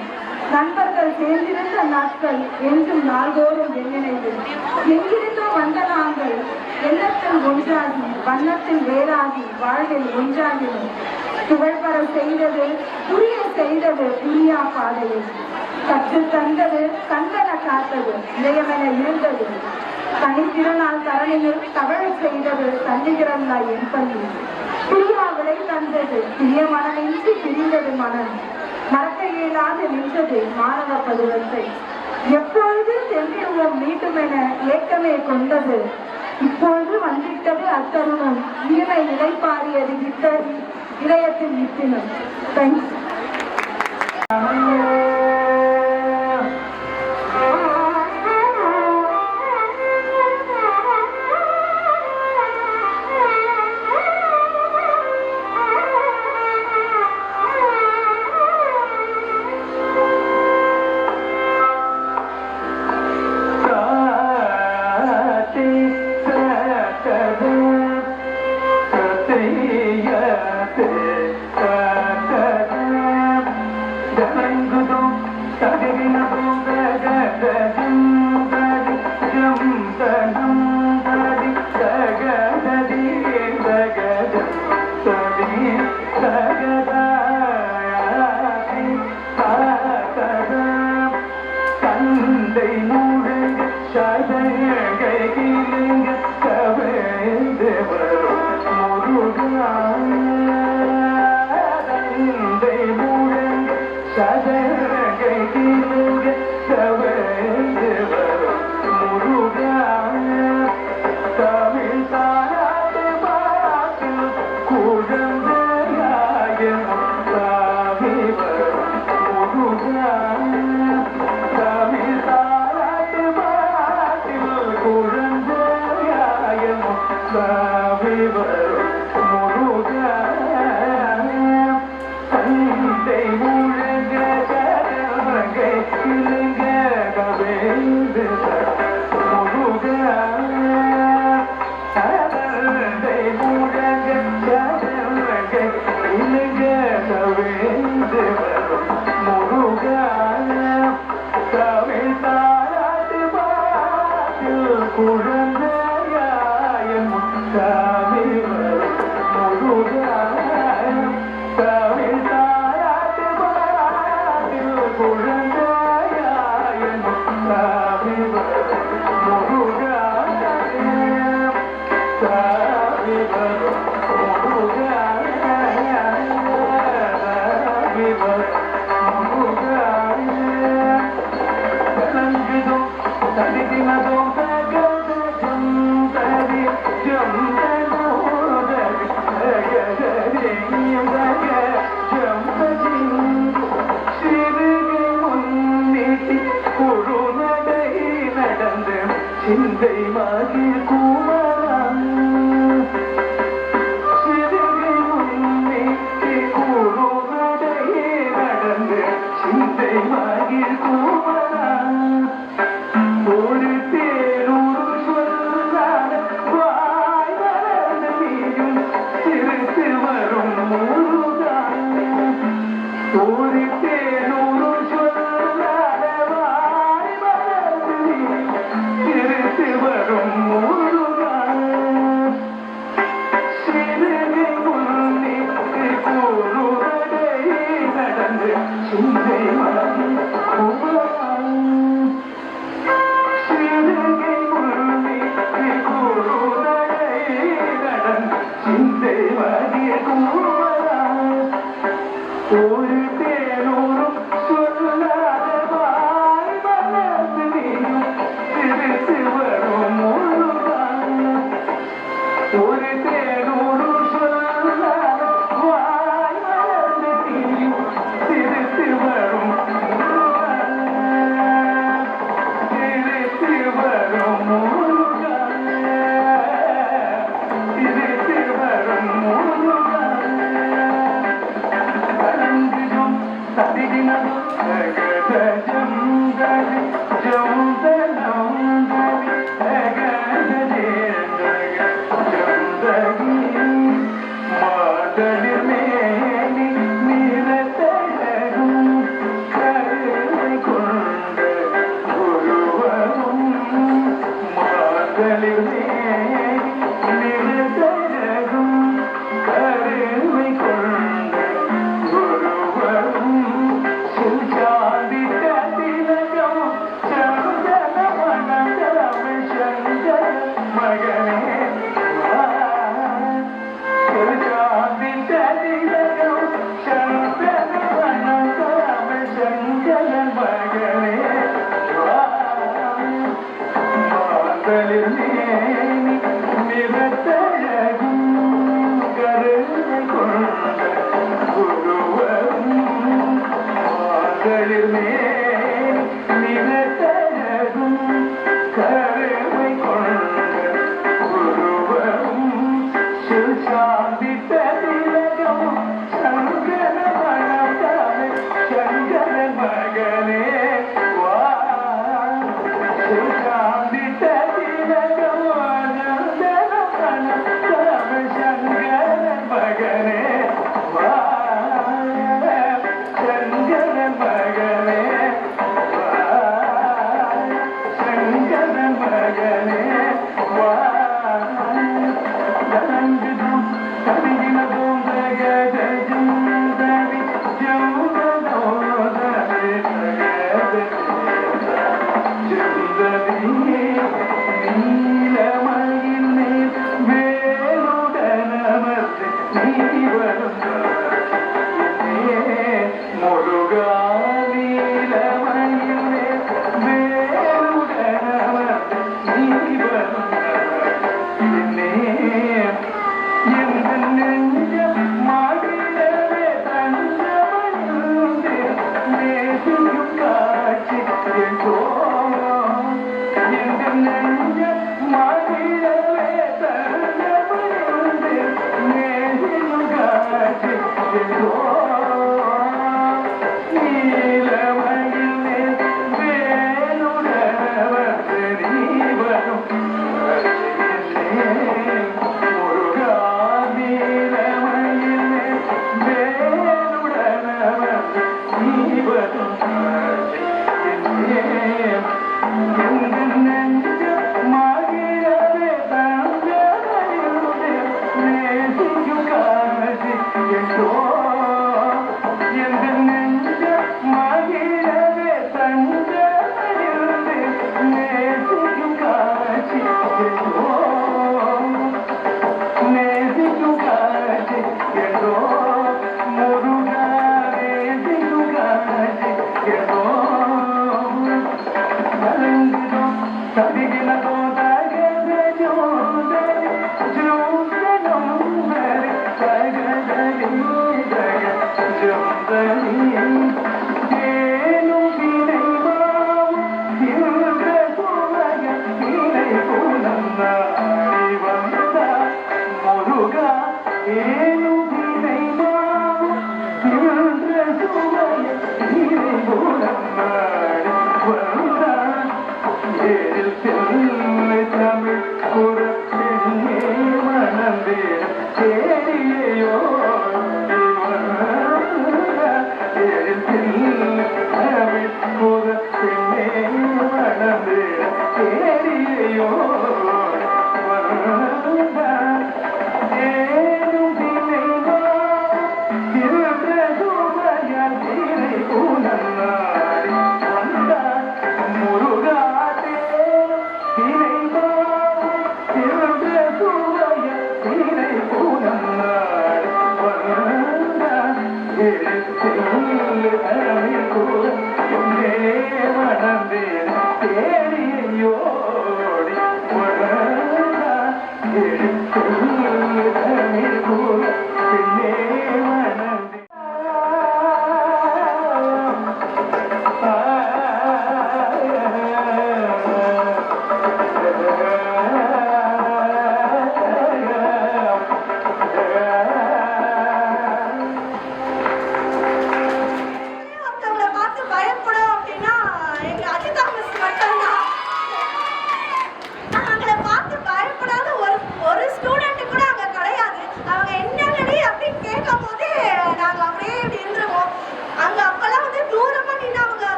நண்பர்கள் சேர்ந்திருந்த நாட்கள் என்றும் நாள்தோறும் எண்ணினைவில் எங்கிருந்தோ வந்த நாங்கள் எண்ணத்தில் ஒன்றாகி வண்ணத்தில் வேறாகி வாழ்வில் ஒன்றாகினோம் புகழ்பெற செய்தது புரிய செய்தது புரியா பாதையில் கற்று தந்தது கண்கன காத்தது இதயமென இருந்தது தனித்திருநாள் தரணியில் தவழ செய்தது தன்னிகிறந்தா என் பள்ளி பிரியா விலை தந்தது பிரிய மனமின்றி பிரிந்தது மனம் மறக்க இயலாது நின்றது மாணவ பருவத்தை எப்பொழுது சென்றிடுவோம் மீண்டும் என ஏக்கமே கொண்டது இப்பொழுது வந்திட்டது அத்தருணம் இனிமை நிலைப்பாரியது விட்டது இதயத்தில் நிற்பினும் தேங்க்ஸ்.
Janangudo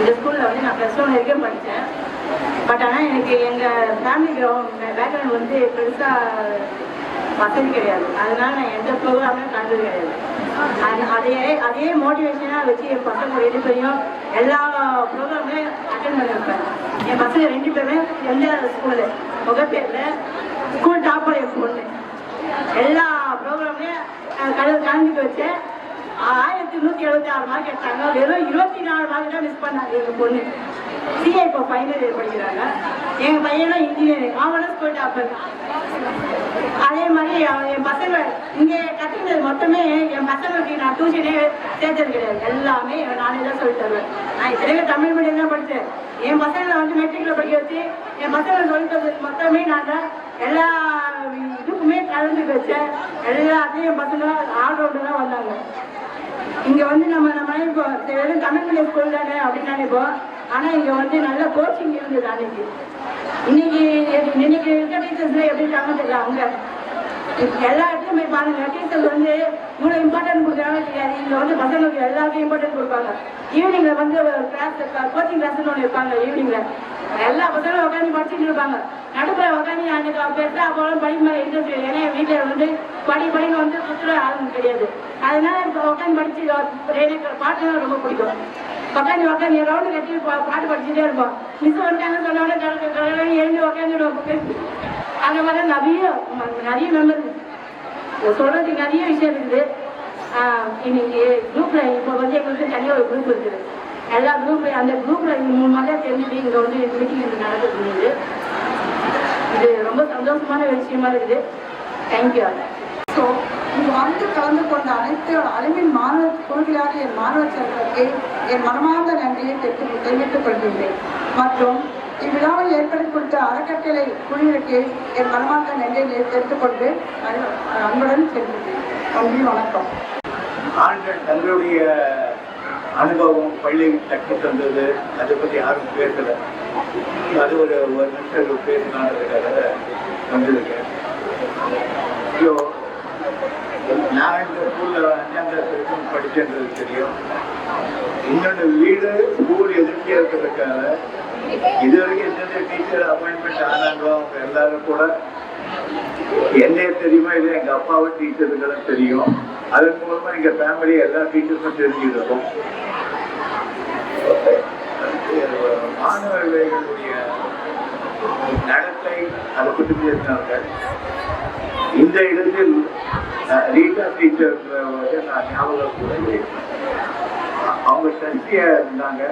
இந்த ஸ்கூலில் வந்து நான் +1 வரைக்கும் படித்தேன். பட் ஆனால் எனக்கு எங்கள் ஃபேமிலி பேக்ரவுண்ட் வந்து பெருசாக வசதி கிடையாது. அதனால நான் எந்த ப்ரோக்ராமும் கண்டது கிடையாது. அதே மோட்டிவேஷனாக வச்சு என் பசங்க 2 பேரையும் எல்லா ப்ரோக்ராமுமே அட்டென்ட் பண்ணி வைப்பேன். என் பசங்க 2 பேருமே எந்த ஸ்கூலு முகப்பேரில் ஸ்கூல் டாப்பர் என் பொண்ணு. எல்லா ப்ரோக்ராம்லேயும் கலந்துக்க வச்சேன். 1176 மார்க் எடுத்தாங்க. வெறும் 24 மார்க் தான் மிஸ் பண்ணாங்க எங்க பொண்ணு. சிஏ இப்போ ஃபைனல் இயர் படிக்கிறாங்க. எங்க பையனும் இன்ஜினியரிங் ஆவணஸ் போயிட்டு அப்ப அதே மாதிரி என் பசங்க இங்கே கற்றுக்கிறது மொத்தமே என் பசங்களுக்கு நான் டியூஷனே சேர்த்தது கிடையாது. எல்லாமே நானே தான் சொல்லி தருவேன். நான் இத்தனை தமிழ் மீடியம் தான் படித்தேன். என் பசங்களை வந்து மெட்ரிக்ல படிக்க வச்சு என் பசங்களை சொல்லி தரது மொத்தமே நான் தான் எல்லா இதுக்குமே கலந்து வச்சேன். எல்லாத்தையும் என் பசங்க ஆல்ரவுண்டு தான் வந்தாங்க. இங்கே வந்து நம்ம இப்போ வெறும் தமிழ் மீடியம் ஸ்கூல் தானே அப்படின்னு நினைப்போம். ஆனால் இங்கே வந்து நல்ல கோச்சிங் இருந்தது அன்னைக்கு. இன்னைக்கு இருக்க டீச்சர்ஸ்ல எப்படி இருக்காங்க தெரியல. அங்கே எல்லா இடத்துலையும் போய் பாருங்க, டீச்சர்ஸ் வந்து இவ்வளோ இம்பார்ட்டன்ட் கொடுக்குறாங்க தெரியாது. இங்கே வந்து பசங்களுக்கு எல்லாருக்கும் இம்பார்ட்டன்ட் கொடுப்பாங்க. ஈவினிங்ல வந்து கிளாஸ் கோச்சிங் கிளாஸ்ன்னு ஒன்று இருப்பாங்க. ஈவினிங்ல எல்லா பசங்களும் உட்காந்து படிச்சுட்டு இருப்பாங்க. நடுப்புற உட்காந்து எனக்கு பெருசாக அப்போலாம் படிப்பு மேலே இன்ட்ரெஸ்ட் இல்லை. ஏன்னா வீட்டில் வந்து படின்னு வந்து சுற்றுலா ஆளுங்க கிடையாது. அதனால இப்போ உட்காந்து படிச்சு எனக்கு பாட்டுலாம் ரொம்ப பிடிக்கும். உட்காந்து ரவுண்டு கட்டி பாட்டு படிச்சுட்டே இருப்போம். மிஸ் வந்துட்டாங்க சொன்னோட எழுந்து உட்காந்துடுவோம். அந்த மாதிரி நிறைய மெமரி சொல்றதுக்கு நிறைய விஷயம் இருக்குது. இன்னைக்கு குரூப்ல இப்போ வந்து எங்களுக்கு தனியாக ஒரு குரூப் இருக்குது. எல்லா குரூப்ல அந்த குரூப்ல 3 மாதம் தெரிஞ்சுட்டு இங்கே வந்து மீட்டிங் நடந்துருக்குது. இது ரொம்ப சந்தோஷமான விஷயமா இருக்குது. தேங்க்யூ.
ஸோ இங்கு வந்து கலந்து கொண்ட அனைத்து அலுமின் மாணவ குழுக்களாக என் மாணவ செல்வர்களுக்கு என் மனமார்ந்த நன்றியை தெரிவித்துக் கொள்கின்றேன். மற்றும் இவ்விழாவில் ஏற்படுத்தி கொடுத்த அறக்கட்டளை குழுவிற்கு என் மனமார்ந்த நன்றியை தெரிவித்துக் கொண்டு அன்புடன் செல்கின்றேன். நன்றி, வணக்கம்.
ஆண்கள் தங்களுடைய அனுபவம் பள்ளியில் கற்று தந்தது அதை பற்றி யாரும் பேசலை. அது ஒரு நிமிஷம் பேசினான்றதுக்காக வந்திருக்கேன். ஐயோ, நான் இந்த ஸ்கூலில் 5ஆம் கிளாஸ் வரைக்கும் படிச்சேன்றது தெரியும். இன்னொன்று வீடு ஸ்கூல் எதிர்த்தியாக இருக்கிறதுக்காக இது வரைக்கும் எந்தெந்த டீச்சர் அப்பாயின்மெண்ட் ஆனாங்களோ அவங்க எல்லாரும் கூட என்னையே தெரியுமா இல்லை எங்கள் அப்பாவை டீச்சருங்களும் தெரியும். அதன் மூலமாக எங்கள் ஃபேமிலி எல்லா டீச்சர்ஸும் தெரிஞ்சுருக்கோம். மாணவர்களுடைய நடத்தை அதை பற்றி பேசினார்கள். இந்த இடத்தில் ரீட்டா டீச்சர் நான் ஞாபகம் கூட அவங்க சர்ச்சியா இருந்தாங்க.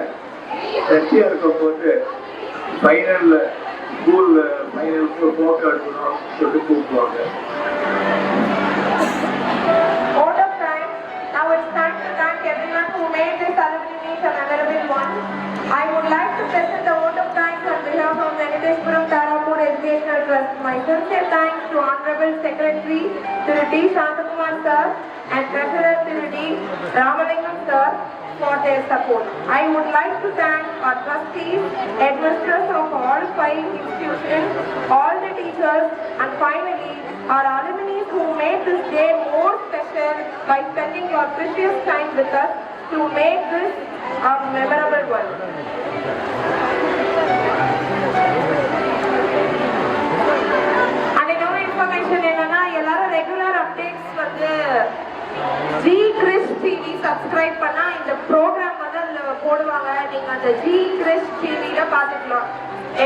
சர்ச்சியா இருக்கும்போது ஃபைனல் ஸ்கூல் ஃபைனலுக்கு போட்டோ எடுக்கணும் சொல்லிட்டு கூப்பிடுவாங்க.
I would like to present the vote of thanks on behalf of Venkateswaram Tarapur Educational Trust. My sincere thanks to Honorable Secretary Thiru D. Shantakumar Sir and Treasurer Thiru D. Ramalingam Sir for their support. I would like to thank our trustees, headmasters of all 5 institutions, all the teachers, and finally our alumni who made this day more special by spending your precious time with us to make this a memorable one. And இன்னொரு information என்னன்னா, எல்லாரும் regular updates வந்து G Chris TV subscribe பண்ணா இந்த program வந்து அதுல போடுவாங்க. நீங்க அந்த ஜி கிறிஸ் டிவில பாத்துக்கலாம்.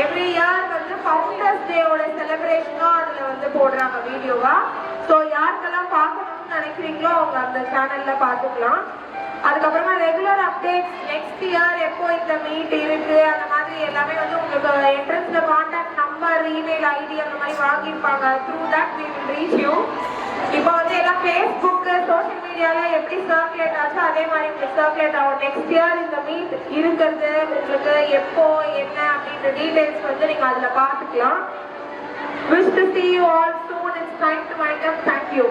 எவ்ரி இயர் வந்து ஃபவுண்டர்ஸ் டேவோட செலிப்ரேஷனும் அதுல வந்து போடுறாங்க வீடியோவா. ஸோ யாருக்கெல்லாம் பார்க்கணும்னு நினைக்கிறீங்களோ அவங்க அந்த சேனல்ல பாத்துக்கலாம். அதுக்கப்புறமா ரெகுலர் அப்டேட்ஸ் நெக்ஸ்ட் இயர் எப்போ இந்த மீட் இருக்கு அந்த மாதிரி எல்லாமே வந்து உங்களுக்கு என்ட்ரன்ஸ்ல கான்டாக்ட் நம்பர், இமெயில் ஐடி அந்த மாதிரி வாங்கியிருப்பாங்க. Through that we will reach you. இப்போ வந்து எல்லாம் ஃபேஸ்புக் சோஷியல் மீடியால எப்படி சர்க்குலேட் ஆச்சோ அதே மாதிரி உங்களுக்கு சர்க்குலேட் ஆகும். நெக்ஸ்ட் இயர் இந்த மீட் இருக்கிறது உங்களுக்கு எப்போ என்ன அப்படின்ற டீடைல்ஸ் வந்து நீங்க அதுல பாத்துக்கலாம். Wish to see you all soon. It's time to wind up. Thank you.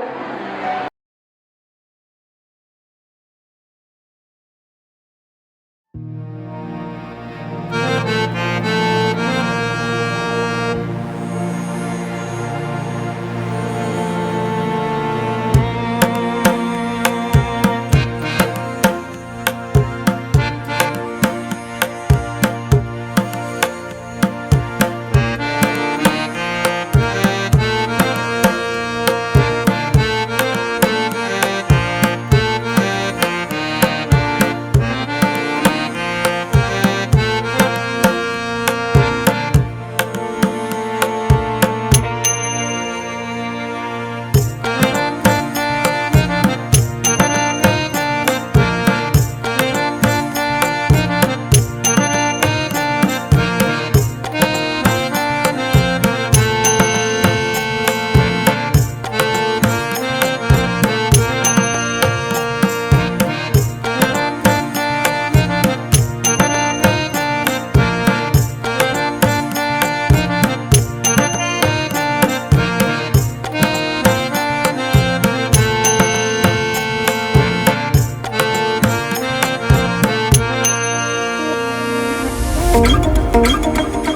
இருக்கும்.